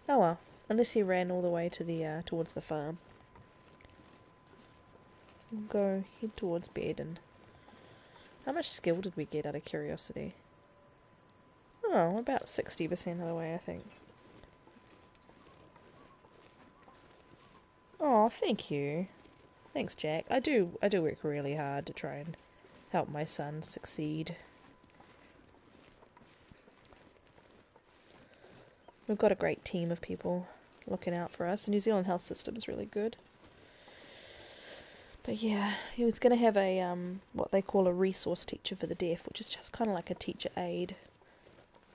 Oh well, unless he ran all the way to the towards the farm. We'll go head towards bed. And how much skill did we get out of curiosity? Oh, about 60% of the way, I think. Oh, thank you. Thanks, Jack. I do work really hard to try and help my son succeed. We've got a great team of people looking out for us. The New Zealand health system is really good. But yeah, he was going to have a what they call a resource teacher for the deaf, which is just kind of like a teacher aide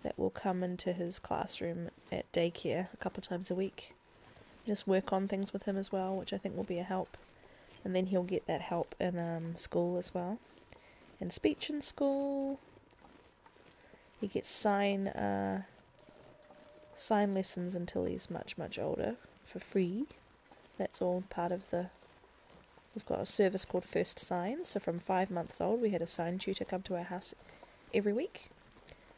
that will come into his classroom at daycare a couple of times a week. Just work on things with him as well, which I think will be a help. And then he'll get that help in school as well. And speech in school. He gets sign lessons until he's much, much older for free. That's all part of we've got a service called First Sign. So from 5 months old, we had a sign tutor come to our house every week.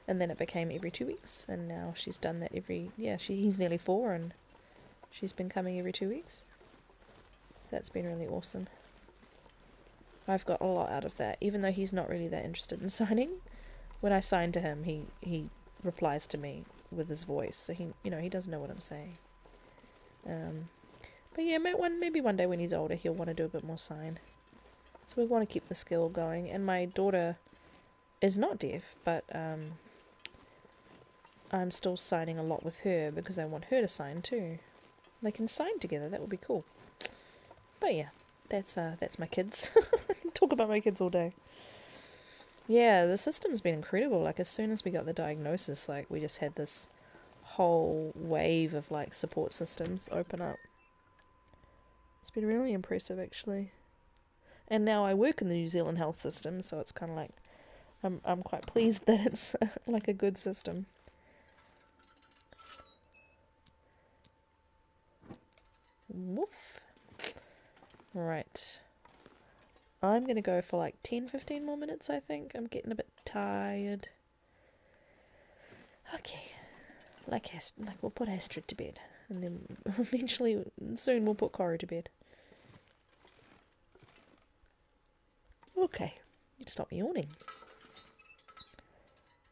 And then it became every 2 weeks. And now she's done that he's nearly 4 and she's been coming every 2 weeks. So that's been really awesome. I've got a lot out of that, even though he's not really that interested in signing. When I sign to him, he replies to me with his voice, so he does know what I'm saying. But yeah, maybe one day when he's older, he'll want to do a bit more sign. So we want to keep the skill going. And my daughter is not deaf, but I'm still signing a lot with her because I want her to sign too. They can sign together. That would be cool. But yeah, that's my kids. Talk about my kids all day. Yeah, the system's been incredible. Like as soon as we got the diagnosis, like we just had this whole wave of like support systems open up. It's been really impressive actually. And now I work in the New Zealand health system, so it's kind of like I'm quite pleased that it's like a good system. Woof. Right. I'm going to go for like 10-15 more minutes, I think. I'm getting a bit tired. Okay. Like we'll put Astrid to bed. And then eventually, soon we'll put Corey to bed. Okay. You'd stop yawning.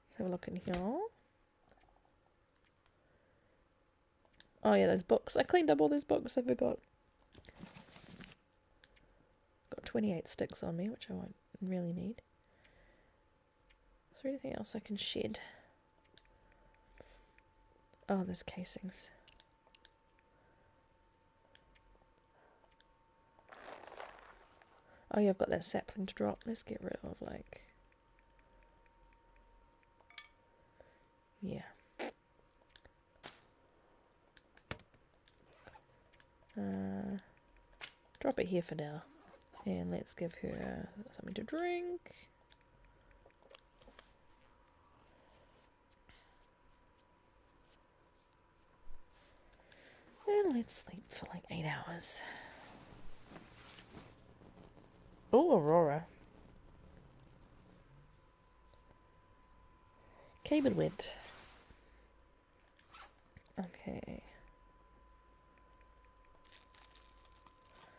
Let's have a look in here. Oh yeah, those books. I cleaned up all those books, I forgot. Got 28 sticks on me, which I won't really need. Is there anything else I can shed? Oh, there's casings. Oh yeah, I've got that sapling to drop. Let's get rid of, like... Yeah. Drop it here for now. And let's give her something to drink. And let's sleep for like 8 hours. Oh, Aurora. Cable wind. Okay.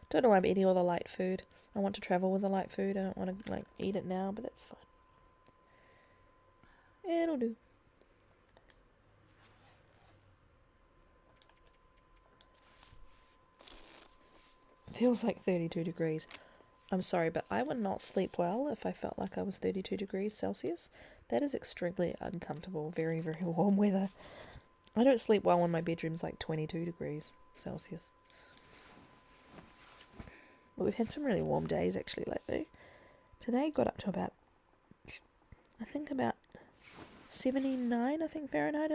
Don't know why I'm eating all the light food. I want to travel with the light food. I don't want to like eat it now, but that's fine. It'll do. Feels like 32 degrees. I'm sorry, but I would not sleep well if I felt like I was 32 degrees Celsius. That is extremely uncomfortable. Very, very warm weather. I don't sleep well when my bedroom's like 22 degrees Celsius. But we've had some really warm days actually lately. Today got up to about, I think about 79, I think Fahrenheit.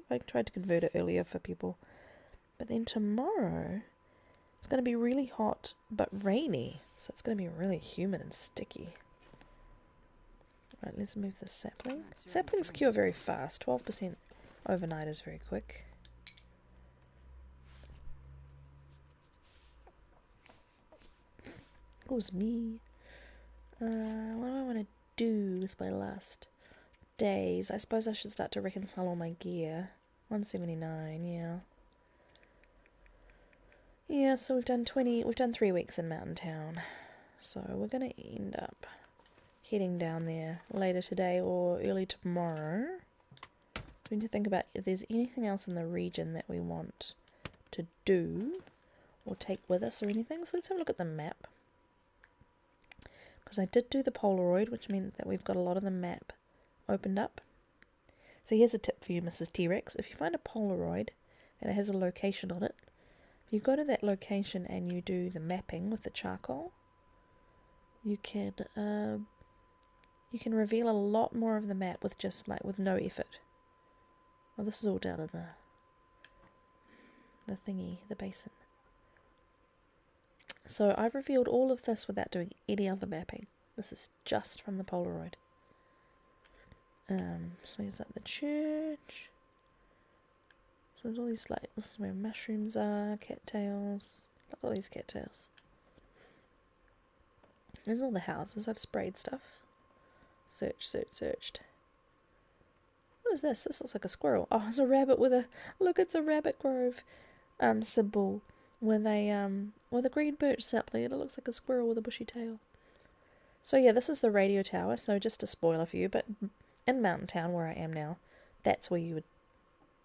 I tried to convert it earlier for people. But then tomorrow, it's going to be really hot but rainy. So it's going to be really humid and sticky. Right, let's move this sapling. Saplings cure very fast. 12% overnight is very quick. It was me. What do I want to do with my last days? I suppose I should start to reconcile all my gear. 179, yeah. Yeah, so we've done 3 weeks in Mountain Town. So we're going to end up heading down there later today or early tomorrow. So we need to think about if there's anything else in the region that we want to do or take with us or anything. So let's have a look at the map. Because I did do the Polaroid, which means that we've got a lot of the map opened up. So here's a tip for you, Mrs. T-Rex. If you find a Polaroid and it has a location on it, if you go to that location and you do the mapping with the charcoal, you can reveal a lot more of the map with just like with no effort. Oh, this is all down in the thingy, the basin. So I've revealed all of this without doing any other mapping. This is just from the Polaroid. So here's like the church. So there's all these like, this is where mushrooms are, cattails. Look at all these cattails. There's all the houses. I've sprayed stuff. Searched. What is this? This looks like a squirrel. Oh, it's a rabbit with a, look, it's a rabbit grove symbol with a green birch sapling, and it looks like a squirrel with a bushy tail. So yeah, this is the radio tower. So just a spoiler for you, but in Mountain Town where I am now, that's where you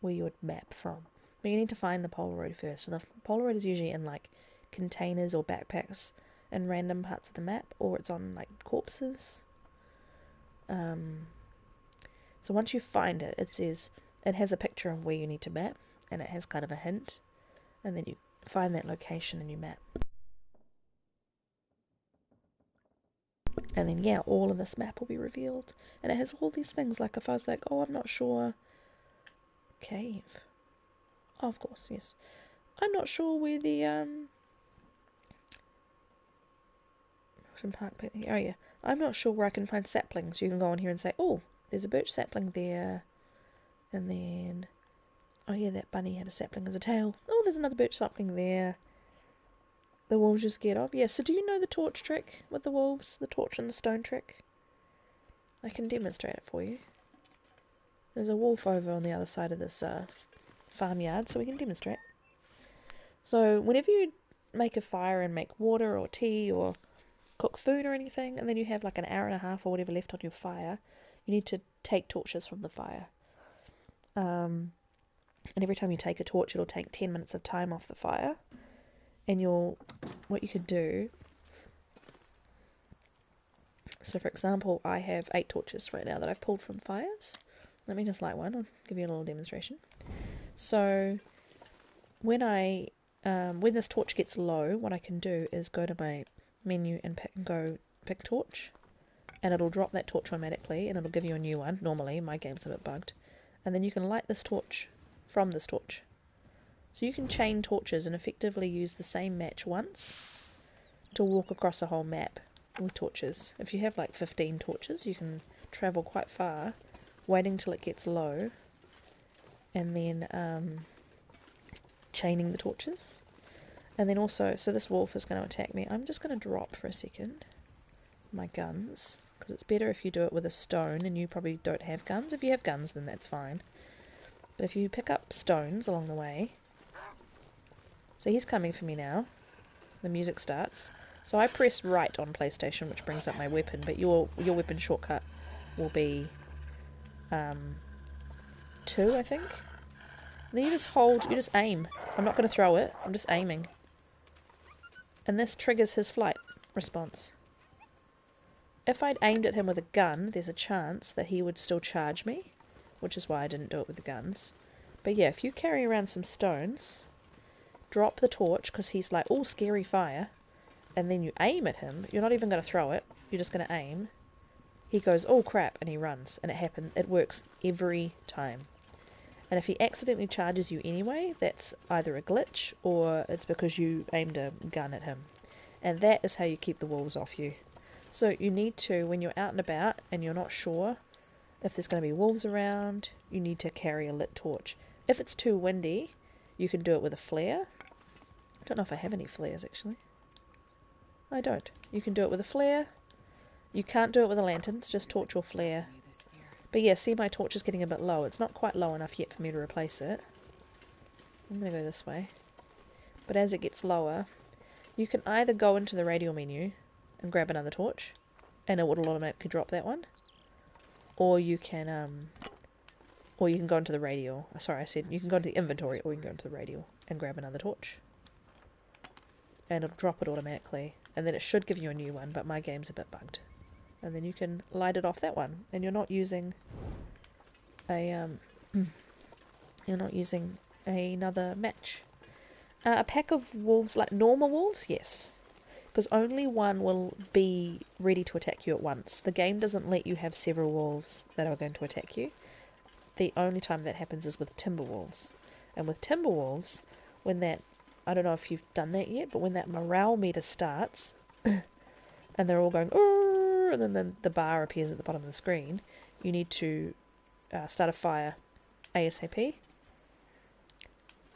would map from. But you need to find the Polaroid first. And the Polaroid is usually in like containers or backpacks in random parts of the map, or it's on like corpses. So once you find it, it says it has a picture of where you need to map, and it has kind of a hint, and then you find that location and you map. And then yeah, all of this map will be revealed, and it has all these things. Like if I was like, oh, I'm not sure. Cave. Oh, of course, yes. I'm not sure where the Milton Park. Oh yeah, I'm not sure where I can find saplings. You can go on here and say, oh, there's a birch sapling there, and then oh yeah, that bunny had a sapling as a tail. Oh, there's another birch sapling there. The wolves just get off. Yeah. So do you know the torch trick with the wolves? The torch and the stone trick. I can demonstrate it for you. There's a wolf over on the other side of this farmyard, so we can demonstrate. So whenever you make a fire and make water or tea or cook food or anything, and then you have like an hour and a half or whatever left on your fire, you need to take torches from the fire. And every time you take a torch, it'll take 10 minutes of time off the fire. And what you could do, so for example, I have 8 torches right now that I've pulled from fires. Let me just light one. I'll give you a little demonstration. So when this torch gets low, what I can do is go to my menu and pick torch, and it'll drop that torch automatically, and it'll give you a new one. Normally, my game's a bit bugged. And then you can light this torch from this torch. So you can chain torches and effectively use the same match once to walk across a whole map with torches. If you have like 15 torches, you can travel quite far, waiting till it gets low, and then chaining the torches. And then also, so this wolf is going to attack me. I'm just going to drop for a second my guns, because it's better if you do it with a stone, and you probably don't have guns. If you have guns, then that's fine. But if you pick up stones along the way... So he's coming for me now. The music starts. So I press right on PlayStation, which brings up my weapon, but your weapon shortcut will be 2, I think. And then you just aim. I'm not going to throw it, I'm just aiming. And this triggers his flight response. If I'd aimed at him with a gun, there's a chance that he would still charge me, which is why I didn't do it with the guns. But yeah, if you carry around some stones, drop the torch, because he's like, all scary fire, and then you aim at him, you're not even going to throw it, you're just going to aim. He goes, oh crap, and he runs, and it works every time. And if he accidentally charges you anyway, that's either a glitch, or it's because you aimed a gun at him. And that is how you keep the wolves off you. So you need to, when you're out and about, and you're not sure if there's going to be wolves around, you need to carry a lit torch. If it's too windy, you can do it with a flare. I don't know if I have any flares, actually. I don't. You can do it with a flare. You can't do it with a lantern, it's just torch or flare. But yeah, see, my torch is getting a bit low. It's not quite low enough yet for me to replace it. I'm going to go this way. But as it gets lower, you can either go into the radial menu and grab another torch, and it will automatically drop that one. Or you can go into the radial. Sorry, I said you can go into the inventory, or you can go into the radial and grab another torch. And it'll drop it automatically. And then it should give you a new one, but my game's a bit bugged. And then you can light it off that one, and you're not using another match. A pack of wolves, like normal wolves, yes, because only one will be ready to attack you at once. The game doesn't let you have several wolves that are going to attack you. The only time that happens is with timber wolves. And with timber wolves, when that, I don't know if you've done that yet, but when that morale meter starts, and they're all going, "Arr!" and then the bar appears at the bottom of the screen, you need to start a fire ASAP.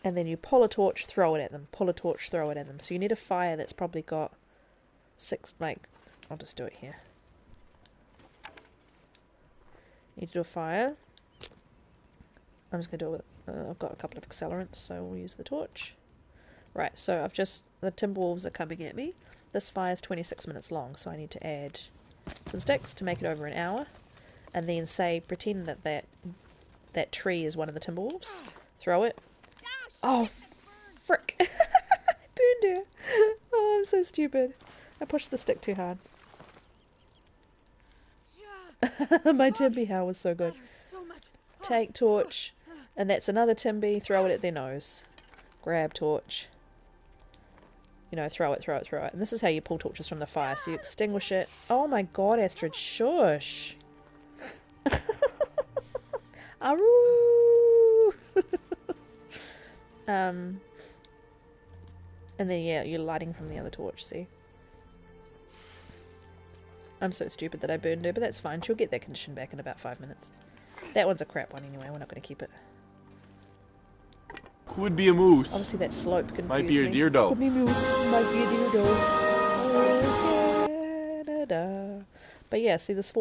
And then you pull a torch, throw it at them. Pull a torch, throw it at them. So you need a fire that's probably got 6, I'll just do it here. You need to do a fire. I'm just going to do it with, I've got a couple of accelerants, so we'll use the torch. Right, so the Timberwolves are coming at me. This fire is 26 minutes long, so I need to add some sticks to make it over an hour. And then pretend that tree is one of the Timberwolves. Throw it. Oh, frick. I burned her. Oh, I'm so stupid. I pushed the stick too hard. My Timby howl was so good. Take torch, and that's another Timby. Throw it at their nose. Grab torch. Throw it. And this is how you pull torches from the fire. So you extinguish it. Oh my god, Astrid, shush. Aroo! And then, yeah, you're lighting from the other torch, see? I'm so stupid that I burned her, but that's fine. She'll get that condition back in about 5 minutes. That one's a crap one anyway. We're not going to keep it. Could be a moose. Obviously that slope confused me. Might be a deer doe. Could be moose. Might be a deer doe. Oh, Canada. But yeah, see this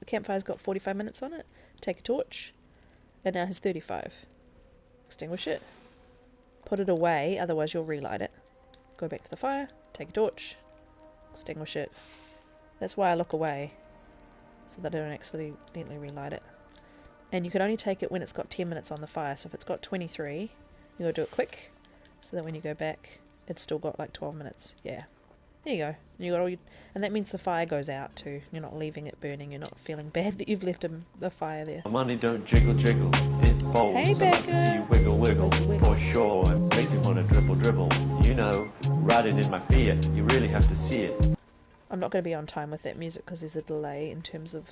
campfire's got 45 minutes on it. Take a torch. It now has 35. Extinguish it. Put it away, otherwise you'll relight it. Go back to the fire. Take a torch. Extinguish it. That's why I look away, so that I don't accidentally relight it. And you can only take it when it's got 10 minutes on the fire. So if it's got 23, you gotta do it quick, so that when you go back, it's still got like 12 minutes. Yeah. There you go. You got and that means the fire goes out too. You're not leaving it burning. You're not feeling bad that you've left the fire there. Money don't jiggle jiggle. It folds. Hey, I like to Becca. see you wiggle, wiggle, Wiggle, wiggle. for sure. And make me wanna dribble, dribble. You know, riding in my Fiat, you really have to see it. I'm not going to be on time with that music because there's a delay in terms of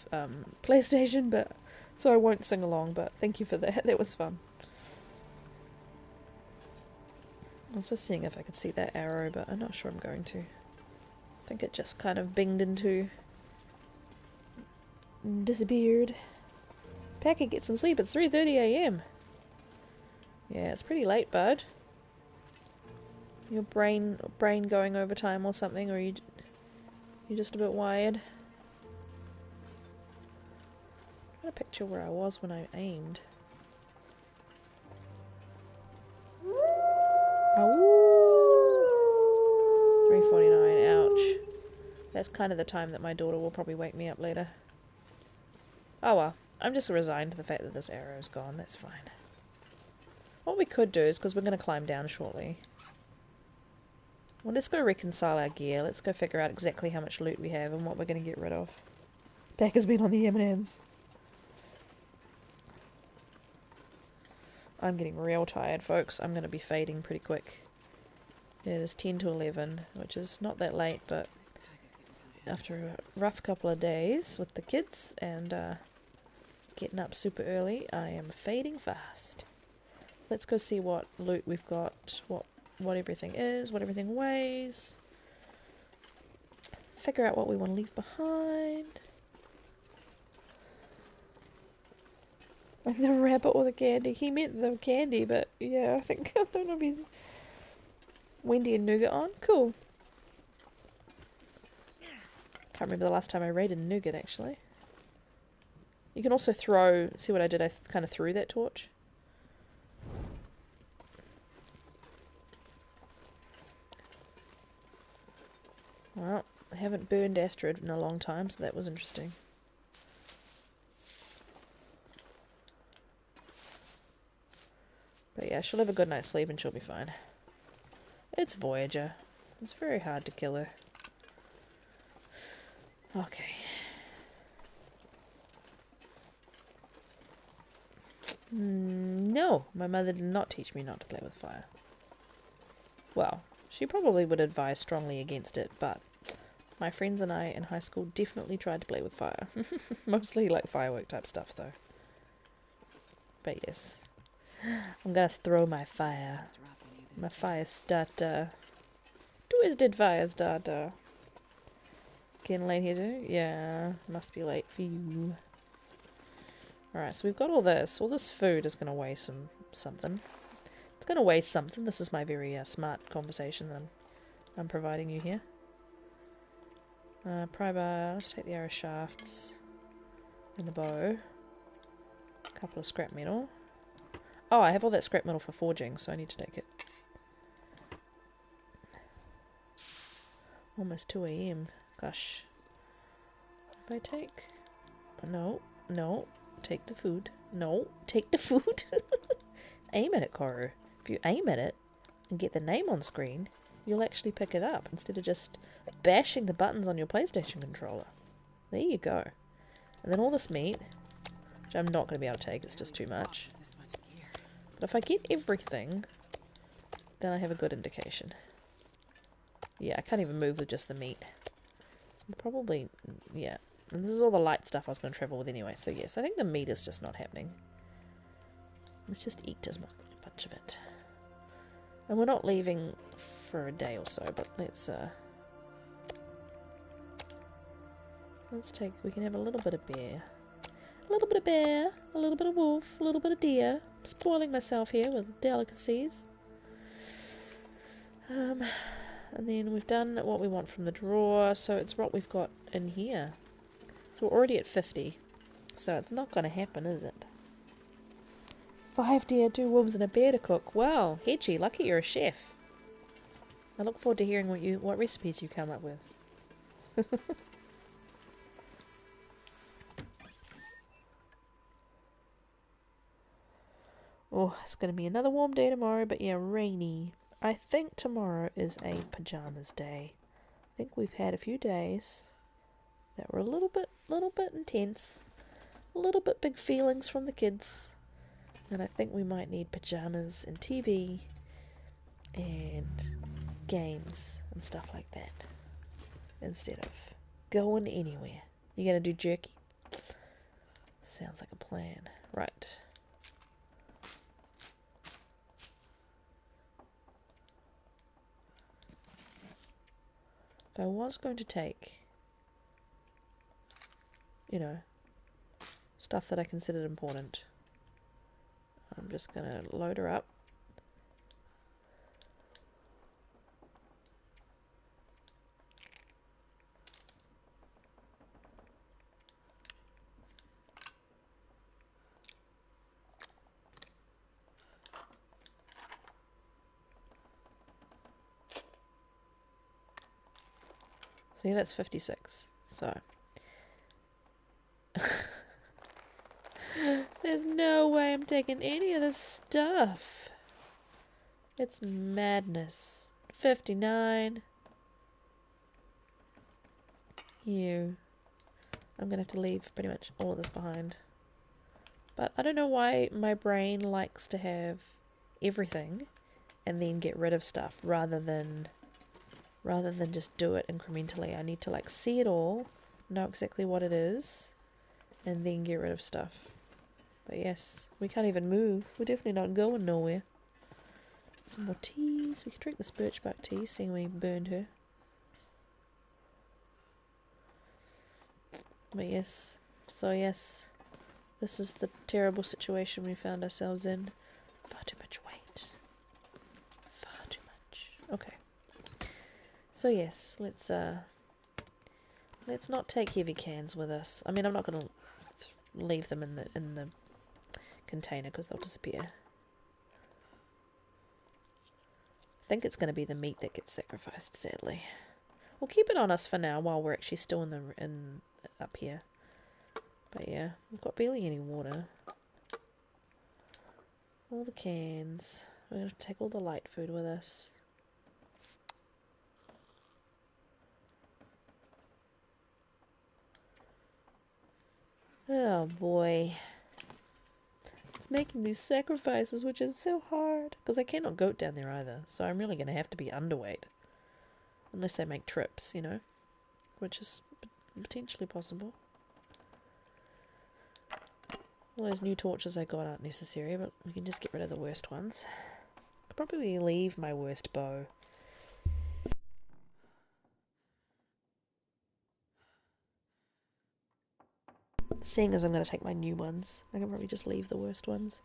PlayStation, but so I won't sing along, but thank you for that. That was fun. I was just seeing if I could see that arrow, but I'm not sure I'm going to. I think it just kind of binged into... disappeared. Packer, get some sleep. It's 3:30 a.m. Yeah, it's pretty late, bud. Your brain going overtime or something, or you're just a bit wired. I'm trying to picture where I was when I aimed. Oh, 3:49. Ouch. That's kind of the time that my daughter will probably wake me up later. Oh well. I'm just resigned to the fact that this arrow's gone. That's fine. What we could do is, because we're going to climb down shortly. Well, let's go reconcile our gear. Let's go figure out exactly how much loot we have and what we're going to get rid of. Packer's been on the M&Ms. I'm getting real tired, folks. I'm going to be fading pretty quick. Yeah, it is 10 to 11, which is not that late, but after a rough couple of days with the kids and getting up super early, I am fading fast. Let's go see what loot we've got, what everything is, what everything weighs. Figure out what we want to leave behind. Like the rabbit or the candy. He meant the candy, but yeah, I think, I don't know if he's... Wendy and Nougat on? Cool. Can't remember the last time I raided Nougat, actually. You can also throw... See what I did? I kind of threw that torch. Well, I haven't burned Astrid in a long time, so that was interesting. But yeah, she'll have a good night's sleep and she'll be fine. It's Voyager. It's very hard to kill her. Okay. No, my mother did not teach me not to play with fire. Well, she probably would advise strongly against it, but my friends and I in high school definitely tried to play with fire. Mostly like firework type stuff, though. But yes. I'm gonna throw my fire. My fire starter. Du is did fire starter. Getting late here too? Yeah, must be late for you. Alright, so we've got all this. All this food is going to weigh something. It's going to weigh something. This is my very smart conversation that I'm providing you here. Pry bar, let's take the arrow shafts. And the bow. A couple of scrap metal. Oh, I have all that scrap metal for forging, so I need to take it. Almost 2 AM. Gosh. If I take... No, no. Take the food. No, take the food. Aim at it, Koru. If you aim at it and get the name on screen, you'll actually pick it up instead of just bashing the buttons on your PlayStation controller. There you go. And then all this meat, which I'm not going to be able to take, it's just too much. But if I get everything, then I have a good indication. Yeah, I can't even move with just the meat. So probably, yeah. And this is all the light stuff I was going to travel with anyway. So yes, I think the meat is just not happening. Let's just eat a bunch of it. And we're not leaving for a day or so, but let's take, we can have a little bit of bear. A little bit of bear, a little bit of wolf, a little bit of deer. I'm spoiling myself here with delicacies. And then we've done what we want from the drawer, so it's what we've got in here. So we're already at 50. So it's not going to happen, is it? 5 deer, 2 wolves, and a bear to cook. Wow, Hedgie, lucky you're a chef. I look forward to hearing what recipes you come up with. Oh, it's going to be another warm day tomorrow, but yeah, rainy. I think tomorrow is a pajamas day. I think we've had a few days that were a little bit intense. A little bit big feelings from the kids. And I think we might need pajamas and TV and games and stuff like that instead of going anywhere. You gonna do jerky? Sounds like a plan. Right. If I was going to take, you know, stuff that I considered important, I'm just gonna load her up. See, that's 56. So there's no way I'm taking any of this stuff. It's madness. 59. I'm gonna have to leave pretty much all of this behind. But I don't know why my brain likes to have everything and then get rid of stuff rather than just do it incrementally. I need to like see it all, know exactly what it is, and then get rid of stuff. But yes, we can't even move. We're definitely not going nowhere. Some more teas. We can drink this birchbark tea, seeing we burned her. But yes, so yes, this is the terrible situation we found ourselves in. Far too much weight. Far too much. Okay. So yes, let's not take heavy cans with us. I mean, I'm not gonna leave them in the container because they'll disappear. I think it's going to be the meat that gets sacrificed, sadly. We'll keep it on us for now while we're actually still in up here. But yeah, we've got barely any water. All the cans. We're going to take all the light food with us. Oh boy. It's making these sacrifices, which is so hard. Because I cannot goat down there either. So I'm really going to have to be underweight. Unless I make trips, you know. Which is potentially possible. All those new torches I got aren't necessary, but we can just get rid of the worst ones. I'll probably leave my worst bow. Seeing as I'm going to take my new ones, I can probably just leave the worst ones.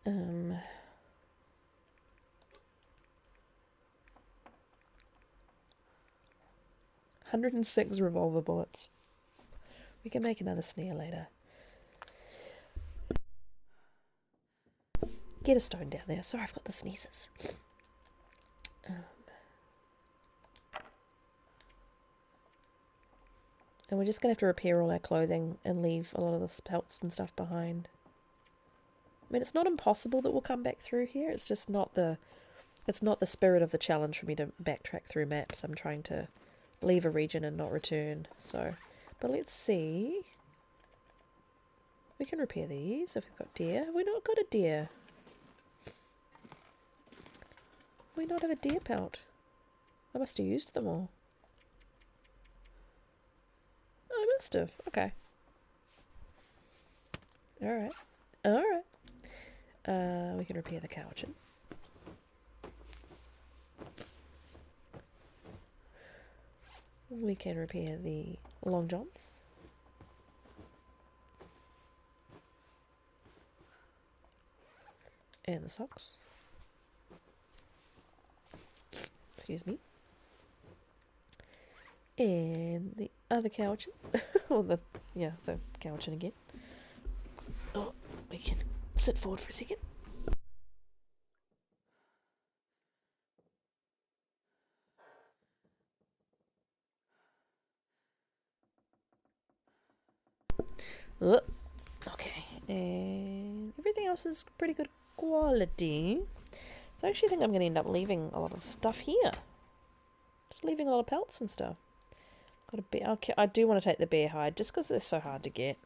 106 revolver bullets. We can make another snare later. Get a stone down there. Sorry, I've got the sneezes. And we're just going to have to repair all our clothing and leave a lot of the pelts and stuff behind. I mean, it's not impossible that we'll come back through here. It's just not the spirit of the challenge for me to backtrack through maps. I'm trying to leave a region and not return. So, but let's see. We can repair these if we've got deer. Have we not got a deer? We not have a deer pelt. I must have used them all. I must have. Okay. Alright. Alright. We can repair the cowchin. We can repair the long johns. And the socks. Excuse me. And the other cowchin. Or the cowchin again. Oh, we can sit forward for a second. Okay, and everything else is pretty good quality. So I actually think I'm going to end up leaving a lot of stuff here. Just leaving a lot of pelts and stuff. Got a bear. Okay, I do want to take the bear hide just because they're so hard to get.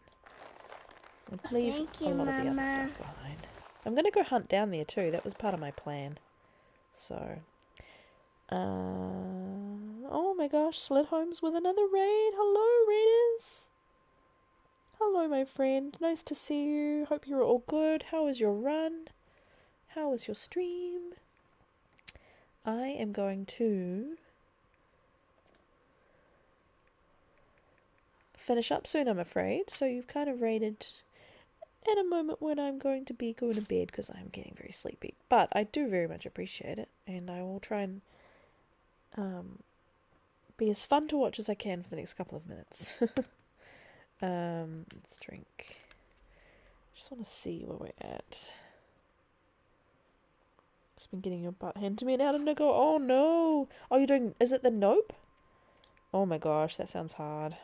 Leave Thank a you, lot of the other Mama. stuff behind. I'm going to go hunt down there too. That was part of my plan. So, oh my gosh, Slid Holmes with another raid. Hello, raiders. Hello, my friend. Nice to see you. Hope you're all good. How was your run? How was your stream? I am going to finish up soon, I'm afraid. So you've kind of raided at a moment when I'm going to be going to bed because I'm getting very sleepy. But I do very much appreciate it, and I will try and be as fun to watch as I can for the next couple of minutes. Let's drink. Just want to see where we're at. Just been getting your butt handed to me and out of Nico. Oh no! Oh, you're doing. Is it the Nope? Oh my gosh, that sounds hard.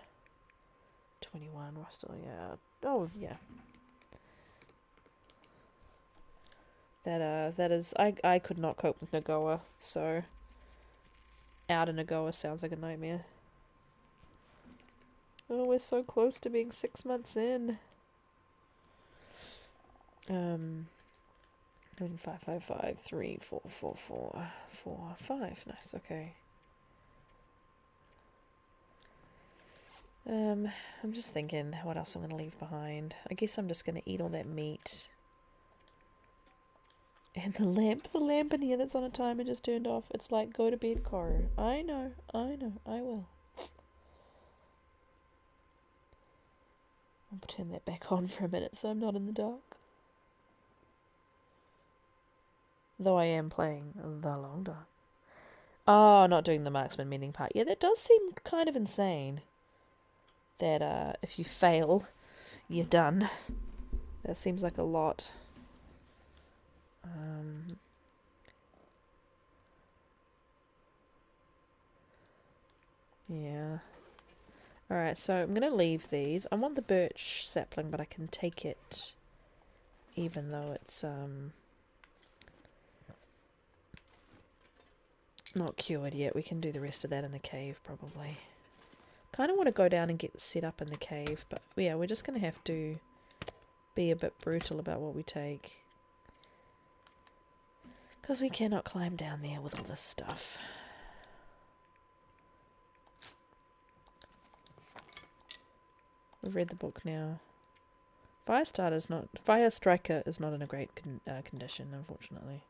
21, we're still, yeah. Oh, yeah. That is. I could not cope with Nagoa, so. Out of Nagoa sounds like a nightmare. Oh, we're so close to being 6 months in. 555 3 4 4 4 4 5. Nice, okay. I'm just thinking what else I'm gonna leave behind. I guess I'm just gonna eat all that meat. And the lamp in here that's on a timer just turned off. It's like, go to bed, Coro. I know, I will. I'll turn that back on for a minute so I'm not in the dark. Though I am playing The Long Dark. Oh, not doing the marksman mending part. Yeah, that does seem kind of insane. That if you fail, you're done. That seems like a lot. Yeah. Alright, so I'm going to leave these. I want the birch sapling, but I can take it even though it's not cured yet. We can do the rest of that in the cave, probably. Kind of want to go down and get set up in the cave, but yeah, we're just going to have to be a bit brutal about what we take. Because we cannot climb down there with all this stuff. We've read the book now. Fire Striker is not in a great condition, unfortunately.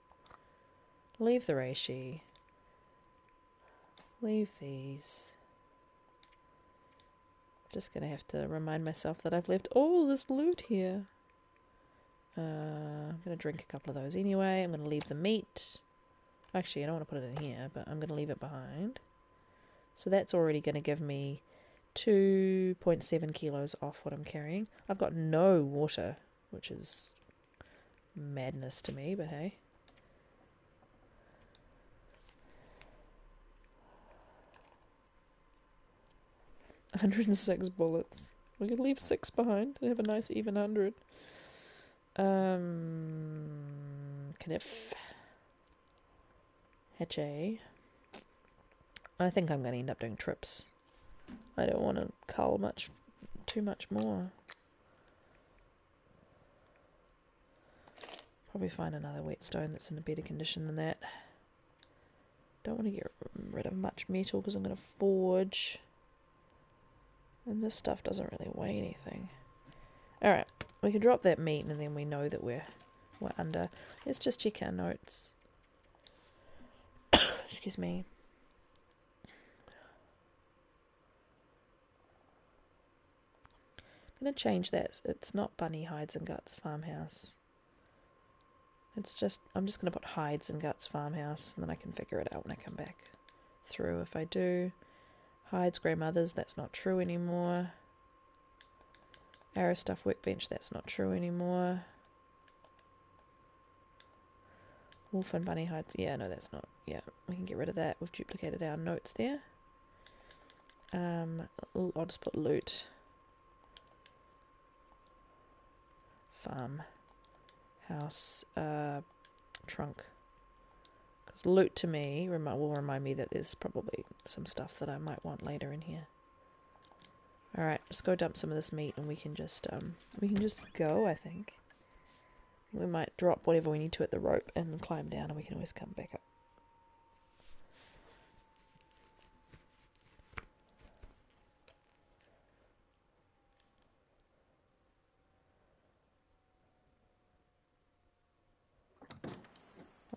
Leave the reishi. Leave these. Just gonna have to remind myself that I've left all this loot here. I'm gonna drink a couple of those anyway. I'm gonna leave the meat. Actually, I don't want to put it in here, but I'm gonna leave it behind. So that's already gonna give me 2.7 kilos off what I'm carrying. I've got no water, which is madness to me, but hey. $106 bullets. We could leave 6 behind and have a nice even 100. Kniff. Hatche. I think I'm going to end up doing trips. I don't want to cull too much more. Probably find another whetstone that's in a better condition than that. Don't want to get rid of much metal because I'm going to forge. And this stuff doesn't really weigh anything. Alright, we can drop that meat and then we know that we're under. Let's just check our notes. Excuse me. I'm going to change that. It's not Bunny Hides and Guts Farmhouse. It's just, I'm just going to put Hides and Guts Farmhouse and then I can figure it out when I come back through. If I do Hides Grandmother's, that's not true anymore. Arrow Stuff Workbench, that's not true anymore. Wolf and Bunny Hides, yeah, no, that's not, yeah, we can get rid of that. We've duplicated our notes there. I'll just put loot. Farm. House. Trunk. Because loot to me will remind me that there's probably some stuff that I might want later in here. Alright, let's go dump some of this meat and we can just go, I think. We might drop whatever we need to at the rope and then climb down and we can always come back up.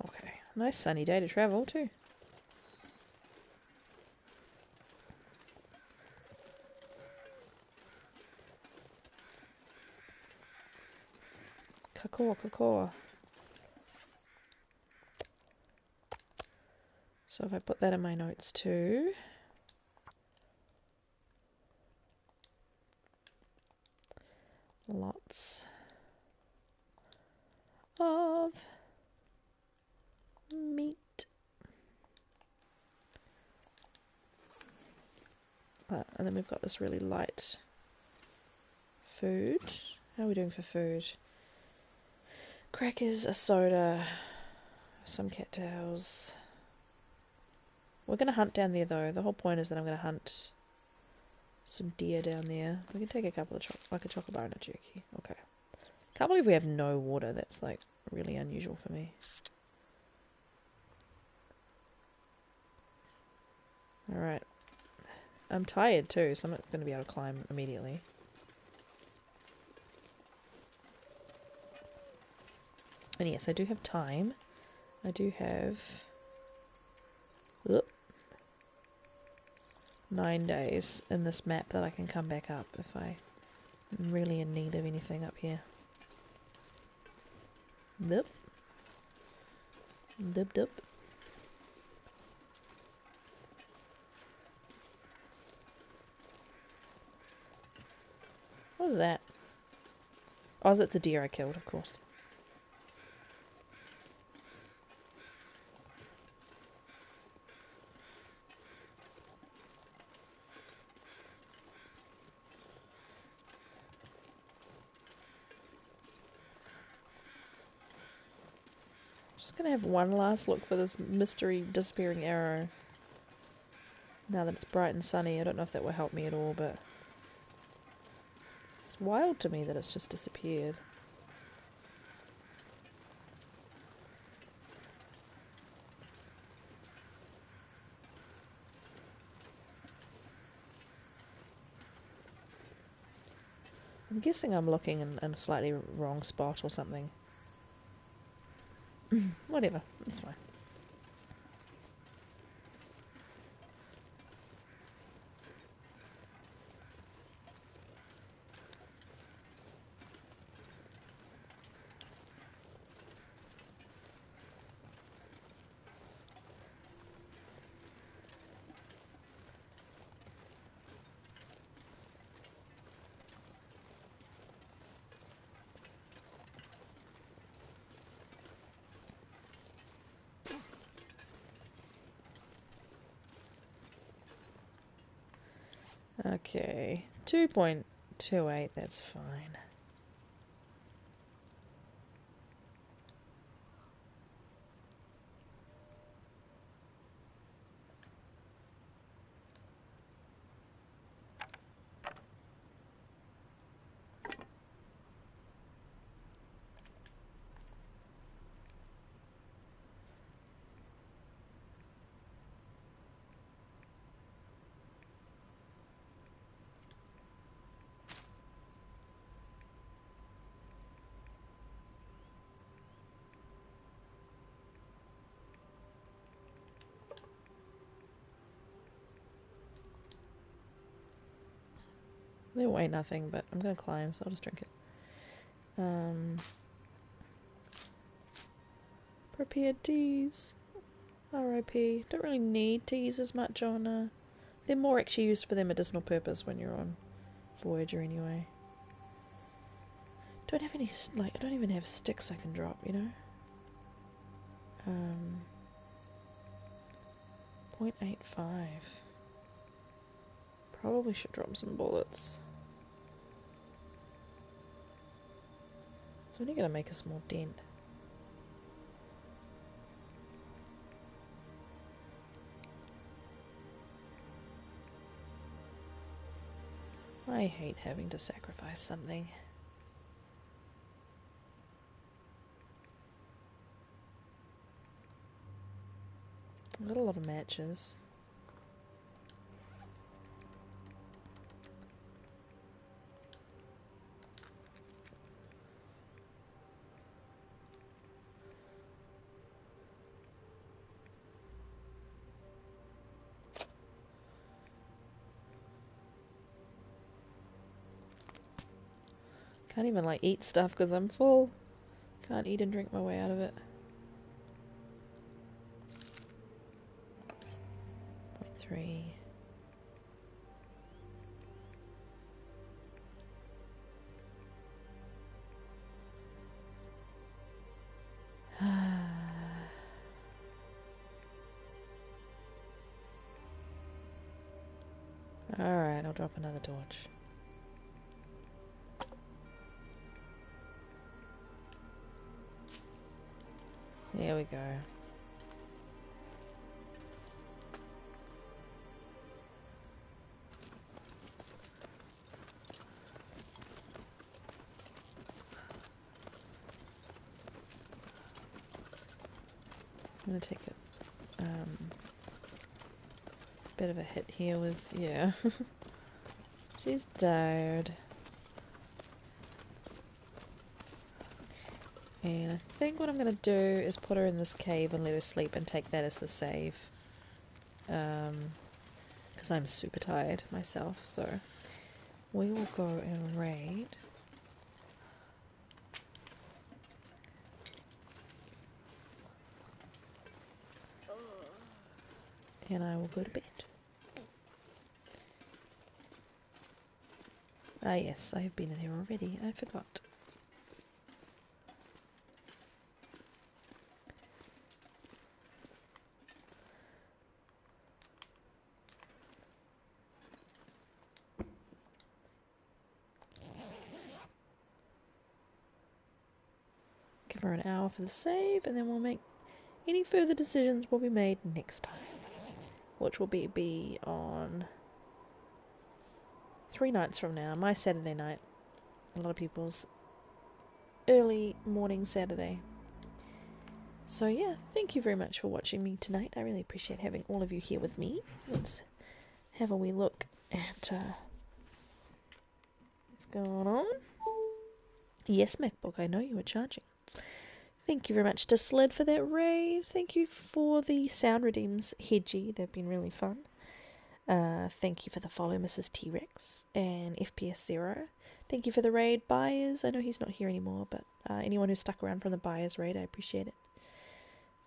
Okay, nice sunny day to travel too. Kakoa, kakoa. So if I put that in my notes too. Lots of meat. And then we've got this really light food. How are we doing for food? Crackers, a soda, some cattails. We're going to hunt down there though. The whole point is that I'm going to hunt some deer down there. We can take a couple of like a chocolate bar and a jerky. Okay. Can't believe we have no water. That's like really unusual for me. Alright. I'm tired too, so I'm not going to be able to climb immediately. And yes, I do have time. I do have 9 days in this map that I can come back up if I'm really in need of anything up here. Dip. Dip dip. What was that? Oh, that's the deer I killed, of course. Just gonna have one last look for this mystery disappearing arrow. Now that it's bright and sunny, I don't know if that will help me at all, but it's wild to me that it's just disappeared. I'm guessing I'm looking in a slightly wrong spot or something. Whatever, it's fine. Okay, 2.28, that's fine. There ain't nothing, but I'm gonna climb, so I'll just drink it. Prepared teas. R.I.P. Don't really need teas as much on, they're more actually used for their medicinal purpose when you're on Voyager anyway. Don't have any, like, I don't even have sticks I can drop, you know? 0.85. Probably should drop some bullets. It's only gonna make a small dent. I hate having to sacrifice something. I've got a lot of matches. Can't even like eat stuff because I'm full. Can't eat and drink my way out of it. 0.3. Alright, I'll drop another torch. There we go. I'm gonna take a bit of a hit here with, yeah. She's tired. And I think what I'm going to do is put her in this cave and let her sleep and take that as the save. Because I'm super tired myself, so we will go and raid. And I will go to bed. Ah yes, I have been in here already, I forgot. Give her an hour for the save, and then we'll make any further decisions will be made next time. Which will be on 3 nights from now. My Saturday night. A lot of people's early morning Saturday. So yeah, thank you very much for watching me tonight. I really appreciate having all of you here with me. Let's have a wee look at what's going on. Yes, MacBook, I know you were charging. Thank you very much to Sled for that raid. Thank you for the sound redeems, Hedgie. They've been really fun. Thank you for the follow, Mrs. T-Rex and FPS Zero. Thank you for the raid, Buyers. I know he's not here anymore, but anyone who stuck around from the Buyers raid, I appreciate it.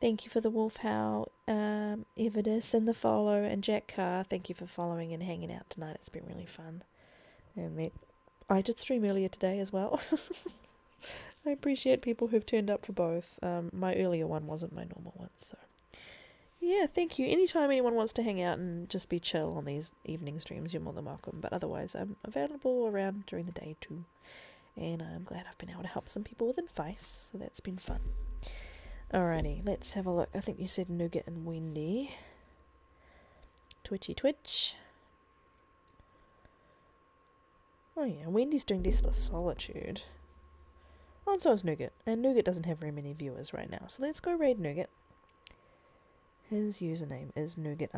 Thank you for the Wolf Howl, Evidus and the follow, and Jack Carr. Thank you for following and hanging out tonight. It's been really fun. And I did stream earlier today as well. I appreciate people who've turned up for both. My earlier one wasn't my normal one, so yeah, thank you. Anytime anyone wants to hang out and just be chill on these evening streams, you're more than welcome. But otherwise, I'm available around during the day too. And I'm glad I've been able to help some people with advice, so that's been fun. Alrighty, let's have a look. I think you said Nougat and Wendy. Twitchy Twitch. Oh yeah, Wendy's doing Desolate Solitude. Oh, and so is Nougat. And Nougat doesn't have very many viewers right now. So let's go raid Nougat. His username is Nougat_.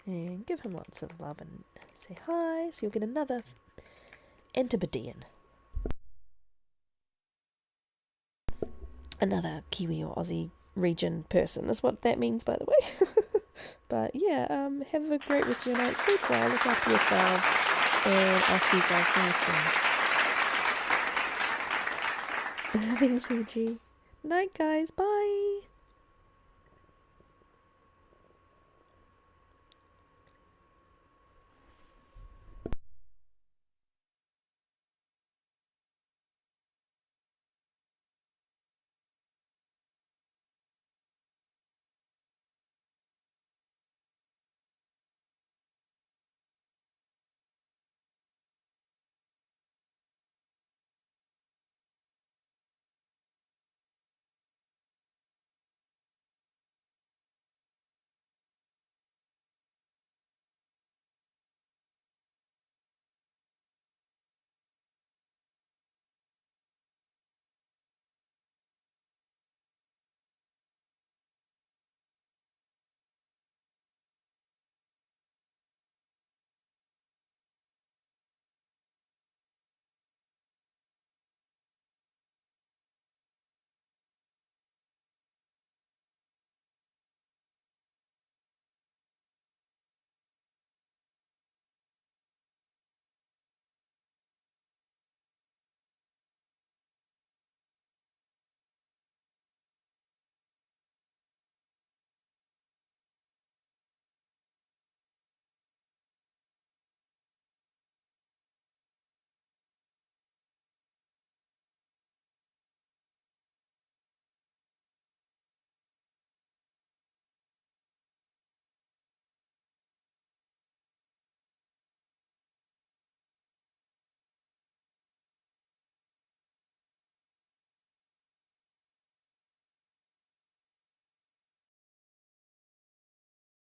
And give him lots of love and say hi. So you'll get another Antipodean. Another Kiwi or Aussie region person is what that means, by the way. But yeah, have a great rest of your night. Sleep well. Look after yourselves. And I'll see you guys very soon. Thanks, EG. Night, guys. Bye.